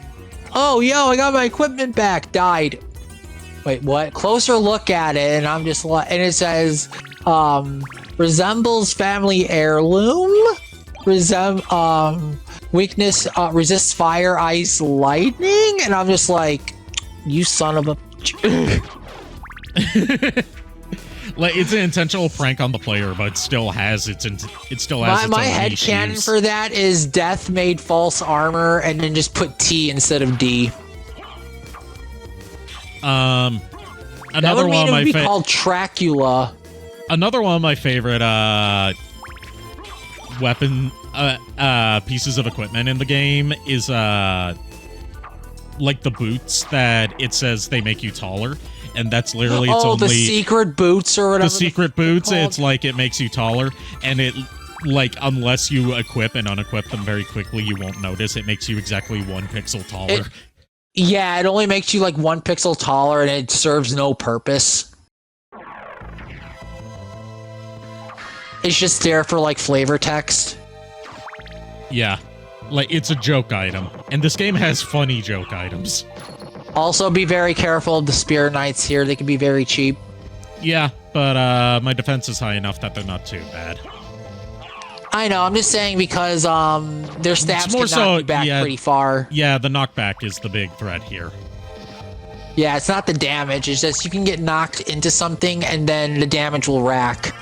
oh, yo, I got my equipment back. Died. Wait, what? Closer look at it, and I'm just like, and it says, resembles family heirloom? Weakness, resists fire, ice, lightning? And I'm just like, you son of a... Like, it's an intentional prank on the player, but it still has its My own headcanon issues. for that is Death made false armor and then just put T instead of D. Another That would one mean of it my would be called Dracula. Another one of my favorite weapon pieces of equipment in the game is like the boots that it says they make you taller, and that's literally it's only the secret boots or whatever. The secret boots, it's like it makes you taller, and it like unless you equip and unequip them very quickly, you won't notice. It makes you exactly 1 pixel taller. Yeah, it only makes you like 1 pixel taller, and it serves no purpose. It's just there for like flavor text. Yeah, like it's a joke item, and this game has funny joke items. Also, be very careful of the Spear Knights here. They can be very cheap. Yeah, but my defense is high enough that they're not too bad. I know, I'm just saying because their stabs can knock you back pretty far. Yeah, the knockback is the big threat here. Yeah, it's not the damage, it's just you can get knocked into something and then the damage will rack.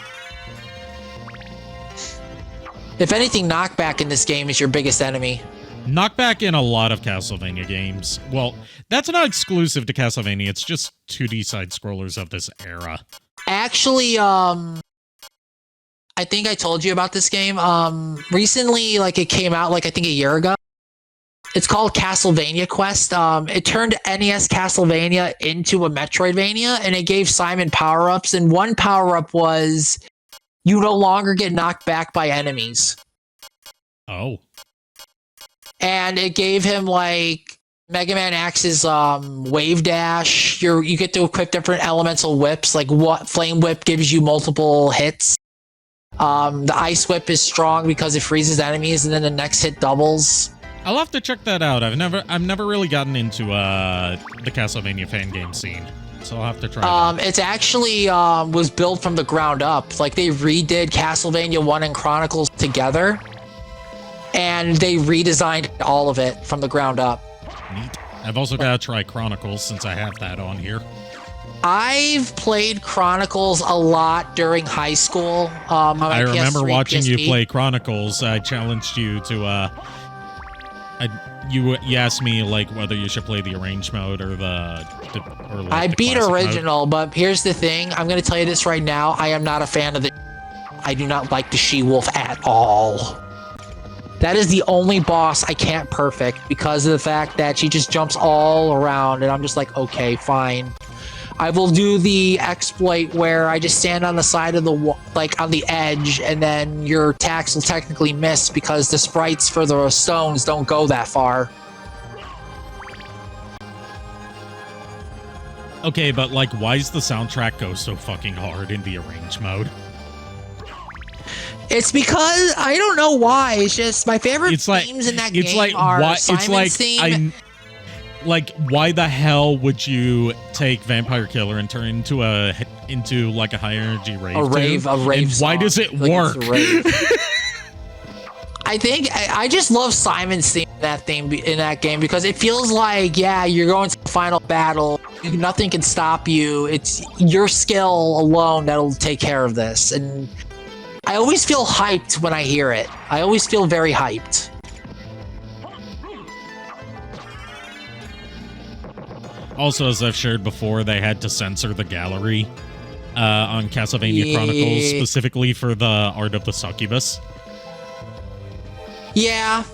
If anything, knockback in this game is your biggest enemy. Knockback in a lot of Castlevania games. Well, that's not exclusive to Castlevania, it's just 2D side-scrollers of this era. Actually, I think I told you about this game. Recently, like, it came out, like, I think a year ago. It's called Castlevania Quest. It turned NES Castlevania into a Metroidvania, and it gave Simon power-ups, and one power-up was you no longer get knocked back by enemies. Oh. And it gave him, like, Mega Man X's Wave Dash. You get to equip different elemental whips, like Flame Whip gives you multiple hits. The Ice Whip is strong because it freezes enemies, and then the next hit doubles. I'll have to check that out. I've never really gotten into the Castlevania fan game scene, so I'll have to try that. It's actually was built from the ground up. Like, they redid Castlevania 1 and Chronicles together, and they redesigned all of it from the ground up. Neat. I've also got to try Chronicles since I have that on here. I've played Chronicles a lot during high school. I remember PS3, watching PSP. you play Chronicles. I challenged you to, you asked me, like, whether you should play the arrange mode or I the beat classic original, but here's the thing. I'm going to tell you this right now. I am not a fan of the... I do not like the she-wolf at all. That is the only boss I can't perfect because of the fact that she just jumps all around, and I'm just like, okay, fine. I will do the exploit where I just stand on the side of the wall, like on the edge, and then your attacks will technically miss because the sprites for the stones don't go that far. Okay, but, like, why does the soundtrack go so fucking hard in the arrange mode? It's because I don't know why. It's just my favorite themes in that game are Simon's theme. Why the hell would you take Vampire Killer and turn into like a high energy rave? A rave and song. Why does it Like, work? it's a rave. I think I just love Simon's theme in that game because it feels like, yeah, you're going to the final battle Nothing can stop you. It's your skill alone that'll take care of this. And I always feel hyped when I hear it. I always feel very hyped. Also, as I've shared before, they had to censor the gallery on Castlevania Chronicles, specifically for the art of the succubus. Yeah.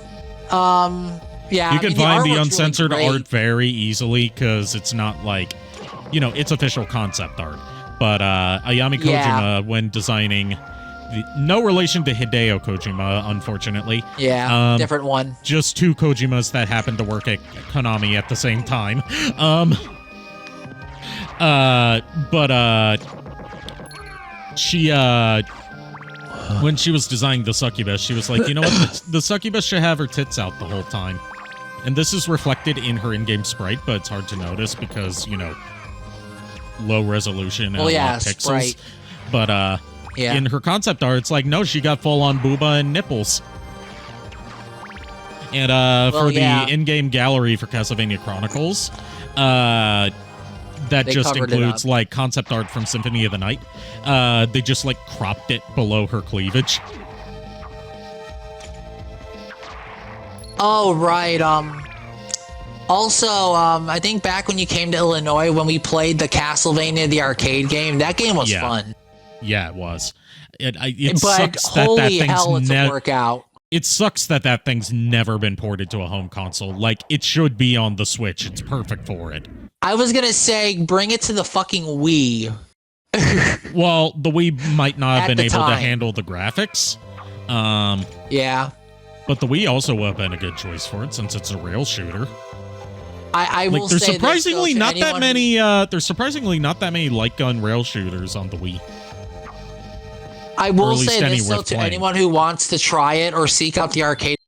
Yeah. You can find the uncensored art very easily because it's not like, it's official concept art. But Ayami Kojima, when designing, no relation to Hideo Kojima, unfortunately. Yeah, different one. Just two Kojimas that happen to work at Konami at the same time. She, when she was designing the succubus, she was like, you know what, the succubus should have her tits out the whole time. And this is reflected in her in-game sprite, but it's hard to notice because, low resolution and pixels. Sprite. But, in her concept art, it's like, no, she got full-on booba and nipples. And the in-game gallery for Castlevania Chronicles, that just includes like concept art from Symphony of the Night. They just like cropped it below her cleavage. Oh, right. Also, I think back when you came to Illinois, when we played the Castlevania, the arcade game, that game was fun. Yeah, it was. It but sucks holy that hell, it's thing's a workout. It sucks that thing's never been ported to a home console. Like, it should be on the Switch. It's perfect for it. I was gonna say, bring it to the fucking Wii. Well, the Wii might not have been able to handle the graphics. Yeah. But the Wii also would have been a good choice for it since it's a rail shooter. I will there's say surprisingly this, not that many. There's surprisingly not that many light gun rail shooters on the Wii. I will say this though to anyone who wants to try it or seek out the arcade.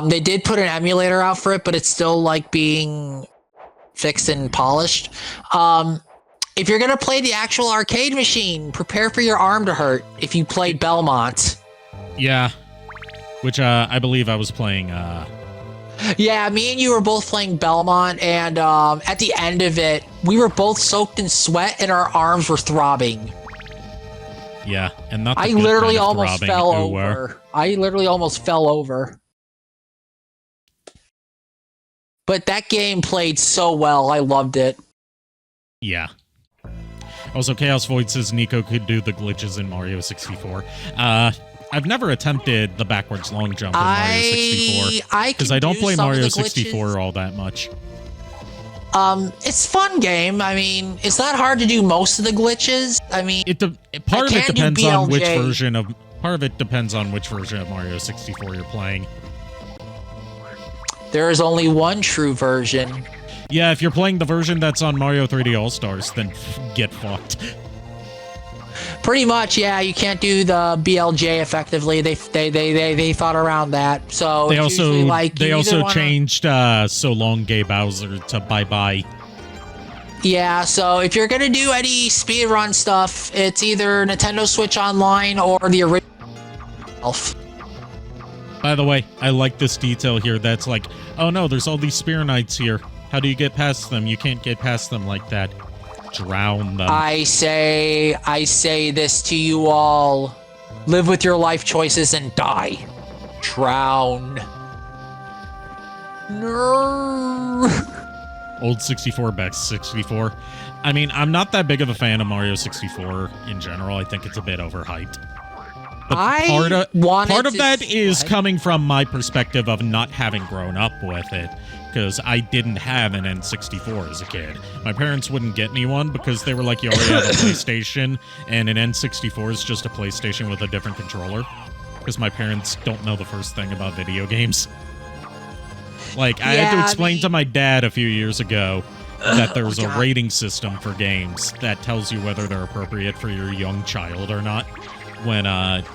They did put an emulator out for it, but it's still like being fixed and polished. If you're gonna play the actual arcade machine, prepare for your arm to hurt if you played Belmont. Yeah, which I believe I was playing. Yeah, me and you were both playing Belmont, and at the end of it, we were both soaked in sweat and our arms were throbbing. Yeah, and not. I literally almost fell over. I literally almost fell over. But that game played so well. I loved it. Yeah. Also, Chaos Void says Niko could do the glitches in Mario 64. I've never attempted the backwards long jump in Mario 64 because I don't play Mario 64 all that much. It's a fun game. I mean, it's not hard to do most of the glitches. I mean, part of it depends on which version of Mario 64 you're playing. There is only one true version. Yeah, if you're playing the version that's on Mario 3D All-Stars, then get fucked. Pretty much, yeah. You can't do the BLJ effectively. They thought around that. So they also wanna... changed So Long Gay Bowser to Bye Bye. Yeah, so if you're gonna do any speedrun stuff, it's either Nintendo Switch Online or the original. By the way, I like this detail here. That's like, oh no, there's all these Spear Knights here. How do you get past them? You can't get past them like that. Drown them. I say this to you all. Live with your life choices and die. Drown. No. Old 64, back 64. I mean, I'm not that big of a fan of Mario 64 in general. I think it's a bit overhyped. But part of that is coming from my perspective of not having grown up with it, because I didn't have an N64 as a kid. My parents wouldn't get me one because they were like, you already have a PlayStation, and an N64 is just a PlayStation with a different controller. Because my parents don't know the first thing about video games. Like, I had to explain to my dad a few years ago that there's a rating system for games that tells you whether they're appropriate for your young child or not. When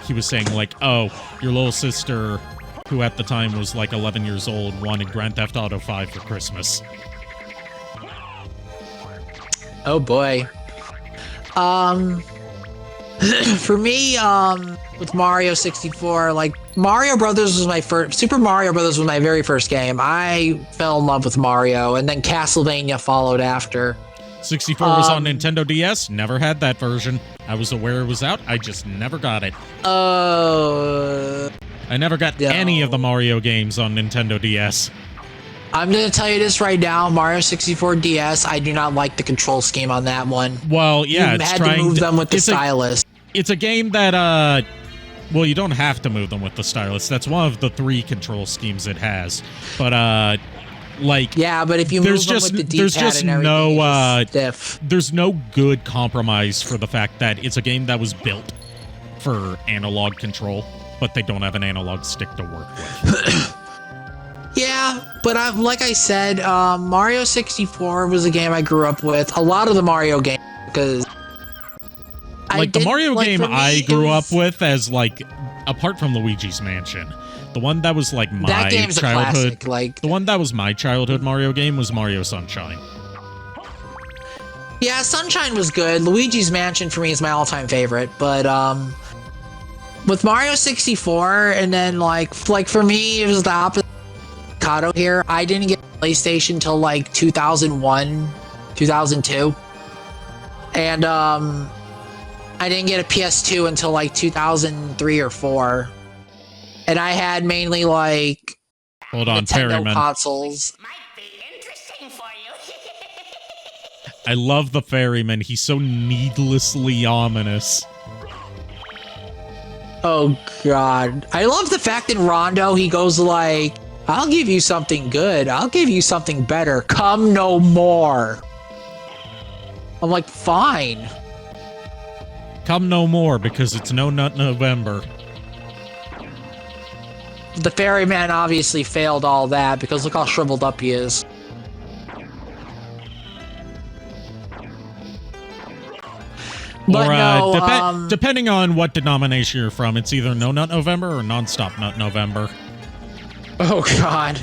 he was saying, like, oh, your little sister, who at the time was like 11 years old, wanted Grand Theft Auto 5 for Christmas. Oh boy. For me, with Mario 64, like Mario Brothers was my first. Super Mario Brothers was my very first game. I fell in love with Mario, and then Castlevania followed after. 64 was on Nintendo DS. Never had that version. I was aware it was out. I just never got it. I never got any of the Mario games on Nintendo DS. I'm going to tell you this right now. Mario 64 DS, I do not like the control scheme on that one. Well, yeah, you had to move them with the stylus. It's a game that, well, you don't have to move them with the stylus. That's one of the 3 control schemes it has. But, like, yeah, but if you move them with the D-pad and everything, stiff. There's no good compromise for the fact that it's a game that was built for analog control, but they don't have an analog stick to work with. Yeah, but like I said, Mario 64 was a game I grew up with. A lot of the Mario games, because the Mario game I grew up with as, like, apart from Luigi's Mansion, the one that was like my that game's childhood, a classic, like the one that was my childhood Mario game was Mario Sunshine. Yeah, Sunshine was good. Luigi's Mansion for me is my all-time favorite, but with Mario 64, and then like for me, it was the opposite. Arikado here. I didn't get a PlayStation till like 2001, 2002, and I didn't get a PS2 until like 2003 or 4, and I had mainly like Nintendo Ferryman consoles. I love the Ferryman. He's so needlessly ominous. Oh god, I love the fact in Rondo he goes like, I'll give you something good. I'll give you something better. Come no more. I'm like, fine. Come no more, because it's No Nut November. The ferryman obviously failed all that, because look how shriveled up he is. But or, depending on what denomination you're from, it's either No Nut November or Nonstop Nut November. Oh god.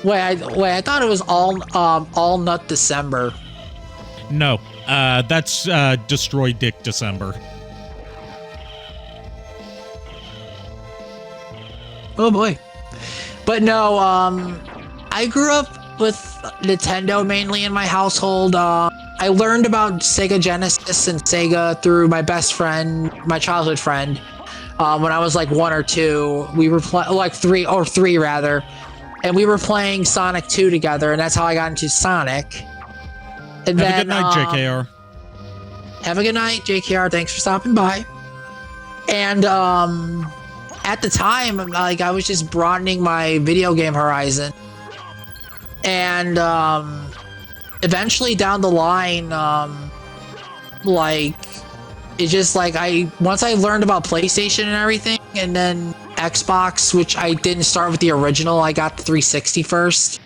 Wait, I thought it was all Nut December. No, that's Destroy Dick December. Oh boy. But no, I grew up with Nintendo mainly in my household. I learned about Sega Genesis and Sega through my best friend, my childhood friend. When I was like 1 or 2, we were like 3 rather, and we were playing Sonic 2 together, and that's how I got into Sonic. And Have a good night, JKR. Have a good night, JKR. Thanks for stopping by. And at the time, like I was just broadening my video game horizon, and eventually down the line, like. It's just like once I learned about PlayStation and everything, and then Xbox, which I didn't start with the original, I got the 360 first.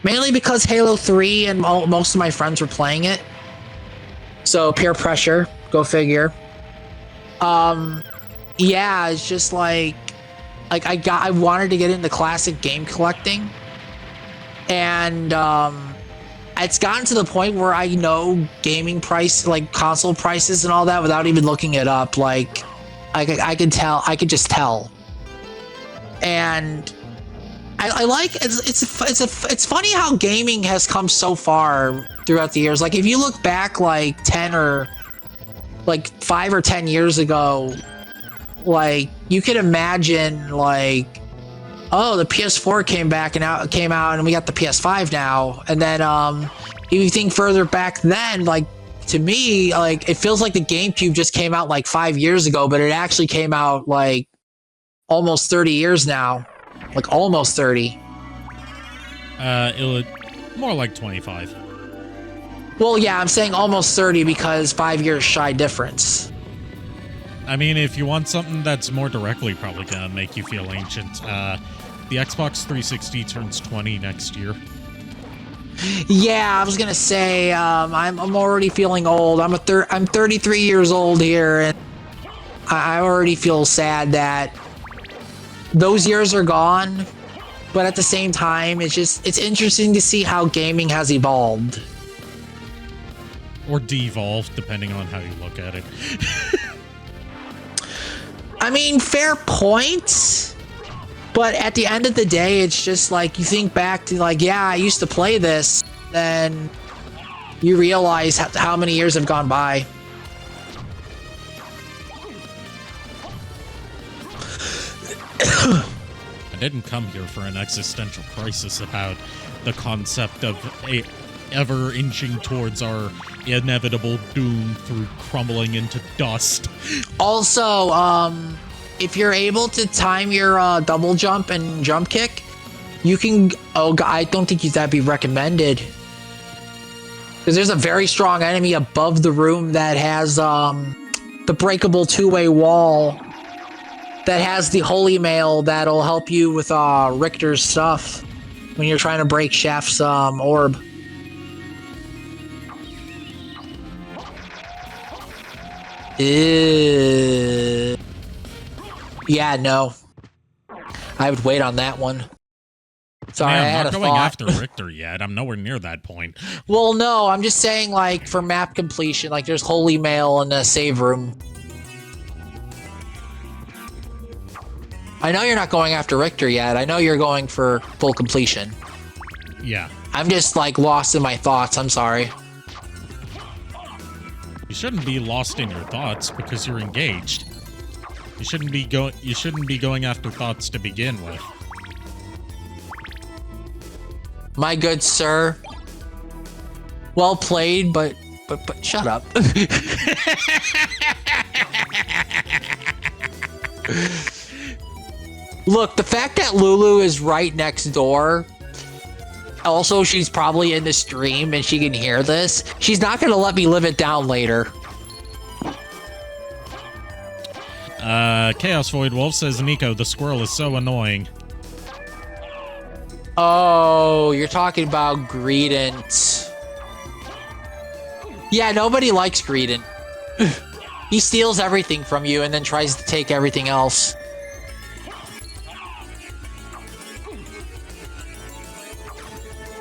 Mainly because Halo 3 and most of my friends were playing it. So peer pressure, go figure. Yeah, it's just like I wanted to get into classic game collecting. And it's gotten to the point where I know gaming price, like console prices and all that, without even looking it up. Like, I could just tell. And I like it's funny how gaming has come so far throughout the years. Like, if you look back like 10 or like 5 or 10 years ago, like you could imagine like, oh, the PS4 came out and we got the PS5 now. And then if you think further back then, like to me, like it feels like the GameCube just came out like 5 years ago, but it actually came out like almost 30 years now. Like almost 30. It would more like 25. Well, yeah, I'm saying almost 30 because 5 years shy difference. I mean, if you want something that's more directly probably gonna make you feel ancient, the Xbox 360 turns 20 next year. Yeah, I was gonna say I'm already feeling old. I'm 33 years old here, and I already feel sad that those years are gone. But at the same time, it's interesting to see how gaming has evolved. Or devolved, depending on how you look at it. I mean, fair point. But at the end of the day, it's just like you think back to like, yeah, I used to play this. Then you realize how many years have gone by. I didn't come here for an existential crisis about the concept of ever inching towards our inevitable doom through crumbling into dust. Also, if you're able to time your double jump and jump kick, you can... Oh, I don't think that'd be recommended. Because there's a very strong enemy above the room that has the breakable two-way wall that has the holy mail that'll help you with Richter's stuff when you're trying to break Shaft's orb. Yeah, no. I would wait on that one. Sorry, Man, I had I'm not a going thought. after Richter yet. I'm nowhere near that point. Well, no, I'm just saying, like, for map completion, like, there's holy mail in the save room. I know you're not going after Richter yet. I know you're going for full completion. Yeah. I'm just, like, lost in my thoughts. I'm sorry. You shouldn't be lost in your thoughts because you're engaged. You shouldn't be going after thoughts to begin with. My good sir. Well played, but shut up. Look, the fact that Lulu is right next door. Also, she's probably in the stream and she can hear this. She's not gonna let me live it down later. Chaos Void Wolf says, Niko, the squirrel is so annoying. Oh, you're talking about Greedent. Yeah, nobody likes Greedent. He steals everything from you and then tries to take everything else.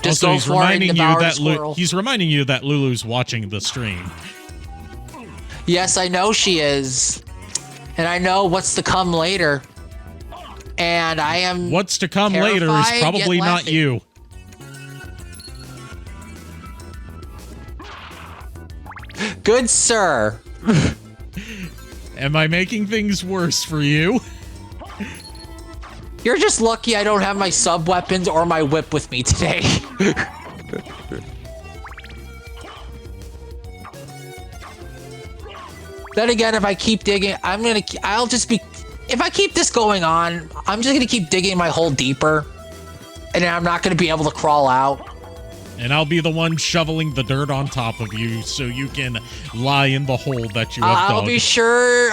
Just Also, go for it and devour the squirrel. he's reminding you that Lulu's watching the stream. Yes, I know she is. And I know what's to come later. And I am What's to come later is terrified, probably yet not laughing. you. Good sir. Am I making things worse for you? You're just lucky I don't have my sub-weapons or my whip with me today. Then again, if I keep digging, I'll just be... If I keep this going on, I'm just gonna keep digging my hole deeper. And then I'm not gonna be able to crawl out. And I'll be the one shoveling the dirt on top of you so you can lie in the hole that you have I'll dug. be sure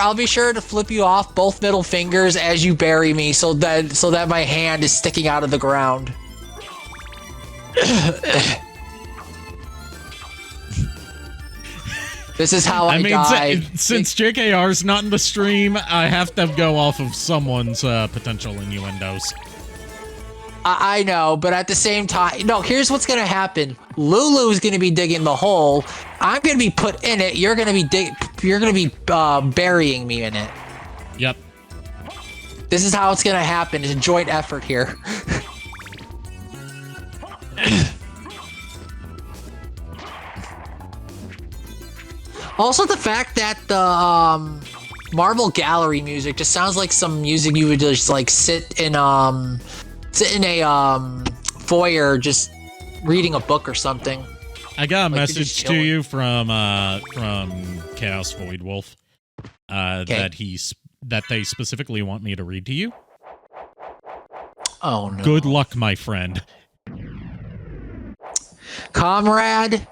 to flip you off both middle fingers as you bury me so that my hand is sticking out of the ground. This is how I die. Since JKR's not in the stream, I have to go off of someone's potential innuendos. I know, but at the same time, no, here's what's gonna happen. Lulu's gonna be digging the hole. I'm gonna be put in it. You're gonna be burying me in it. Yep. This is how it's gonna happen. It's a joint effort here. Also, the fact that the Marble Gallery music just sounds like some music you would just like sit in a foyer just reading a book or something. I got a Like, you're message just to chilling. you from Chaos Void Wolf that they specifically want me to read to you. Oh no. Good luck, my friend. Comrade,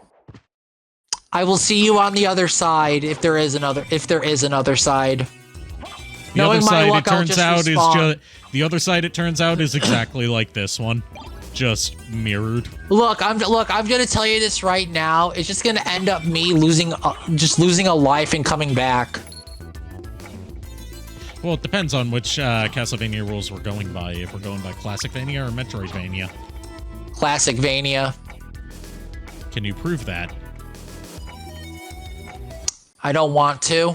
I will see you on the other side if there is another side. The Knowing other my side, luck, it I'll turns just out, respawn. the other side, it turns out, is exactly like this one, just mirrored. Look, I'm gonna tell you this right now. It's just gonna end up me losing a life and coming back. Well, it depends on which Castlevania rules we're going by. If we're going by Classicvania or Metroidvania. Classicvania. Can you prove that? I don't want to.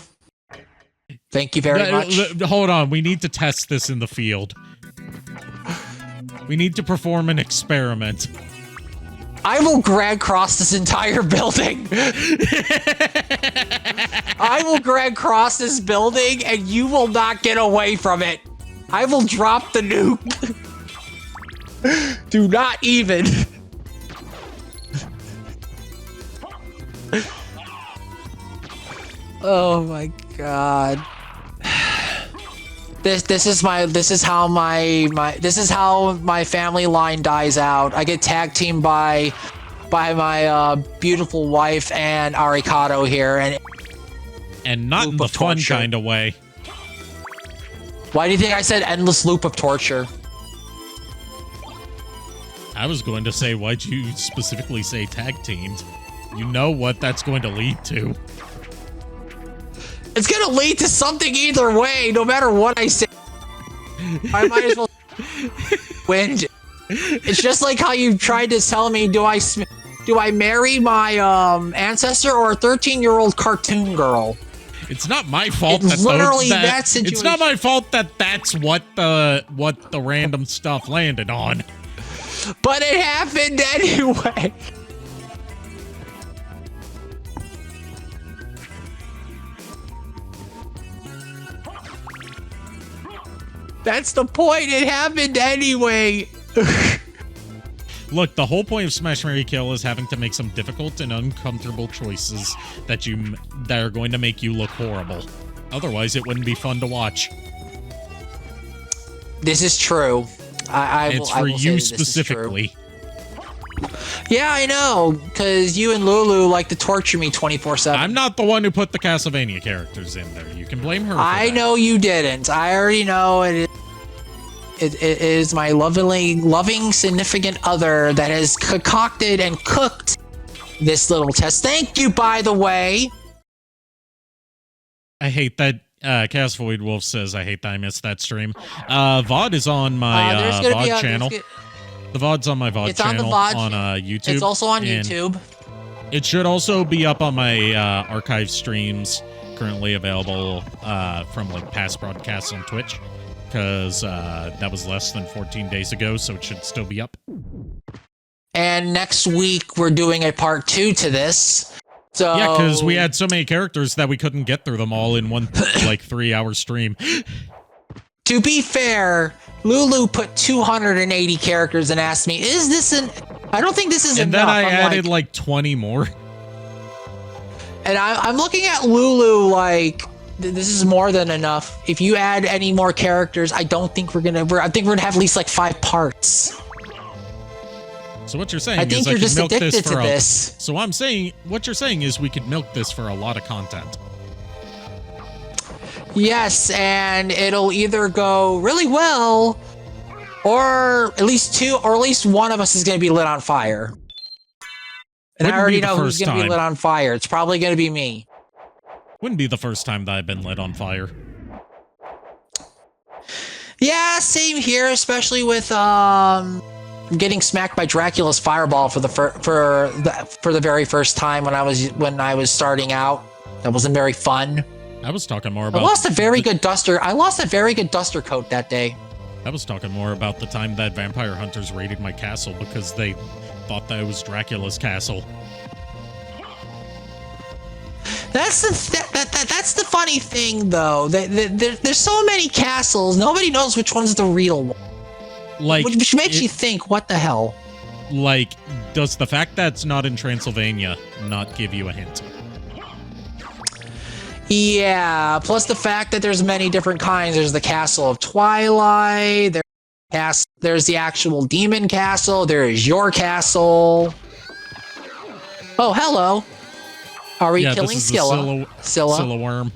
Thank you very much. Hold on, we need to test this in the field. We need to perform an experiment. I will drag cross this entire building. I will drag cross this building and you will not get away from it. I will drop the nuke. Do not even. Oh my god. This is how my family line dies out. I get tag teamed by my beautiful wife and Arikado here, and not in the fun kind of way. Why do you think I said endless loop of torture? I was going to say, why'd you specifically say tag teamed? You know what that's going to lead to. It's gonna lead to something either way, no matter what I say. I might as well win. It's just like how you tried to tell me, do I marry my ancestor or a 13-year-old cartoon girl? It's not my fault. It's literally that situation. It's not my fault that that's what the random stuff landed on. But it happened anyway. That's the point. It happened anyway. Look, the whole point of Smash, Marry, Kill is having to make some difficult and uncomfortable choices that are going to make you look horrible. Otherwise, it wouldn't be fun to watch. This is true. It's for you specifically. Yeah, I know, because you and Lulu like to torture me 24/7. I'm not the one who put the Castlevania characters in there. You can blame her for I that. know you didn't. I already know it is my loving significant other that has concocted and cooked this little test. Thank you, by the way. I hate that. Castlevoid Wolf says, I hate that I missed that stream. VOD is on my VOD channel. The VOD's on my VOD channel on YouTube. It's also on YouTube. It should also be up on my archive streams, currently available from like past broadcasts on Twitch, because that was less than 14 days ago, so it should still be up. And next week, we're doing a part 2 to this. So yeah, because we had so many characters that we couldn't get through them all in one like 3-hour stream. To be fair, Lulu put 280 characters and asked me, "Is this an?" I don't think this is and enough. And then I added like 20 more. And I'm looking at Lulu like this is more than enough. If you add any more characters, I don't think I think we're gonna have at least like 5 parts. So what you're saying I think is you're I just could milk addicted this for to this. So I'm saying what you're saying is we could milk this for a lot of content. Yes, and it'll either go really well, or at least 2, or at least one of us is going to be lit on fire. And I already know who's going to be lit on fire. It's probably going to be me. Wouldn't be the first time that I've been lit on fire. Yeah, same here, especially with getting smacked by Dracula's fireball for the very first time when I was starting out. That wasn't very fun. I was talking more about. I lost a very good duster coat that day. I was talking more about the time that vampire hunters raided my castle because they thought that it was Dracula's castle. That's the funny thing, though. There's so many castles, nobody knows which one's the real one. Like, which makes you think, what the hell? Like, does the fact that it's not in Transylvania not give you a hint? Yeah, plus the fact that there's many different kinds. There's the Castle of Twilight, there's the actual Demon Castle, there is your castle. Oh, hello. Are we killing Scylla? Scylla worm.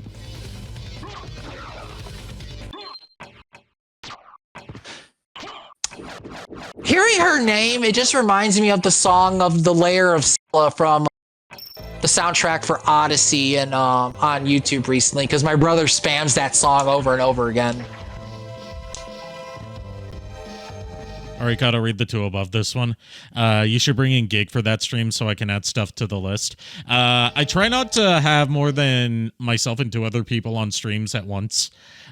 Hearing her name, it just reminds me of the song of the Lair of Scylla from the soundtrack for Odyssey and on YouTube recently, because my brother spams that song over and over again. Arikado, read the two above this one. You should bring in Gig for that stream so I can add stuff to the list. I try not to have more than myself and 2 other people on streams at once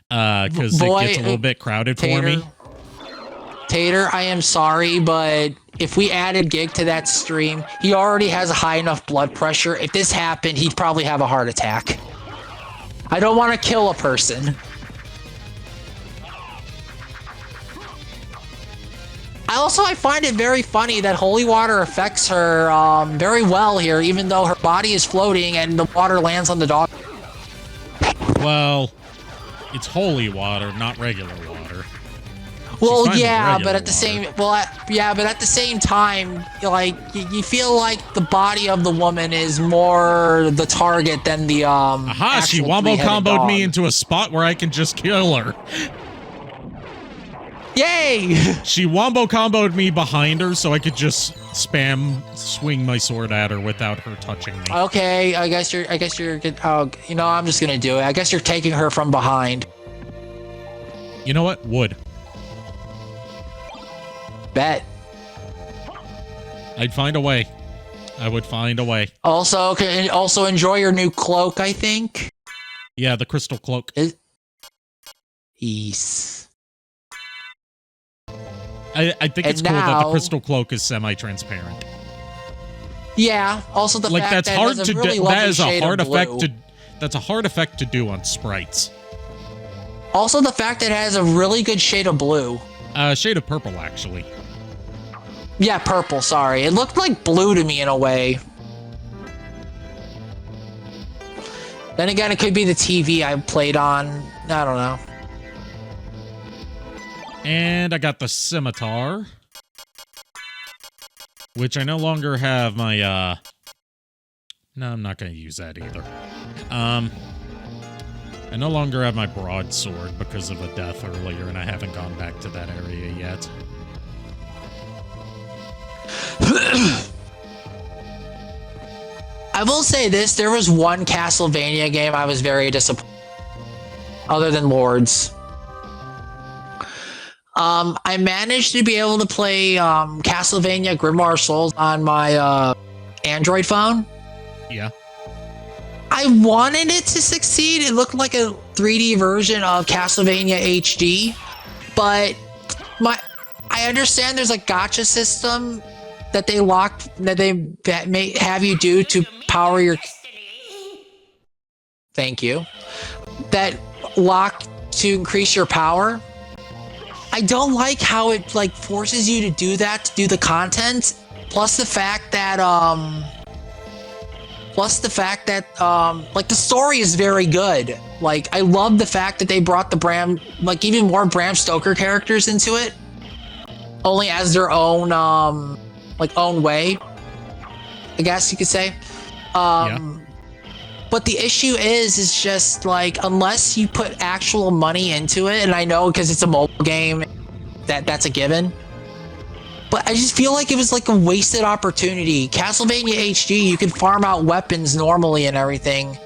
because it gets a little bit crowded for me. Tater, I am sorry, but if we added Gig to that stream, he already has a high enough blood pressure. If this happened, he'd probably have a heart attack. I don't want to kill a person. I find it very funny that holy water affects her very well here, even though her body is floating and the water lands on the dog. Well, it's holy water, not regular water. Well, yeah, but at the same, yeah, but at the same time, like you feel like the body of the woman is more the target than the Aha! She wombo comboed me into a spot where I can just kill her. Yay! She wombo comboed me behind her, so I could just swing my sword at her without her touching me. Okay, I guess you're good. Oh, you know, I'm just gonna do it. I guess you're taking her from behind. You know what? Wood. Bet. I'd find a way. I would find a way. Also enjoy your new cloak, I think. Yeah, the crystal cloak. Yes. I think it's cool that the crystal cloak is semi-transparent. Yeah. Also, the like fact that's that hard it to really do. That is a hard effect blue. to. That's a hard effect to do on sprites. Also, the fact that it has a really good shade of blue. Shade of purple, actually. Yeah, purple. Sorry, it looked like blue to me in a way. Then again, it could be the TV I played on. I don't know. And I got the scimitar, which I no longer have my, no, I'm not going to use that either. I no longer have my broadsword because of a death earlier, and I haven't gone back to that area yet. I will say this, there was one Castlevania game I was very disappointed, other than Lords. I managed to be able to play Castlevania Grimoire Souls on my Android phone. Yeah. I wanted it to succeed. It looked like a 3D version of Castlevania HD, but I understand there's a gacha system that they may have you do to power your. Thank you. That lock to increase your power. I don't like how it like forces you to do that to do the content. Plus the fact that like the story is very good. Like I love the fact that they brought the even more Bram Stoker characters into it, only as their own own way, I guess you could say. Yeah. But the issue is just like unless you put actual money into it, and I know because it's a mobile game, that's a given. But I just feel like it was like a wasted opportunity. Castlevania HD, you could farm out weapons normally and everything.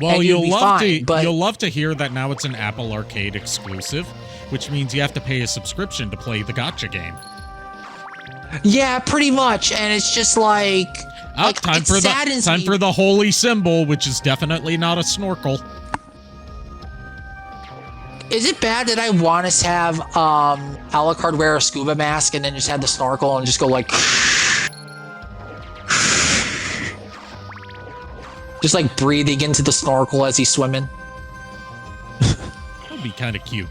Well, and you'll love to hear that now it's an Apple Arcade exclusive, which means you have to pay a subscription to play the gacha game. Yeah, pretty much, and it's just like. Time for the holy symbol, which is definitely not a snorkel. Is it bad that I want to have Alucard wear a scuba mask and then just have the snorkel and just go like just like breathing into the snorkel as he's swimming? That'd be kind of cute.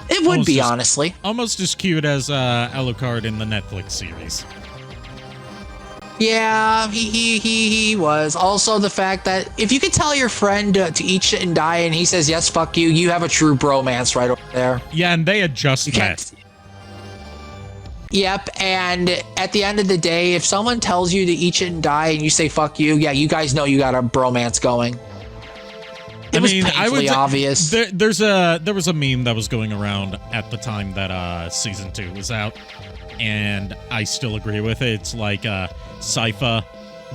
It would be, honestly. Almost as cute as Alucard in the Netflix series. Yeah, he was. Also, the fact that if you could tell your friend to eat shit and die and he says, yes, fuck you, you have a true bromance right over there. Yeah, and they had just met. Yep, and at the end of the day, if someone tells you to eat shit and die and you say, fuck you, yeah, you guys know you got a bromance going. It was painfully obvious. There was a meme that was going around at the time that season 2 was out, and I still agree with it. It's like Sypha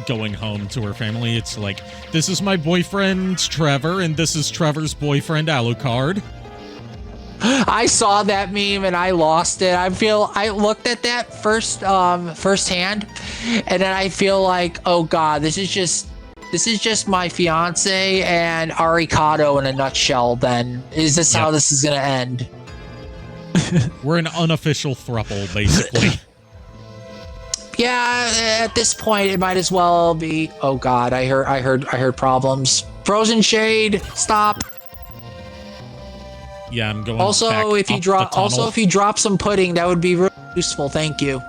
going home to her family. It's like, this is my boyfriend Trevor, and this is Trevor's boyfriend Alucard. I saw that meme and I lost it. I looked at that firsthand, and then I feel like, oh god, this is just my fiance and Arikado in a nutshell. Then is this how this is gonna end? We're an unofficial throuple, basically. Yeah, at this point it might as well be. Oh god, I heard problems. Frozen Shade, stop. Yeah, I'm going. Also, back if you up drop, the tunnel. if you drop some pudding, that would be really useful. Thank you.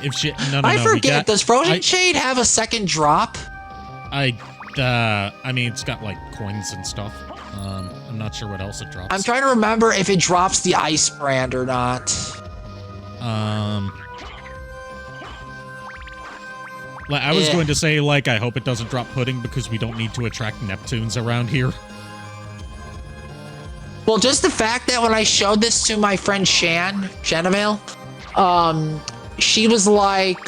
If she, no, I forget. Does Frozen Shade Shade have a second drop? I mean, it's got like coins and stuff. I'm not sure what else it drops. I'm trying to remember if it drops the ice brand or not. Like, I was going to say, like, I hope it doesn't drop pudding because we don't need to attract Neptunes around here. Well, just the fact that when I showed this to my friend Shanavale, she was like,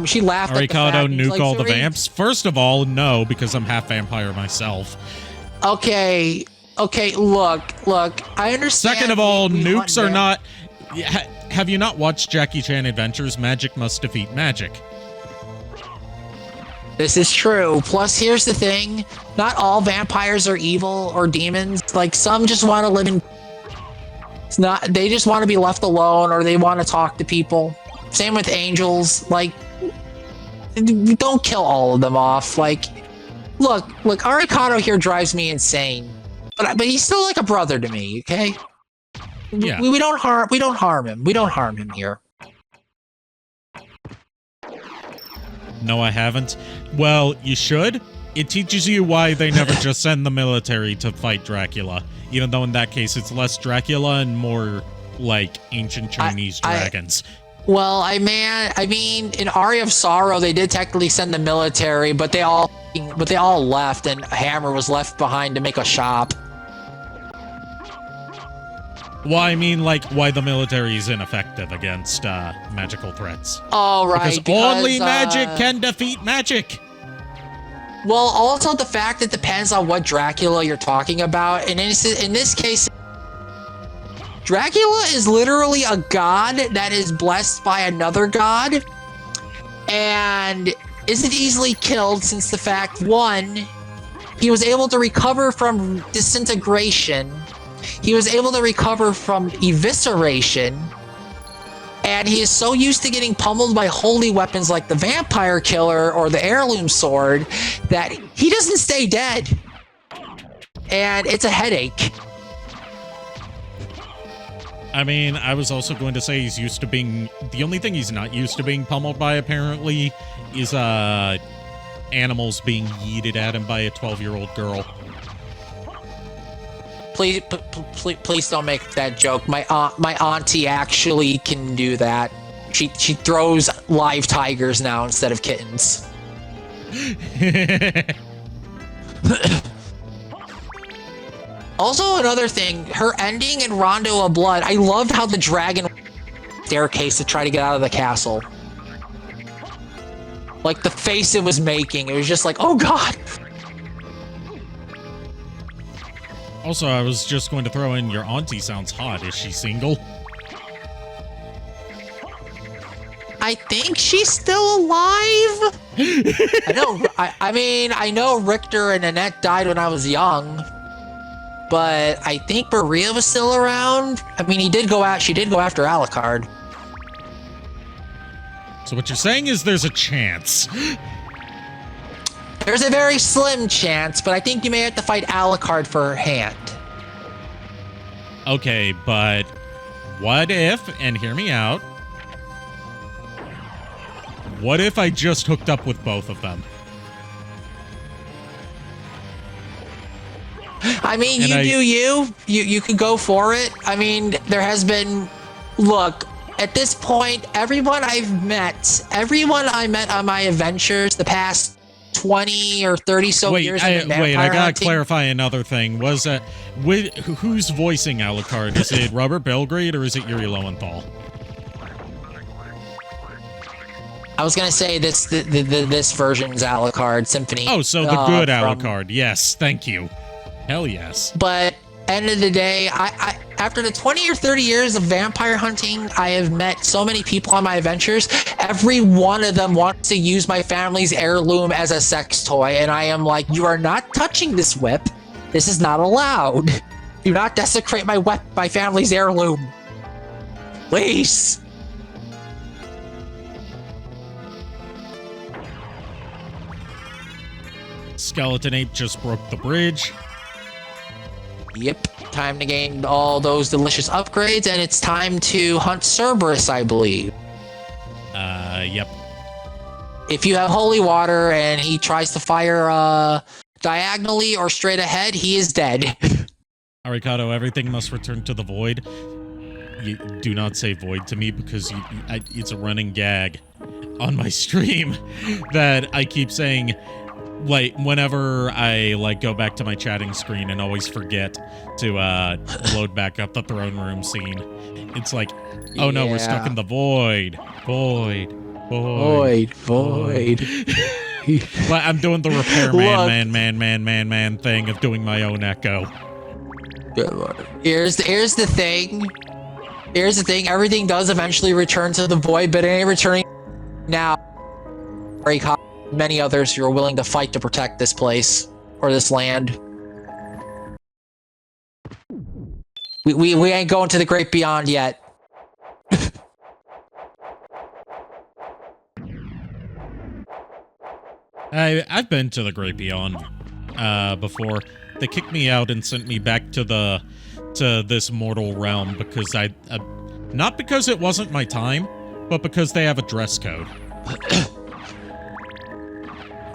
she laughed at the fact. Arikado, nuke like, all the vamps? First of all, no, because I'm half vampire myself. Okay, look, I understand. Second of all, nukes are there. not... Have you not watched Jackie Chan Adventures? Magic must defeat magic. This is true. Plus, here's the thing. Not all vampires are evil or demons. Like, some just want to live in... It's not... They just want to be left alone, or they want to talk to people. Same with angels. Like, don't kill all of them off. Like, look, Arikado here drives me insane. But he's still like a brother to me, okay? Yeah. We don't harm him. We don't harm him here. No, I haven't. Well, you should. It teaches you why they never just send the military to fight Dracula. Even though in that case it's less Dracula and more like ancient Chinese dragons. Well, I mean, in Aria of Sorrow, they did technically send the military, but they all left, and Hammer was left behind to make a shop. Well, I mean, like, why the military is ineffective against magical threats. Oh, right. Because only magic can defeat magic. Well, also the fact it depends on what Dracula you're talking about. And in this case, Dracula is literally a god that is blessed by another god and isn't easily killed since the fact, one, he was able to recover from disintegration. He was able to recover from evisceration, and he is so used to getting pummeled by holy weapons like the vampire killer or the heirloom sword that he doesn't stay dead. And it's a headache. I mean, I was also going to say he's used to being... The only thing he's not used to being pummeled by, apparently, is animals being yeeted at him by a 12-year-old girl. Please don't make that joke. My auntie actually can do that. She throws live tigers now instead of kittens. Also, another thing, her ending in Rondo of Blood, I loved how the dragon staircase to try to get out of the castle. Like, the face it was making, it was just like, oh god! Also, I was just going to throw in, your auntie sounds hot. Is she single? I think she's still alive? I know Richter and Annette died when I was young. But I think Maria was still around. I mean, she did go after Alucard. So what you're saying is there's a chance. There's a very slim chance, but I think you may have to fight Alucard for her hand. Okay, but what if, and hear me out, what if I just hooked up with both of them? I mean, you could go for it. I mean, there has been, look, at this point, everyone I met on my adventures the past 20 or 30 so years. I gotta clarify another thing. Was who's voicing Alucard? Is it Robert Belgrade or is it Yuri Lowenthal? I was gonna say this version's Alucard Symphony. Oh, so the good Alucard. Yes, thank you. Hell yes. But end of the day, I after the 20 or 30 years of vampire hunting, I have met so many people on my adventures. Every one of them wants to use my family's heirloom as a sex toy, and I am like, you are not touching this whip. This is not allowed. Do not desecrate my family's heirloom. Please. Skeleton Ape just broke the bridge. Yep, time to gain all those delicious upgrades, and it's time to hunt Cerberus, I believe. Yep. If you have holy water and he tries to fire diagonally or straight ahead, he is dead. Arikado, everything must return to the void. You do not say void to me because it's a running gag on my stream that I keep saying. Like, whenever I, like, go back to my chatting screen and always forget to, load back up the throne room scene, it's like, oh no, we're stuck in the void. Void. But I'm doing the repairman, thing of doing my own echo. Here's the thing. Everything does eventually return to the void, but it ain't returning now. Many others who are willing to fight to protect this place or this land. We ain't going to the great beyond yet. I've been to the great beyond before. They kicked me out and sent me back to this mortal realm because not because it wasn't my time, but because they have a dress code.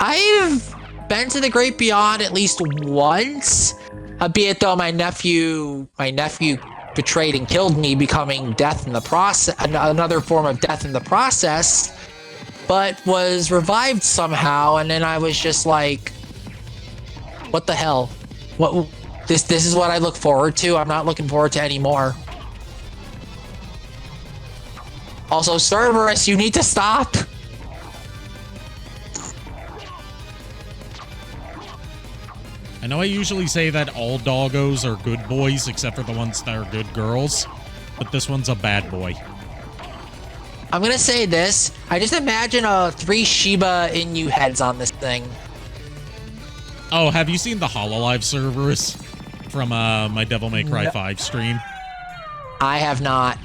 I've been to the great beyond at least once, albeit though my nephew betrayed and killed me, becoming death in the process, another form of death in the process, but was revived somehow, and then I was just like, what the hell? What? This is what I look forward to. I'm not looking forward to any more. Also, Cerberus, you need to stop. I know I usually say that all doggos are good boys except for the ones that are good girls, but this one's a bad boy. I'm gonna say this. I just imagine 3 Shiba Inu heads on this thing. Oh, have you seen the Hololive Cerberus from my Devil May Cry 5 stream? I have not.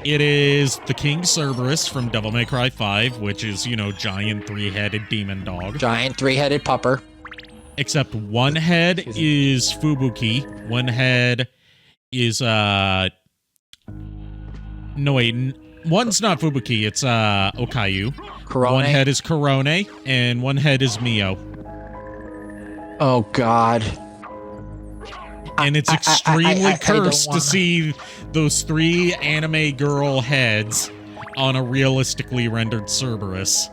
It is the King Cerberus from Devil May Cry 5, which is, you know, giant 3-headed demon dog. Giant 3-headed pupper. Except one head is Fubuki. One head is, no wait, one's not Fubuki, it's, Okayu. Korone. One head is Korone, and one head is Mio. Oh, God. And it's extremely cursed to see those 3 anime girl heads on a realistically rendered Cerberus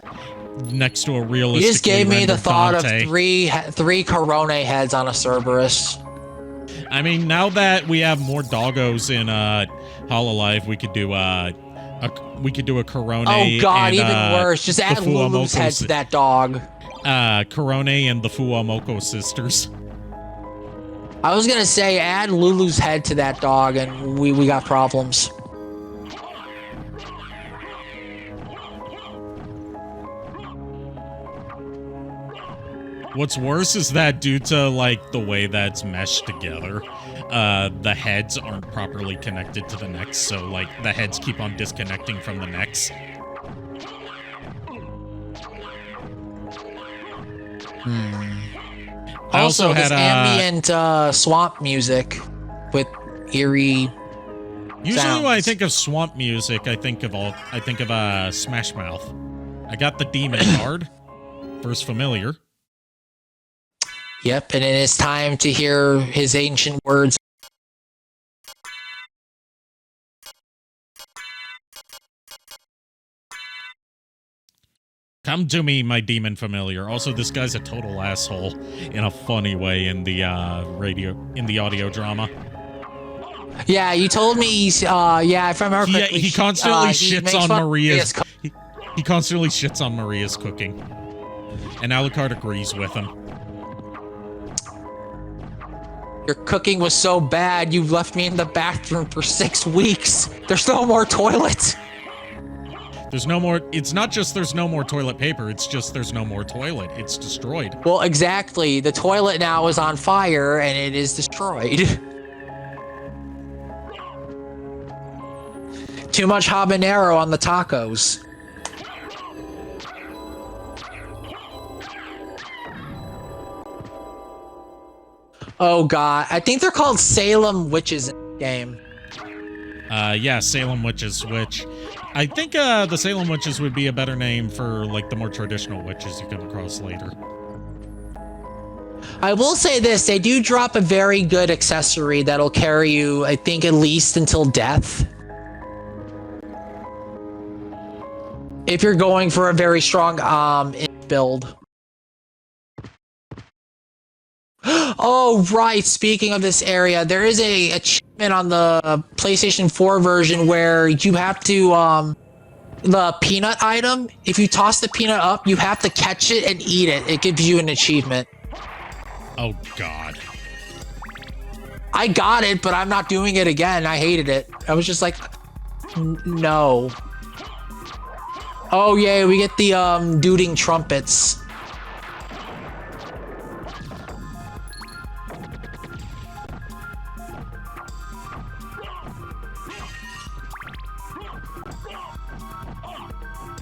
next to a realistically You just gave me the thought Dante. of three Korone heads on a Cerberus. I mean, now that we have more doggos in Hololive, we could do a Korone. Oh God, and, even worse. Just add Lulu's head to that dog. Korone and the Fuamoko sisters. I was gonna say add Lulu's head to that dog, and we got problems. What's worse is that due to, like, the way that's meshed together, the heads aren't properly connected to the necks, so, like, the heads keep on disconnecting from the necks. I also had ambient swamp music with eerie Usually sounds. when I think of swamp music, I think of Smash Mouth. I got the demon card, first familiar. Yep, and it is time to hear his ancient words. Come to me, my demon familiar. Also, this guy's a total asshole in a funny way in the audio drama. Yeah, you told me he's, yeah, if I remember correctly. He constantly he shits on Maria's... He constantly shits on Maria's cooking. And Alucard agrees with him. Your cooking was so bad, you left me in the bathroom for 6 weeks. There's no more toilet. There's no more. It's not just there's no more toilet paper. It's just there's no more toilet. It's destroyed. Well, exactly. The toilet now is on fire and it is destroyed. Too much habanero on the tacos. Oh god, I think they're called Salem Witches in the game. Yeah, Salem Witches, which I think the Salem Witches would be a better name for like the more traditional witches you come across later. I will say this, they do drop a very good accessory that'll carry you, I think, at least until death. If you're going for a very strong build. Oh, right. Speaking of this area, there is a achievement on the PlayStation 4 version where you have to, the peanut item, if you toss the peanut up, you have to catch it and eat it. It gives you an achievement. Oh, God. I got it, but I'm not doing it again. I hated it. I was just like, no. Oh, yeah, we get the, duding trumpets.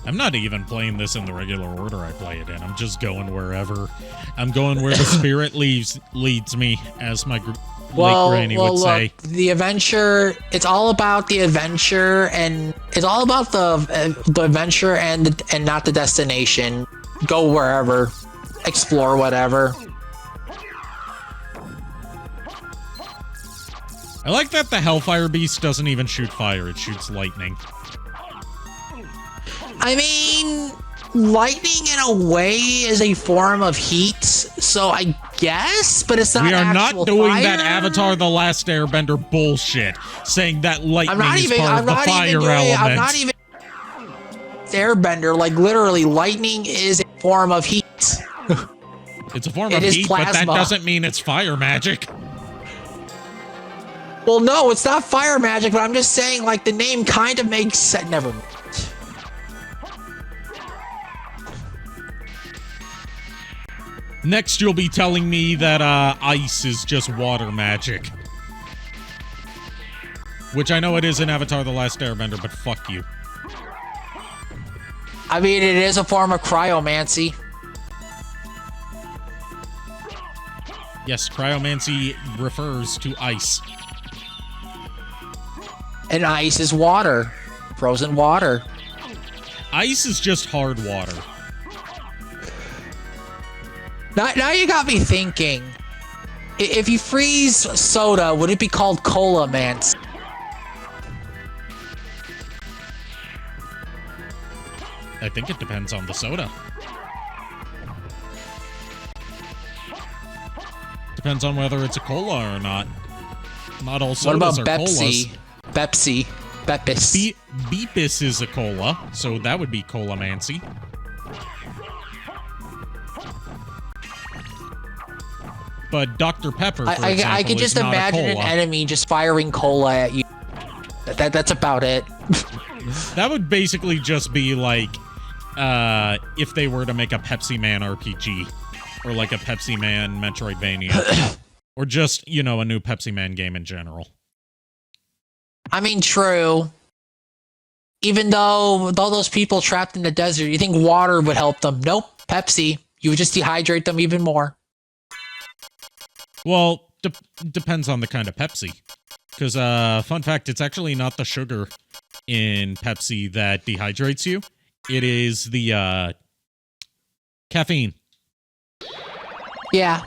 I'm not even playing this in the regular order I play it in. I'm just going wherever. I'm going where the spirit leads me, as my late granny would say. Look, the adventure, it's all about the adventure, and it's all about the adventure and not the destination. Go wherever. Explore whatever. I like that the Hellfire Beast doesn't even shoot fire. It shoots lightning. I mean, lightning in a way is a form of heat, so I guess, but it's not. We are not doing fire. that Avatar: The Last Airbender bullshit, saying that lightning is part of the fire element. I'm not even Airbender. Like literally, lightning is a form of heat. It's a form of heat, but that doesn't mean it's fire magic. Well, no, it's not fire magic, but I'm just saying, like, the name kind of makes sense. Never mind. Next, you'll be telling me that ice is just water magic. Which I know it is in Avatar: The Last Airbender, but fuck you. I mean, it is a form of cryomancy. Yes, cryomancy refers to ice. And ice is water. Frozen water. Ice is just hard water. Now you got me thinking. If you freeze soda, would it be called cola-mancy? I think it depends on the soda. Depends on whether it's a cola or not. Not all sodas are colas. Pepsi. Beepis. Beepis is a cola, so that would be cola-mancy. But Dr. Pepper, for example, I could just imagine an enemy just firing cola at you. That's about it. That would basically just be like if they were to make a Pepsi Man RPG. Or like a Pepsi Man Metroidvania. Or just, you know, a new Pepsi Man game in general. I mean, true. Even though with all those people trapped in the desert, you think water would help them. Nope, Pepsi. You would just dehydrate them even more. Well, depends on the kind of Pepsi. Because, fun fact, it's actually not the sugar in Pepsi that dehydrates you. It is the, caffeine. Yeah.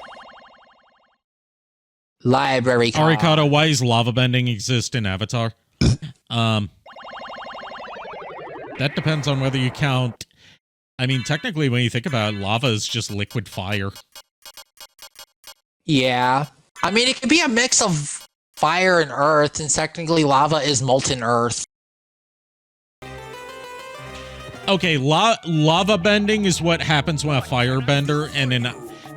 Library card. Arikado, why does lava bending exist in Avatar? That depends on whether you count... I mean, technically, when you think about it, lava is just liquid fire. Yeah. I mean, it could be a mix of fire and earth, and technically lava is molten earth. Okay, lava bending is what happens when a firebender, and in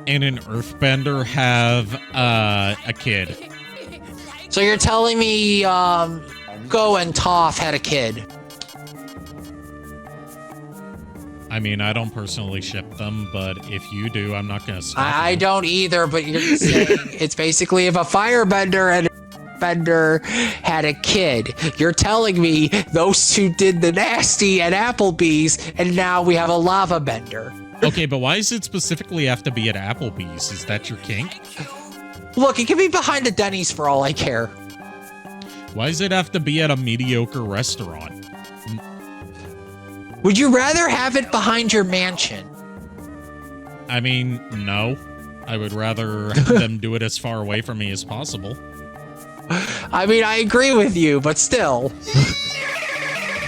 and an earthbender have a kid. So you're telling me Go and Toph had a kid? I mean, I don't personally ship them, but if you do, I'm not gonna stop I you. don't either, but you're saying it's basically if a firebender and a bender had a kid. You're telling me those two did the nasty at Applebee's, and now we have a lava bender. Okay, but why does it specifically have to be at Applebee's? Is that your kink? Look, it can be behind a Denny's for all I care. Why does it have to be at a mediocre restaurant? Would you rather have it behind your mansion? I mean, no. I would rather have them do it as far away from me as possible. I mean, I agree with you, but still.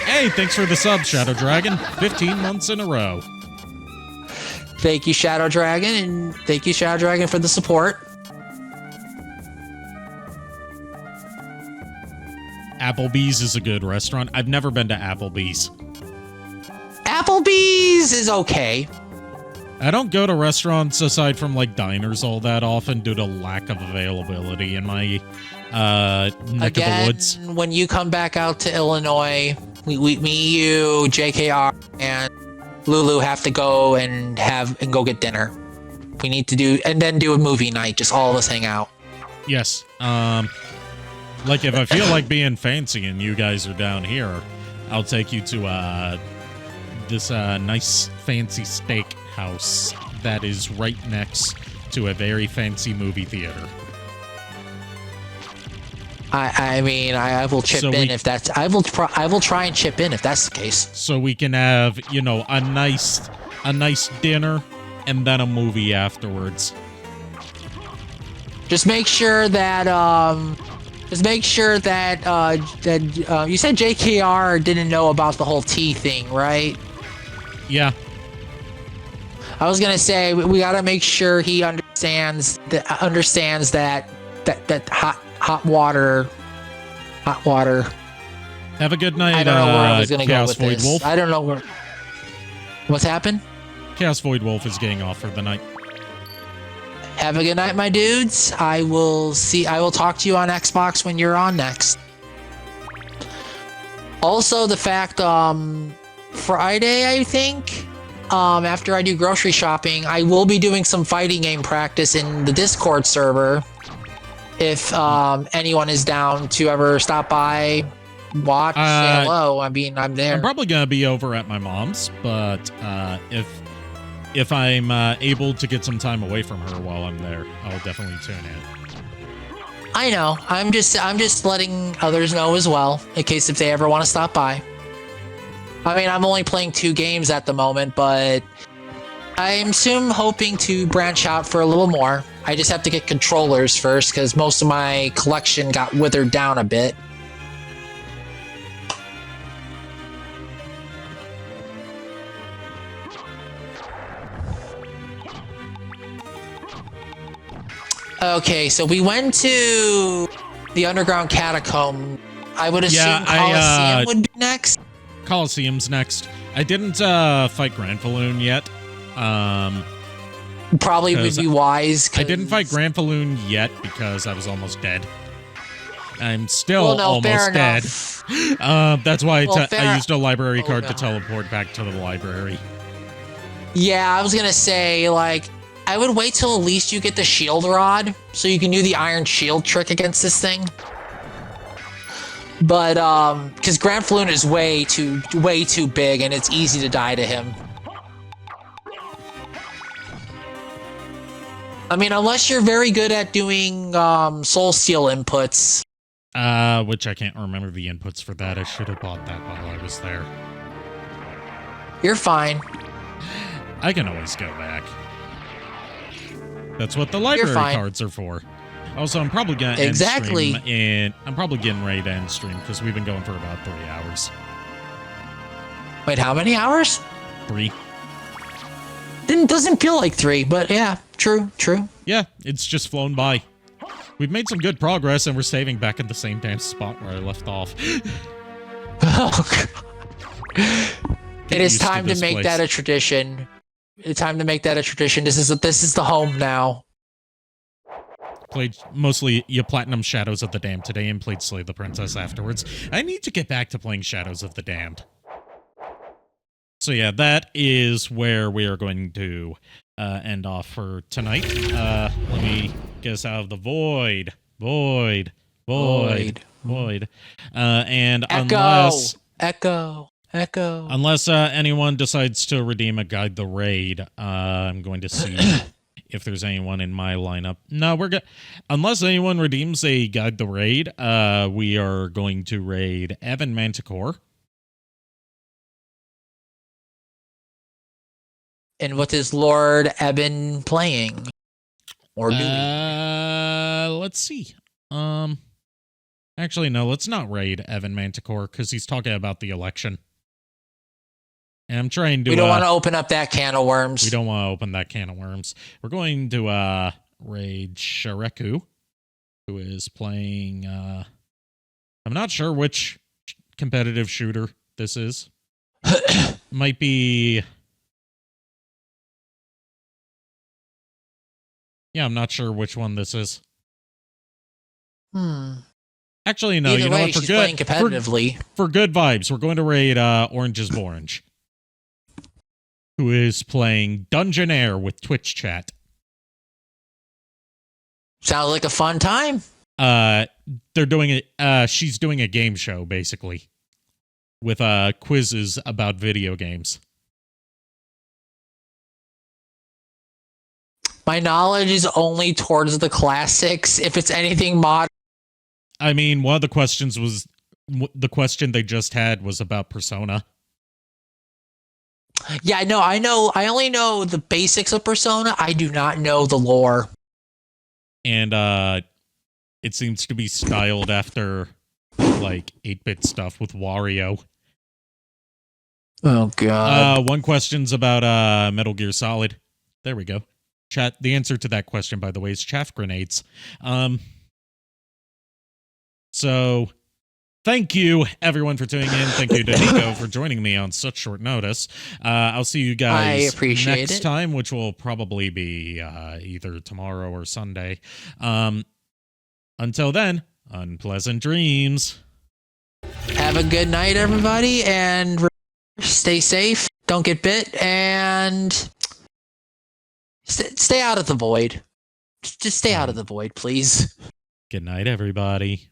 Hey, thanks for the sub, Shadow Dragon. 15 months in a row. Thank you, Shadow Dragon, and thank you, Shadow Dragon, for the support. Applebee's is a good restaurant. I've never been to Applebee's. Applebee's is okay. I don't go to restaurants aside from like diners all that often due to lack of availability in my neck of the woods. When you come back out to Illinois, me, you, JKR, and Lulu have to go and go get dinner. We need to do a movie night. Just all of us hang out. Yes. Like if I feel like being fancy and you guys are down here, I'll take you to this nice fancy steak house that is right next to a very fancy movie theater. I mean, I will chip in if that's. I will try and chip in if that's the case. So we can have, you know, a nice dinner and then a movie afterwards. Just make sure that you said JKR didn't know about the whole tea thing, right? Yeah. I was gonna say we gotta make sure he understands that hot water. Have a good night. I don't know where I was gonna go with Void this. Wolf. I don't know where. What's happened? Chaos Void Wolf is getting off for the night. Have a good night, my dudes. I will talk to you on Xbox when you're on next. Also, the fact, Friday, I think, after I do grocery shopping, I will be doing some fighting game practice in the Discord server. If anyone is down to ever stop by, watch, say hello. I mean, I'm there. I'm probably gonna be over at my mom's, but if I'm able to get some time away from her while I'm there, I'll definitely tune in. I know. I'm just letting others know as well, in case if they ever want to stop by. I mean, I'm only playing 2 games at the moment, but I'm soon hoping to branch out for a little more. I just have to get controllers first, because most of my collection got withered down a bit. Okay, so we went to the underground catacomb. I would assume Coliseum would be next. Coliseum's next. I didn't fight Granfaloon yet. Probably would be wise. I didn't fight Granfaloon yet because I was almost dead. I'm still almost dead. That's why I used a library card to teleport back to the library. Yeah, I was gonna say, like, I would wait till at least you get the shield rod, so you can do the iron shield trick against this thing. But, because Granfaloon is way too big, and it's easy to die to him. I mean, unless you're very good at doing, soul steal inputs. Which I can't remember the inputs for that. I should have bought that while I was there. You're fine. I can always go back. That's what the library cards are for. Also, I'm probably gonna end stream, and I'm probably getting ready to end stream because we've been going for about 3 hours. Wait, how many hours? 3. Doesn't feel like 3, but yeah, true. Yeah, it's just flown by. We've made some good progress, and we're saving back at the same damn spot where I left off. Oh, God. It is time to make that a tradition. It's time to make that a tradition. This is the home now. Played mostly you platinum Shadows of the Damned today and played Slay the Princess afterwards. I need to get back to playing Shadows of the Damned. So yeah, that is where we are going to end off for tonight. Let me get us out of the void. And unless anyone decides to redeem a Guide the Raid, I'm going to see if there's anyone in my lineup. No, we're good. Unless anyone redeems a Guide the Raid, we are going to raid Evan Manticore. And what is Lord Eben playing? Or doing? Let's see. Actually, no, let's not raid Evan Manticore, because he's talking about the election. And I'm trying to... We don't want to open up that can of worms. We don't want to open that can of worms. We're going to raid Shareku, who is playing... I'm not sure which competitive shooter this is. Might be... Yeah, I'm not sure which one this is. Actually, no. Either you know way, what? For she's good, playing competitively. For good vibes, we're going to raid Orange is Orange, who is playing Dungeonaire with Twitch chat. Sounds like a fun time. They're doing it. She's doing a game show basically, with quizzes about video games. My knowledge is only towards the classics. If it's anything modern. I mean, one of the questions was the question they just had was about Persona. Yeah, I know. I only know the basics of Persona. I do not know the lore. And it seems to be styled after like 8-bit stuff with Wario. Oh god. One question's about Metal Gear Solid. There we go. Chat. The answer to that question, by the way, is chaff grenades. So, thank you, everyone, for tuning in. Thank you to Niko for joining me on such short notice. I'll see you guys next time, which will probably be either tomorrow or Sunday. Until then, unpleasant dreams. Have a good night, everybody, and stay safe. Don't get bit, and stay out of the void. Just stay out of the void, please. Good night, everybody.